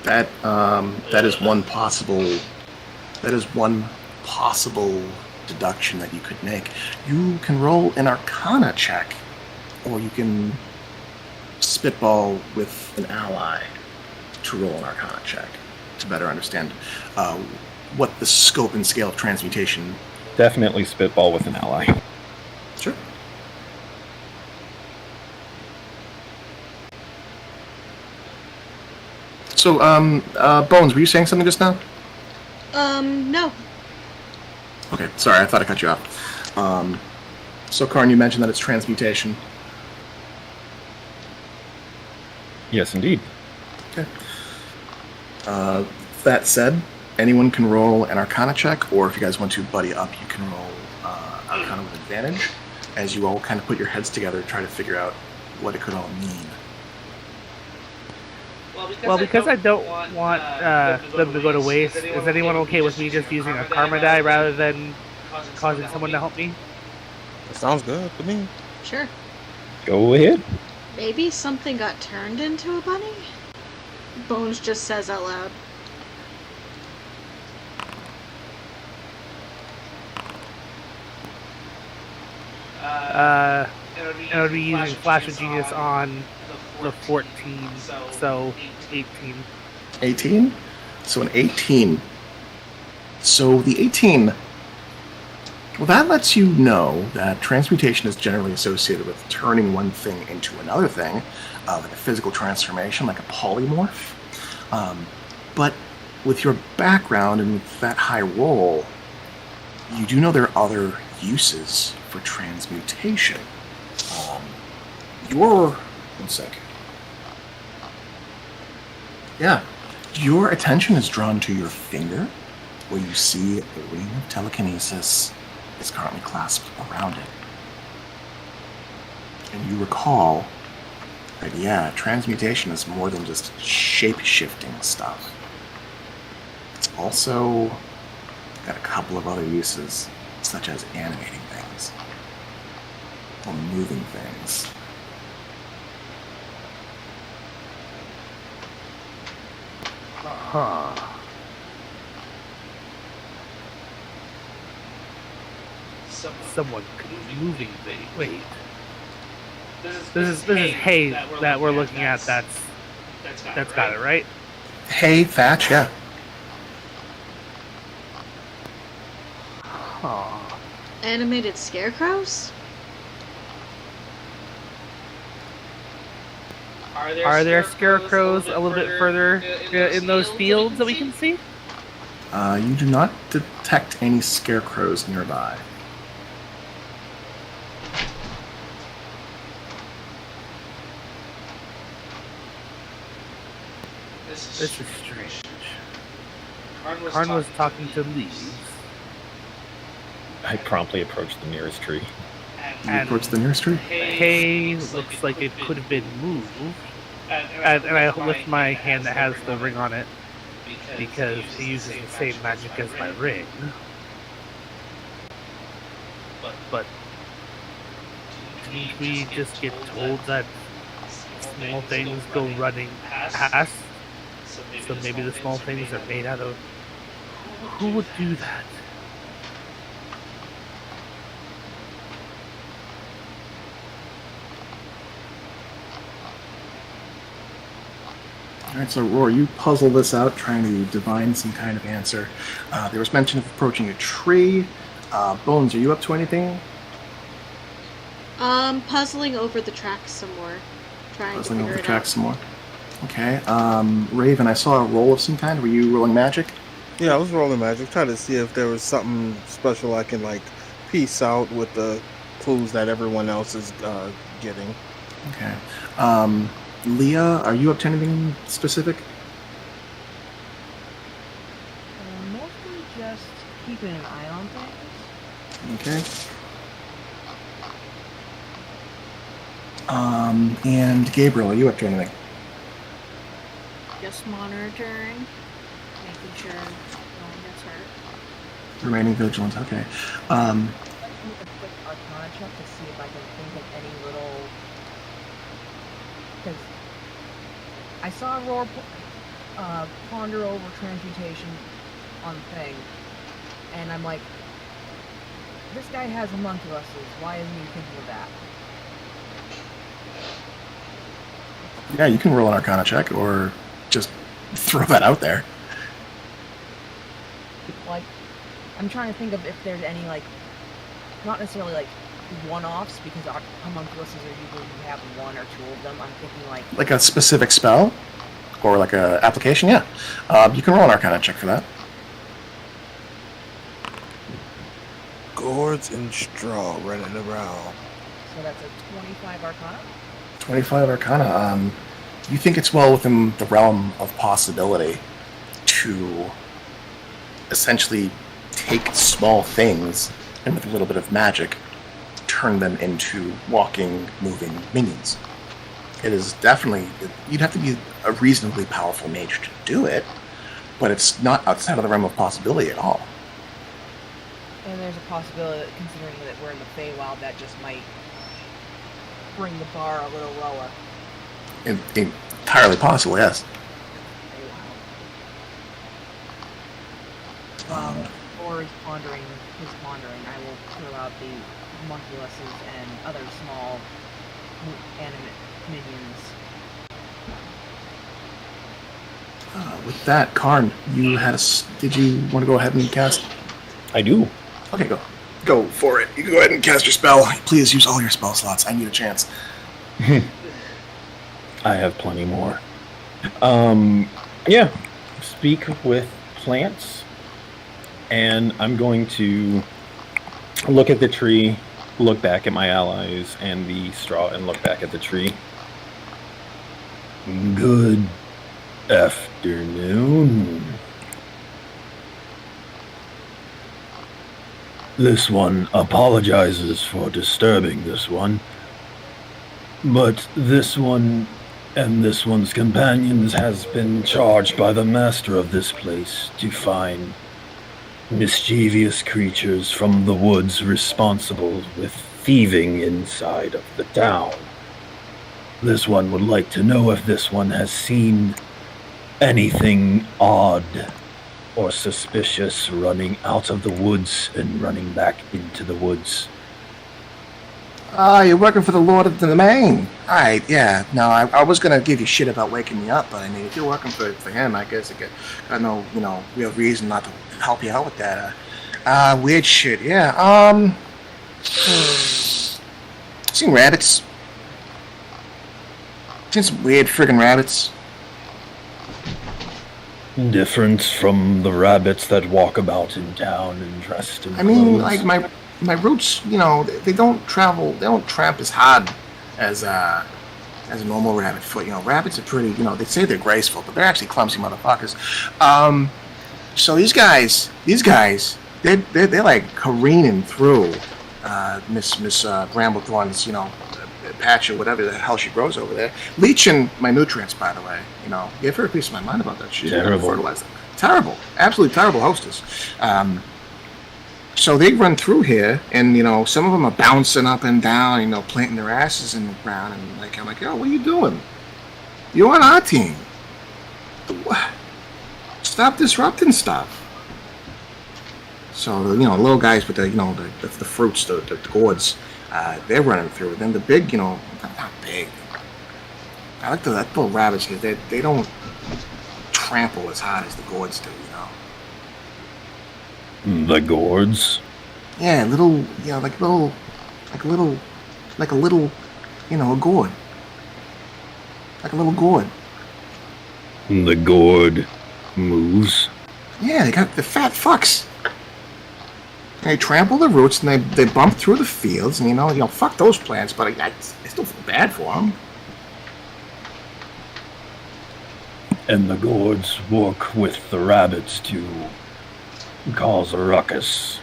That is one possible deduction that you could make. You can roll an Arcana check, or you can spitball with an ally to roll an Arcana check to better understand what the scope and scale of transmutation. Definitely spitball with an ally. Sure. So, Bones, were you saying something just now? No. Okay, sorry, I thought I cut you off. So, Karn, you mentioned that it's transmutation. Yes, indeed. Okay. That said, anyone can roll an Arcana check, or if you guys want to buddy up, you can roll Arcana with advantage, as you all kind of put your heads together and try to figure out what it could all mean. Well, because I don't want them to go to waste, is anyone okay with me just using a karma die rather than causing someone to help me? That sounds good to me. Sure. Go ahead. Maybe something got turned into a bunny? Bones just says out loud. And I would be using Flash of Genius on the 14, so 18. 18? So an 18. So the 18, well, that lets you know that transmutation is generally associated with turning one thing into another thing, like a physical transformation, like a polymorph. But with your background and with that high roll, you do know there are other uses for transmutation. One sec. Yeah. Your attention is drawn to your finger, where you see a ring of telekinesis is currently clasped around it. And you recall that, transmutation is more than just shape-shifting stuff. It's also got a couple of other uses, such as animating things, or moving things. Huh. Someone could be moving things. Wait. This is hay that we're looking at. That's got it, right? Hay, thatch, yeah. Huh. Animated scarecrows? Are there scarecrows a little bit further in those fields that we can see? You do not detect any scarecrows nearby. This is strange. Karn was talking to leaves. I promptly approached the nearest tree. You approach the nearest tree? Hay looks like it could have been moved. And I lift my hand that has the ring on it because it uses the same magic as my ring. But didn't we just get told that small things go running past? So maybe the small things are made out of... Who would do that? Alright, so Roar, you puzzle this out, trying to divine some kind of answer. There was mention of approaching a tree. Bones, are you up to anything? Puzzling over the tracks some more. Puzzling over the tracks some more. Okay. Raven, I saw a roll of some kind. Were you rolling magic? Yeah, I was rolling magic, trying to see if there was something special I can like piece out with the clues that everyone else is getting. Okay. Leah, are you up to anything specific? Mostly just keeping an eye on things. Okay. And Gabriel, are you up to anything? Just monitoring, making sure no one gets hurt. Remaining vigilant, okay. Let's do a quick Arcana check to see if I can think of any little... Because I saw Roar ponder over transmutation on the thing, and I'm like, this guy has homunculus, why isn't he thinking of that? Yeah, you can roll an Arcana check, or just throw that out there. Like, I'm trying to think of if there's any, like, not necessarily, like, one-offs, because homunculuses are usually you have one or two of them. I'm thinking, like a specific spell? Or like a application? Yeah. You can roll an Arcana check for that. Gourds and straw running around. So that's a 25 Arcana? 25 Arcana. You think it's well within the realm of possibility to essentially take small things and with a little bit of magic turn them into walking, moving minions. It is definitely... You'd have to be a reasonably powerful mage to do it, but it's not outside of the realm of possibility at all. And there's a possibility that, considering that we're in the Feywild, that just might bring the bar a little lower. Entirely possible, yes. Or is pondering his pondering. I will throw out the homunculuses and other small animate minions. With that, Karn, you had a... Did you want to go ahead and cast? I do. Okay, go for it. You can go ahead and cast your spell. Please use all your spell slots. I need a chance. I have plenty more. Yeah. Speak with plants. And I'm going to look at the tree, look back at my allies and the straw, and look back at the tree. Good afternoon. This one apologizes for disturbing this one, but this one and this one's companions has been charged by the master of this place to find mischievous creatures from the woods responsible with thieving inside of the town. This one would like to know if this one has seen anything odd or suspicious running out of the woods and running back into the woods. You're working for the Lord of the Domain. Alright, yeah. No, I was going to give you shit about waking me up, but I mean, if you're working for him, I guess I know, real reason not to help you out with that. Weird shit, yeah. Seen rabbits. Seen some weird friggin' rabbits. Different from the rabbits that walk about in town and dressed in I mean, clothes. like my roots, you know, they don't travel, they don't tramp as hard as a normal rabbit foot. You know, rabbits are pretty, you know, they say they're graceful, but they're actually clumsy motherfuckers. So these guys, they're like careening through Miss Bramblethorn's, you know, patch or whatever the hell she grows over there, leeching my nutrients. By the way, you know, give her a piece of my mind about that. She's gonna fertilize them. Terrible, absolutely terrible hostess. So they run through here, and you know, some of them are bouncing up and down, you know, planting their asses in the ground, and like I'm like, yo, what are you doing? You're on our team. Stop disrupting stuff. So you know, the little guys with the, you know, the fruits, the gourds, they're running through. Then the big, you know, not big. I like the little rabbits here. They don't trample as hard as the gourds do, you know. The gourds? Yeah, little, you know, like a little, you know, a gourd. Like a little gourd. The gourd moves? Yeah, they got the fat fucks. They trample the roots and they bump through the fields, and you know, fuck those plants, but I still feel bad for them. And the gourds work with the rabbits to cause a ruckus.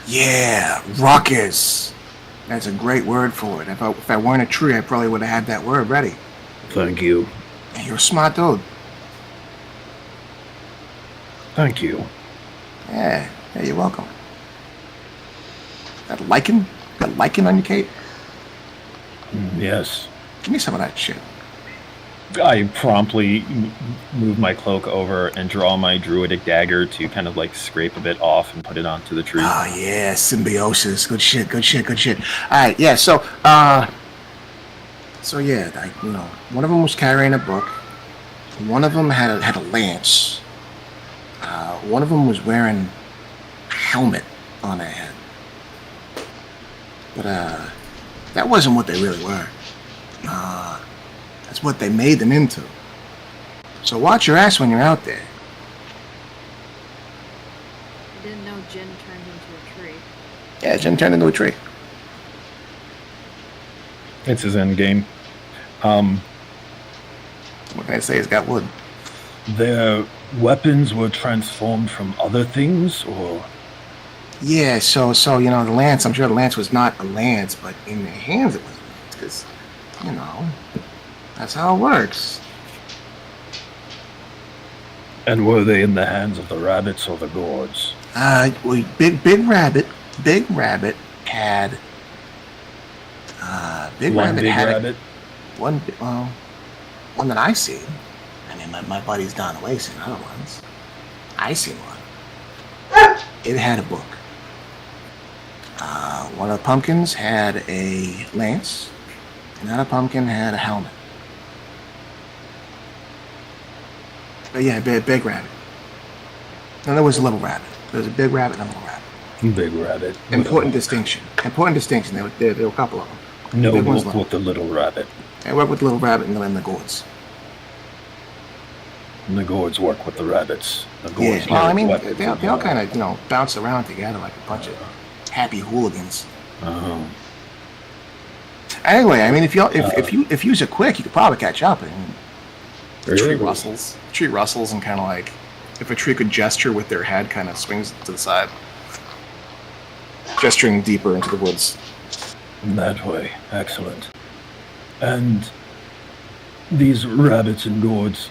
Yeah, ruckus. That's a great word for it. If I weren't a tree, I probably would have had that word ready. Thank you. Yeah, you're a smart dude. Thank you. Yeah, you're welcome. Got lichen? Got lichen on your cape? Yes. Give me some of that shit. I promptly move my cloak over and draw my druidic dagger to kind of like scrape a bit off and put it onto the tree. Oh yeah, symbiosis. Good shit. Alright, yeah, so yeah, you know, one of them was carrying a book. One of them had a lance. One of them was wearing a helmet on their head. But that wasn't what they really were. That's what they made them into. So watch your ass when you're out there. I didn't know Jin turned into a tree. Yeah, Jin turned into a tree. It's his end game. What can I say? It's got wood. Their weapons were transformed from other things, or? Yeah, so you know, the lance, I'm sure the lance was not a lance, but in their hands it was a lance, because, you know, that's how it works. And were they in the hands of the rabbits or the gourds? Well, Big Rabbit had one that I seen. I mean, my buddy's down the way seen other ones. I seen one. It had a book. One of the pumpkins had a lance. Another pumpkin had a helmet. But yeah, big rabbit. And there was a little rabbit. There was a big rabbit and a little rabbit. Big rabbit. Important distinction. There were a couple of them. No, work with the little rabbit. I work with the little rabbit and the gourds. And the gourds work with the rabbits. The gourds, yeah, well, I mean, they all kind of, you know, bounce around together like a bunch of happy hooligans. Anyway, I mean, if you're quick, you could probably catch up. And the tree rustles. Tree rustles and kind of like, if a tree could gesture with their head, kind of swings to the side, gesturing deeper into the woods. That way, excellent. And these rabbits and gourds,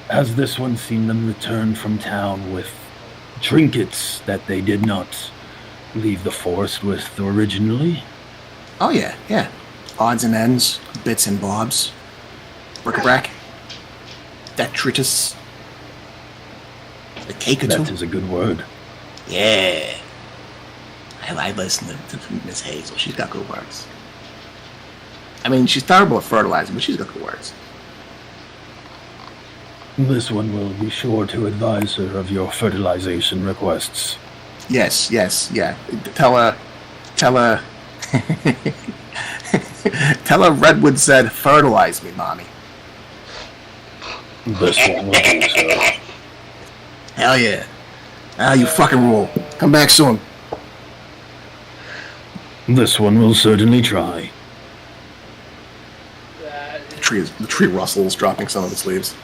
has this one seen them return from town with trinkets that they did not leave the forest with originally? Oh yeah. Odds and ends, bits and bobs, bric-a-brac, detritus, a cake or two. That is a good word. Yeah. I listen to Miss Hazel. She's got good words. I mean, she's terrible at fertilizing, but she's got good words. This one will be sure to advise her of your fertilization requests. Yes, yeah. Tell her. Tell her Redwood said, fertilize me, Mommy. This one will do so. Hell yeah. Ah, you fucking rule. Come back soon. This one will certainly try. The tree rustles, dropping some of its leaves.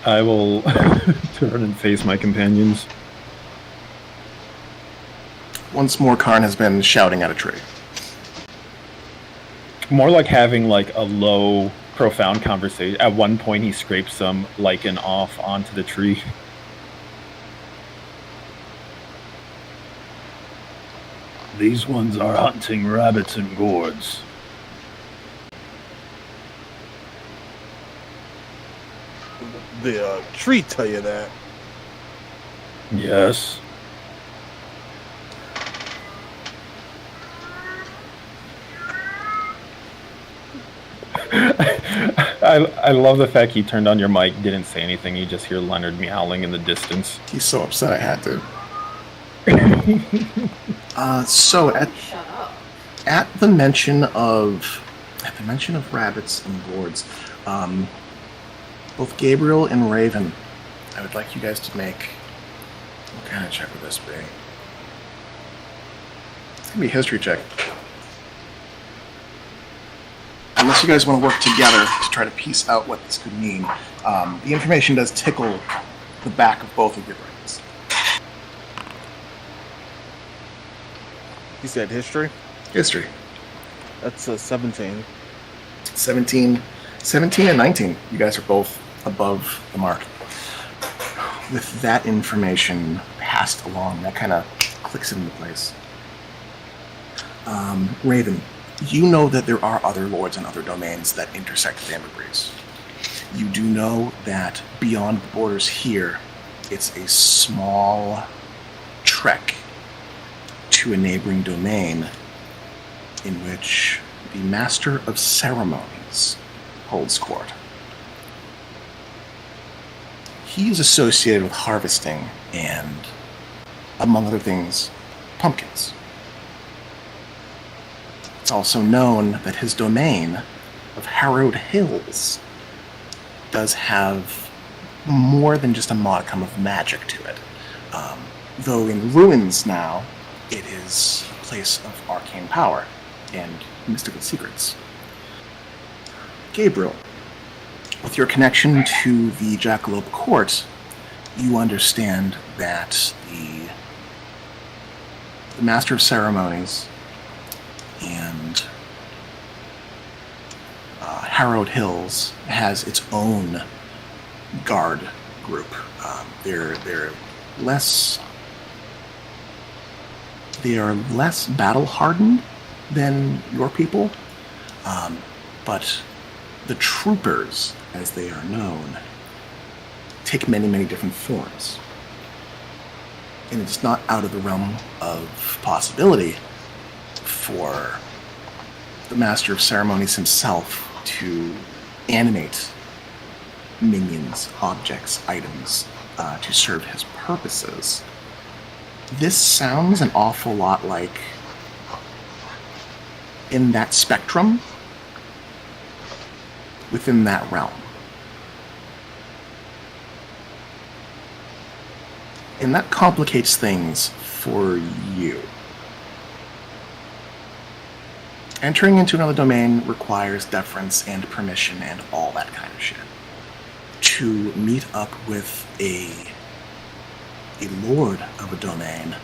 I will turn and face my companions. Once more, Karn has been shouting at a tree. More like having like a low, profound conversation. At one point, he scrapes some lichen off onto the tree. These ones are hunting rabbits and gourds. The tree tell you that. Yes. I love the fact you turned on your mic, didn't say anything, you just hear Leonard meowing in the distance. He's so upset I had to. So at the mention of rabbits and gourds, both Gabriel and Raven, I would like you guys to make, what kind of check would this be? It's gonna be a history check. Unless you guys want to work together to try to piece out what this could mean. The information does tickle the back of both of your brains. You said history? History. That's 17. 17 and 19. You guys are both above the mark. With that information passed along, that kind of clicks into place. Raven, you know that there are other lords and other domains that intersect with Amberbreeze. You do know that beyond the borders here, it's a small trek to a neighboring domain in which the Master of Ceremonies holds court. He is associated with harvesting and, among other things, pumpkins. It's also known that his domain of Harrowed Hills does have more than just a modicum of magic to it. Though in ruins now, it is a place of arcane power and mystical secrets. Gabriel, with your connection to the Jackalope Court, you understand that the Master of Ceremonies and Harrowed Hills has its own guard group. They're less battle hardened than your people, but the troopers, as they are known, take many, many different forms. And it's not out of the realm of possibility for the Master of Ceremonies himself to animate minions, objects, items to serve his purposes. This sounds an awful lot like, in that spectrum, within that realm. And that complicates things for you. Entering into another domain requires deference and permission and all that kind of shit. To meet up with a lord of a domain,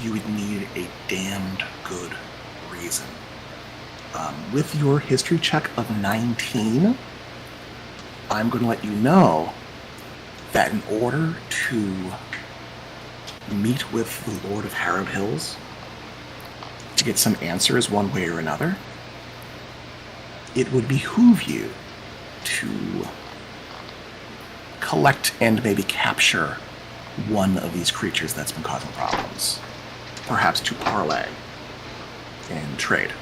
you would need a damned good reason. With your history check of 19, I'm going to let you know that in order to meet with the Lord of Harrowed Hills, to get some answers one way or another, it would behoove you to collect and maybe capture one of these creatures that's been causing problems. Perhaps to parlay and trade.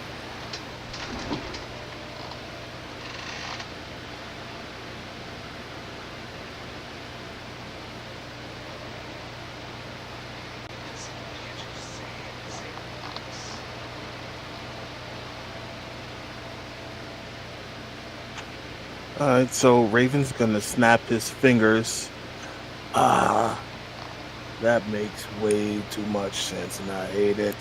Alright, so Raven's gonna snap his fingers. Ah, that makes way too much sense, and I hate it.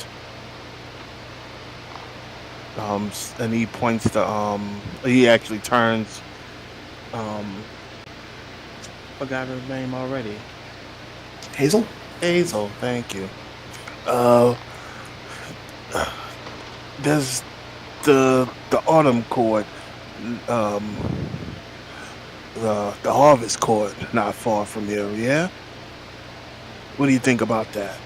And he points to he actually turns. Forgot her name already. Hazel? Hazel, thank you. There's the autumn court, the harvest court, not far from here. Yeah. What do you think about that?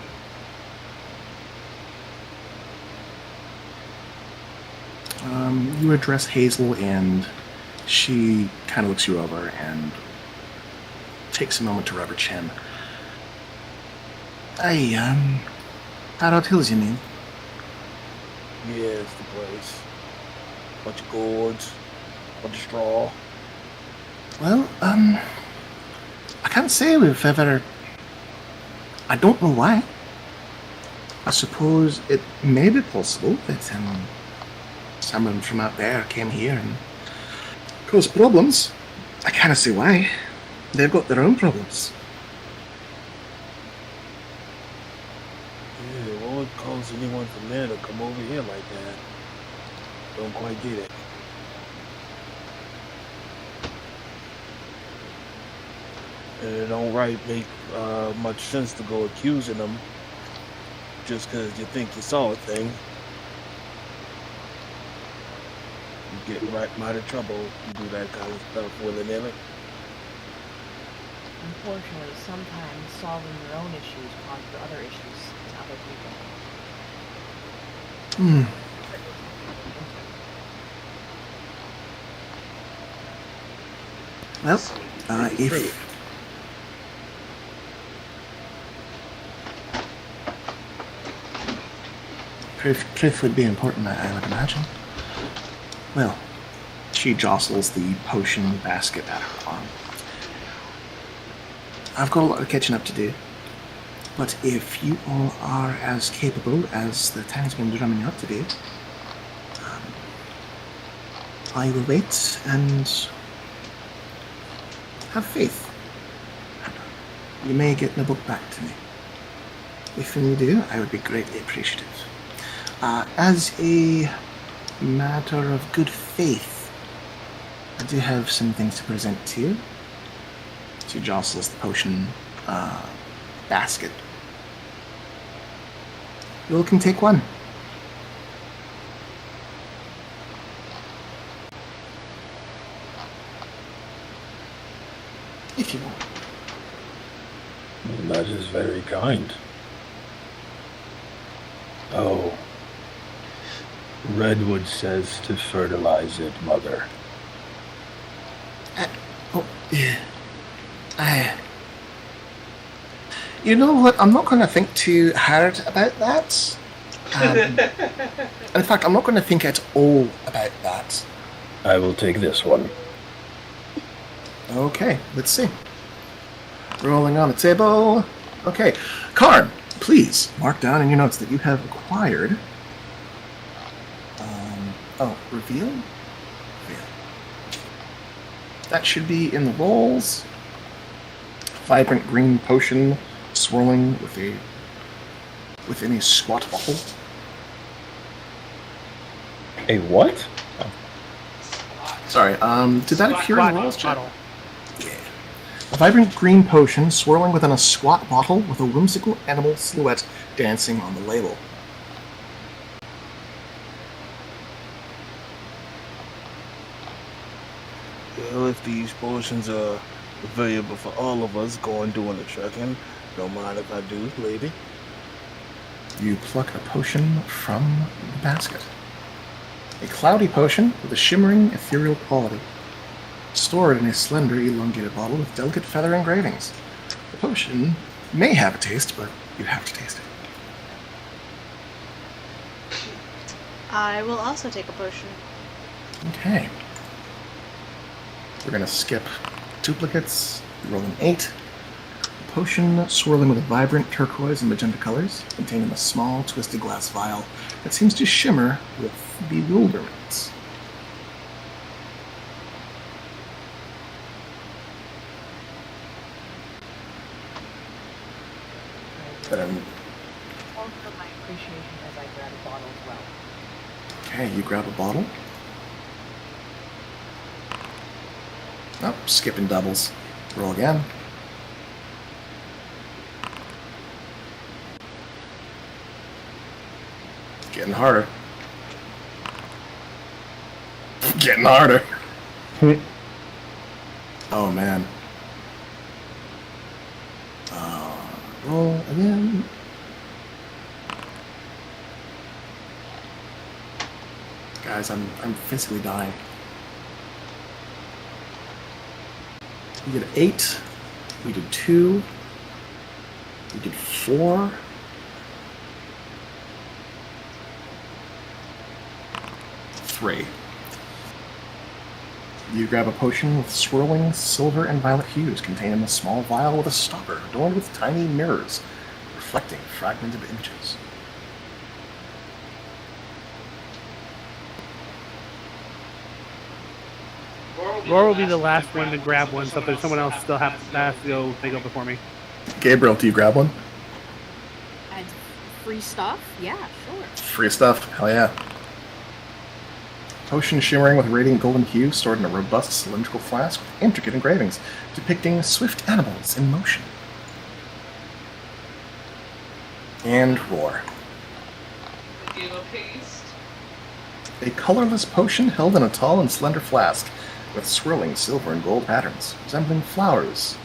You address Hazel, and she kind of looks you over and takes a moment to rub her chin. Arrowed Hills, you mean? Yeah, it's the place. Bunch of gourds, bunch of straw. Well, I can't say we've ever... I don't know why. I suppose it may be possible that someone from out there came here and caused problems. I can't see why. They've got their own problems. Yeah, what would cause anyone from there to come over here like that? Don't quite get it. And it don't make much sense to go accusing them just because you think you saw a thing. You get right out of trouble if you do that kind of stuff willy-nilly. Unfortunately, sometimes solving your own issues causes other issues in other people. Well, if... Proof would be important, I would imagine. Well, she jostles the potion basket at her palm. I've got a lot of catching up to do, but if you all are as capable as the town's been drumming you up to do, I will wait and have faith. You may get the book back to me. If you do, I would be greatly appreciative. As a matter of good faith, I do have some things to present to you. She jostles the potion basket. You all can take one. If you want. That is very kind. Oh. Redwood says to fertilize it, Mother. You know what? I'm not going to think too hard about that. In fact, I'm not going to think at all about that. I will take this one. Okay, let's see. Rolling on the table. Okay, Karn, please mark down in your notes that you have acquired. Reveal? Reveal. That should be in the rolls. Vibrant green potion swirling within a squat bottle. A what? Sorry, did that appear in the rolls? Bottle. Yeah. A vibrant green potion swirling within a squat bottle with a whimsical animal silhouette dancing on the label. Well, if these potions are available for all of us going doing the trekking, don't mind if I do, lady. You pluck a potion from the basket. A cloudy potion with a shimmering, ethereal quality. Stored in a slender, elongated bottle with delicate feather engravings. The potion may have a taste, but you have to taste it. I will also take a potion. Okay. We're going to skip duplicates. Roll an 8. A potion swirling with a vibrant turquoise and magenta colors, containing a small, twisted glass vial that seems to shimmer with bewilderment. Then, I'll show my appreciation as I grab a bottle as well. okay, you grab a bottle. Oh, skipping doubles. Roll again. Getting harder. Getting harder. Oh, man. Roll again. Guys, I'm physically dying. We did 8. We did 2. We did 4. 3. You grab a potion with swirling silver and violet hues containing a small vial with a stopper adorned with tiny mirrors, reflecting fragmented images. Roar will be the last one to grab one, so if there's someone else still has to go, they go before me. Gabriel, do you grab one? And free stuff? Yeah, sure. Free stuff? Hell yeah. Potion shimmering with radiant golden hue stored in a robust cylindrical flask with intricate engravings depicting swift animals in motion. And roar. A colorless potion held in a tall and slender flask with swirling silver and gold patterns, resembling flowers.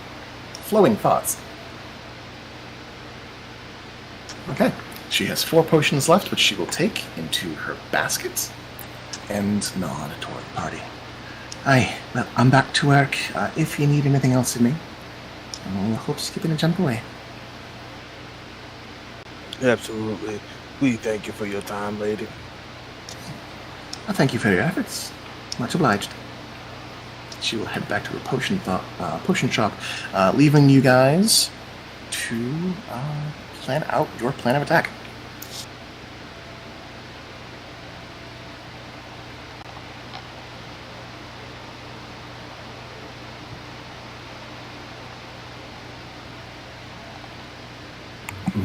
Flowing thoughts. Okay, she has 4 potions left, which she will take into her basket and nod toward the party. Aye, well, I'm back to work. If you need anything else of me, I hope to keep in a jump away. Absolutely. We thank you for your time, lady. Thank you for your efforts. Much obliged. She will head back to her potion shop, leaving you guys to plan out your plan of attack.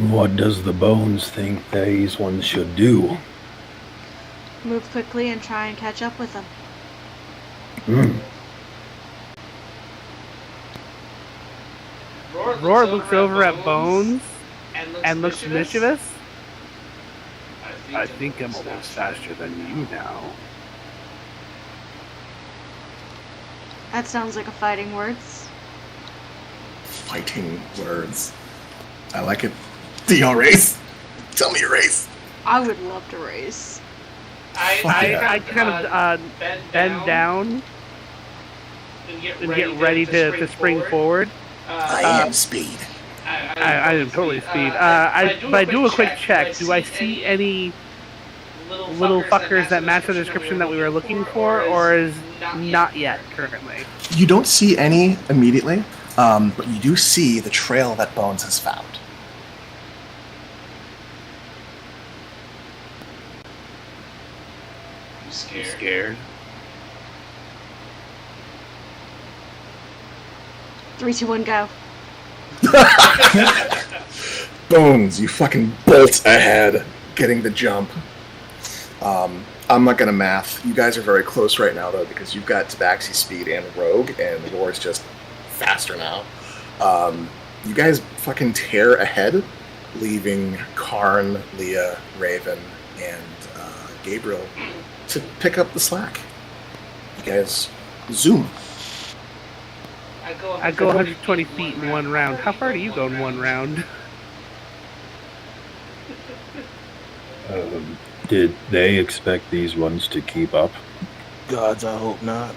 What does the bones think these ones should do? Move quickly and try and catch up with them. Roar looks over at Bones and looks mischievous. I think I'm almost faster than you now. That sounds like a fighting words. Fighting words. I like it. Do y'all race? Tell me your race. I would love to race. I kind of bend down and get ready to spring forward. I am speed. I am totally speed. But I do a quick check. Do I see any little fuckers that match the description that we were looking for, or is not yet currently? You don't see any immediately, but you do see the trail that Bones has found. You scared? 3, 2, 1, go. Bones, you fucking bolt ahead, getting the jump. I'm not gonna math. You guys are very close right now, though, because you've got Tabaxi speed and Rogue, and Roar's just faster now. You guys fucking tear ahead, leaving Karn, Leah, Raven, and Gabriel to pick up the slack. You guys zoom. I go 120 feet in one round. How far do you go in one round? Did they expect these ones to keep up? Gods, I hope not.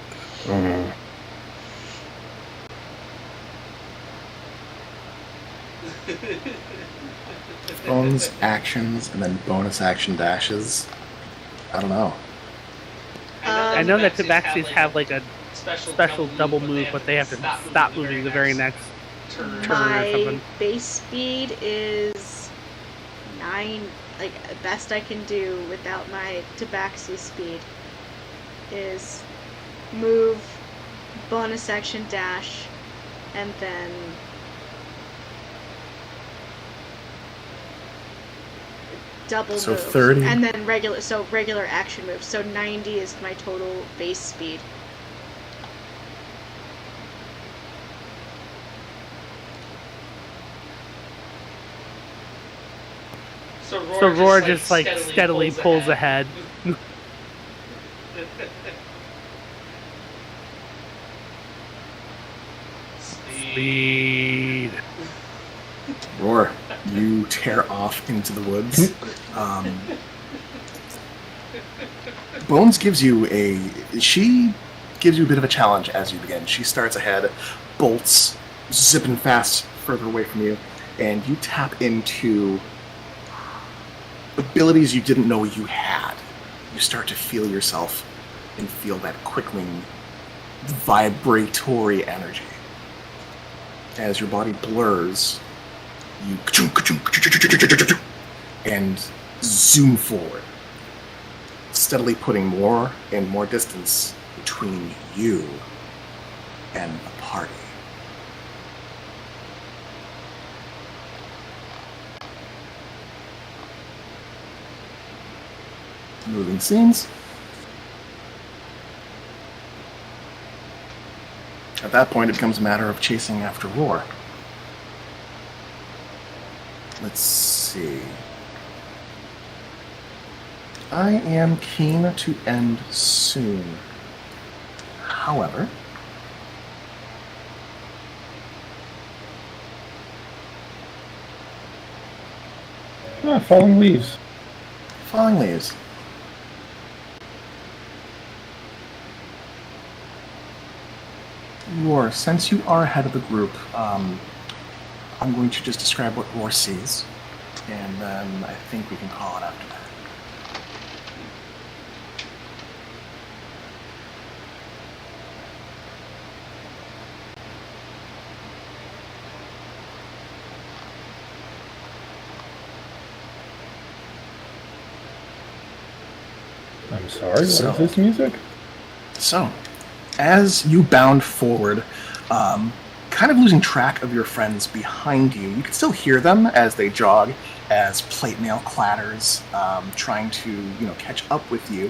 Bones actions and then bonus action dashes. I don't know. I know that Tabaxis have like a special double move, but they have to stop moving the very next turn or My something. base speed is 9. Like, best I can do without my Tabaxi speed is move, bonus action dash, and then double So moves. 30. And then regular action moves. So 90 is my total base speed. So Roar just like steadily pulls ahead. Speed. Roar, you tear off into the woods. Bones gives you a bit of a challenge as you begin. She starts ahead, bolts, zipping fast further away from you, and you tap into abilities you didn't know you had. You start to feel yourself and feel that quickening, vibratory energy. As your body blurs, you and zoom forward, steadily putting more and more distance between you and the party. Moving scenes. At that point, it becomes a matter of chasing after Roar. Let's see. I am keen to end soon. However, Falling leaves. Falling leaves. Roar, since you are ahead of the group, I'm going to just describe what Roar sees, and then I think we can call it after that. I'm sorry, what is this music? So, as you bound forward, kind of losing track of your friends behind you, you can still hear them as they jog, as plate mail clatters, trying to, catch up with you.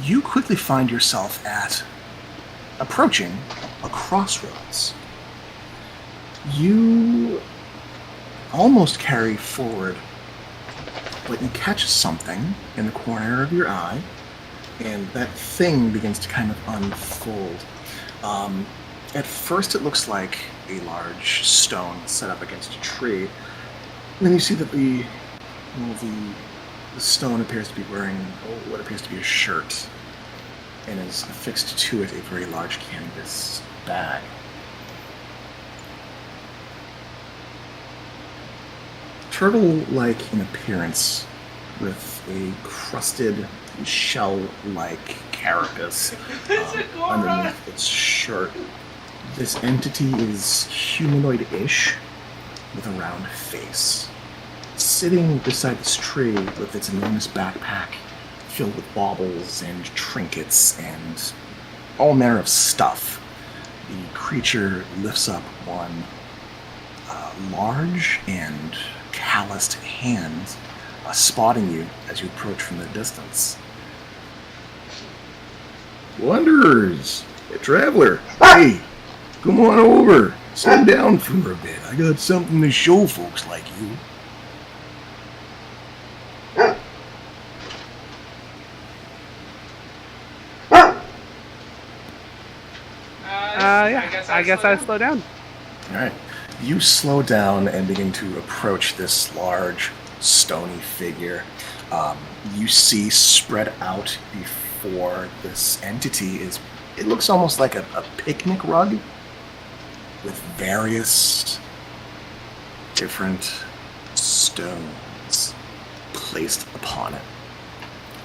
You quickly find yourself approaching a crossroads. You almost carry forward, but you catch something in the corner of your eye, and that thing begins to kind of unfold. At first it looks like a large stone set up against a tree. And then you see that the stone appears to be wearing what appears to be a shirt, and is affixed to it a very large canvas bag. Turtle-like in appearance, with a crusted shell-like carapace underneath its shirt. This entity is humanoid-ish, with a round face. Sitting beside this tree with its enormous backpack filled with baubles and trinkets and all manner of stuff, the creature lifts up one large and calloused hand, spotting you as you approach from the distance. Wanderers! A traveler! Hey! Come on over! Slow down for a bit. I got something to show folks like you. I guess I slow down. Alright. You slow down and begin to approach this large, stony figure. You see spread out before this entity it looks almost like a picnic rug with various different stones placed upon it,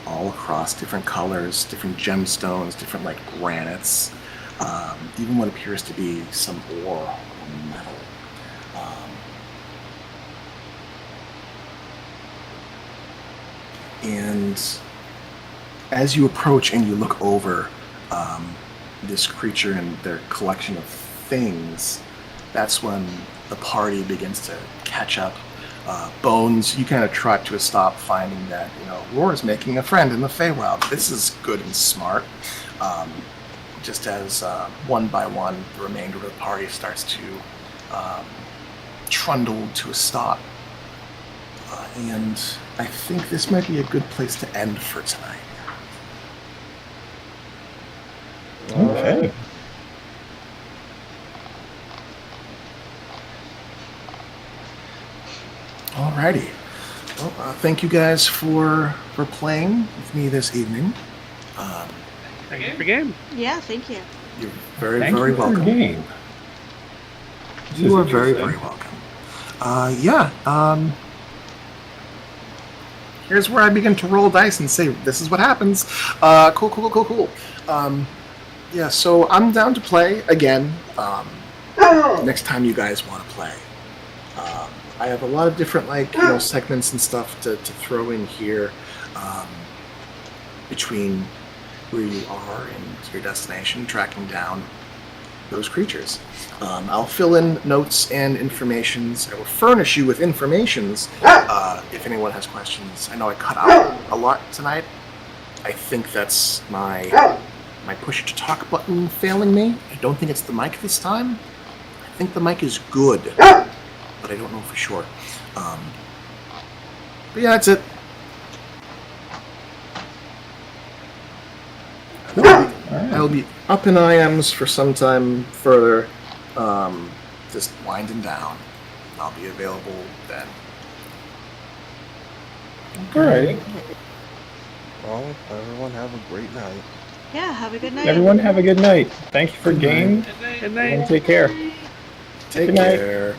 all across different colors, different gemstones, different granites, even what appears to be some ore or metal. And as you approach and you look over this creature and their collection of things, that's when the party begins to catch up. Bones, you kind of trot to a stop, finding that Roar is making a friend in the Feywild. This is good and smart. Just as one by one, the remainder of the party starts to trundle to a stop. And I think this might be a good place to end for tonight. Okay. Alrighty. Well, thank you guys for playing with me this evening. Thank you for game. Yeah, thank you. You're very, Thank very you for welcome. game. This You is are very, interesting. very welcome. Here's where I begin to roll dice and say, this is what happens. Cool. Yeah, so I'm down to play again next time you guys want to play. I have a lot of different segments and stuff to throw in here between where you are and your destination, tracking down those creatures. I'll fill in notes and informations. I will furnish you with informations if anyone has questions. I know I cut out a lot tonight. I think that's my push to talk button failing me. I don't think it's the mic this time. I think the mic is good, but I don't know for sure. But yeah, that's it. I'll be up in IMs for some time further, just winding down. I'll be available then. All right. Well, everyone have a great night. Yeah, have a good night. Everyone have a good night. Thank you for Good game. night. Good night. And take care. Take Good night. care.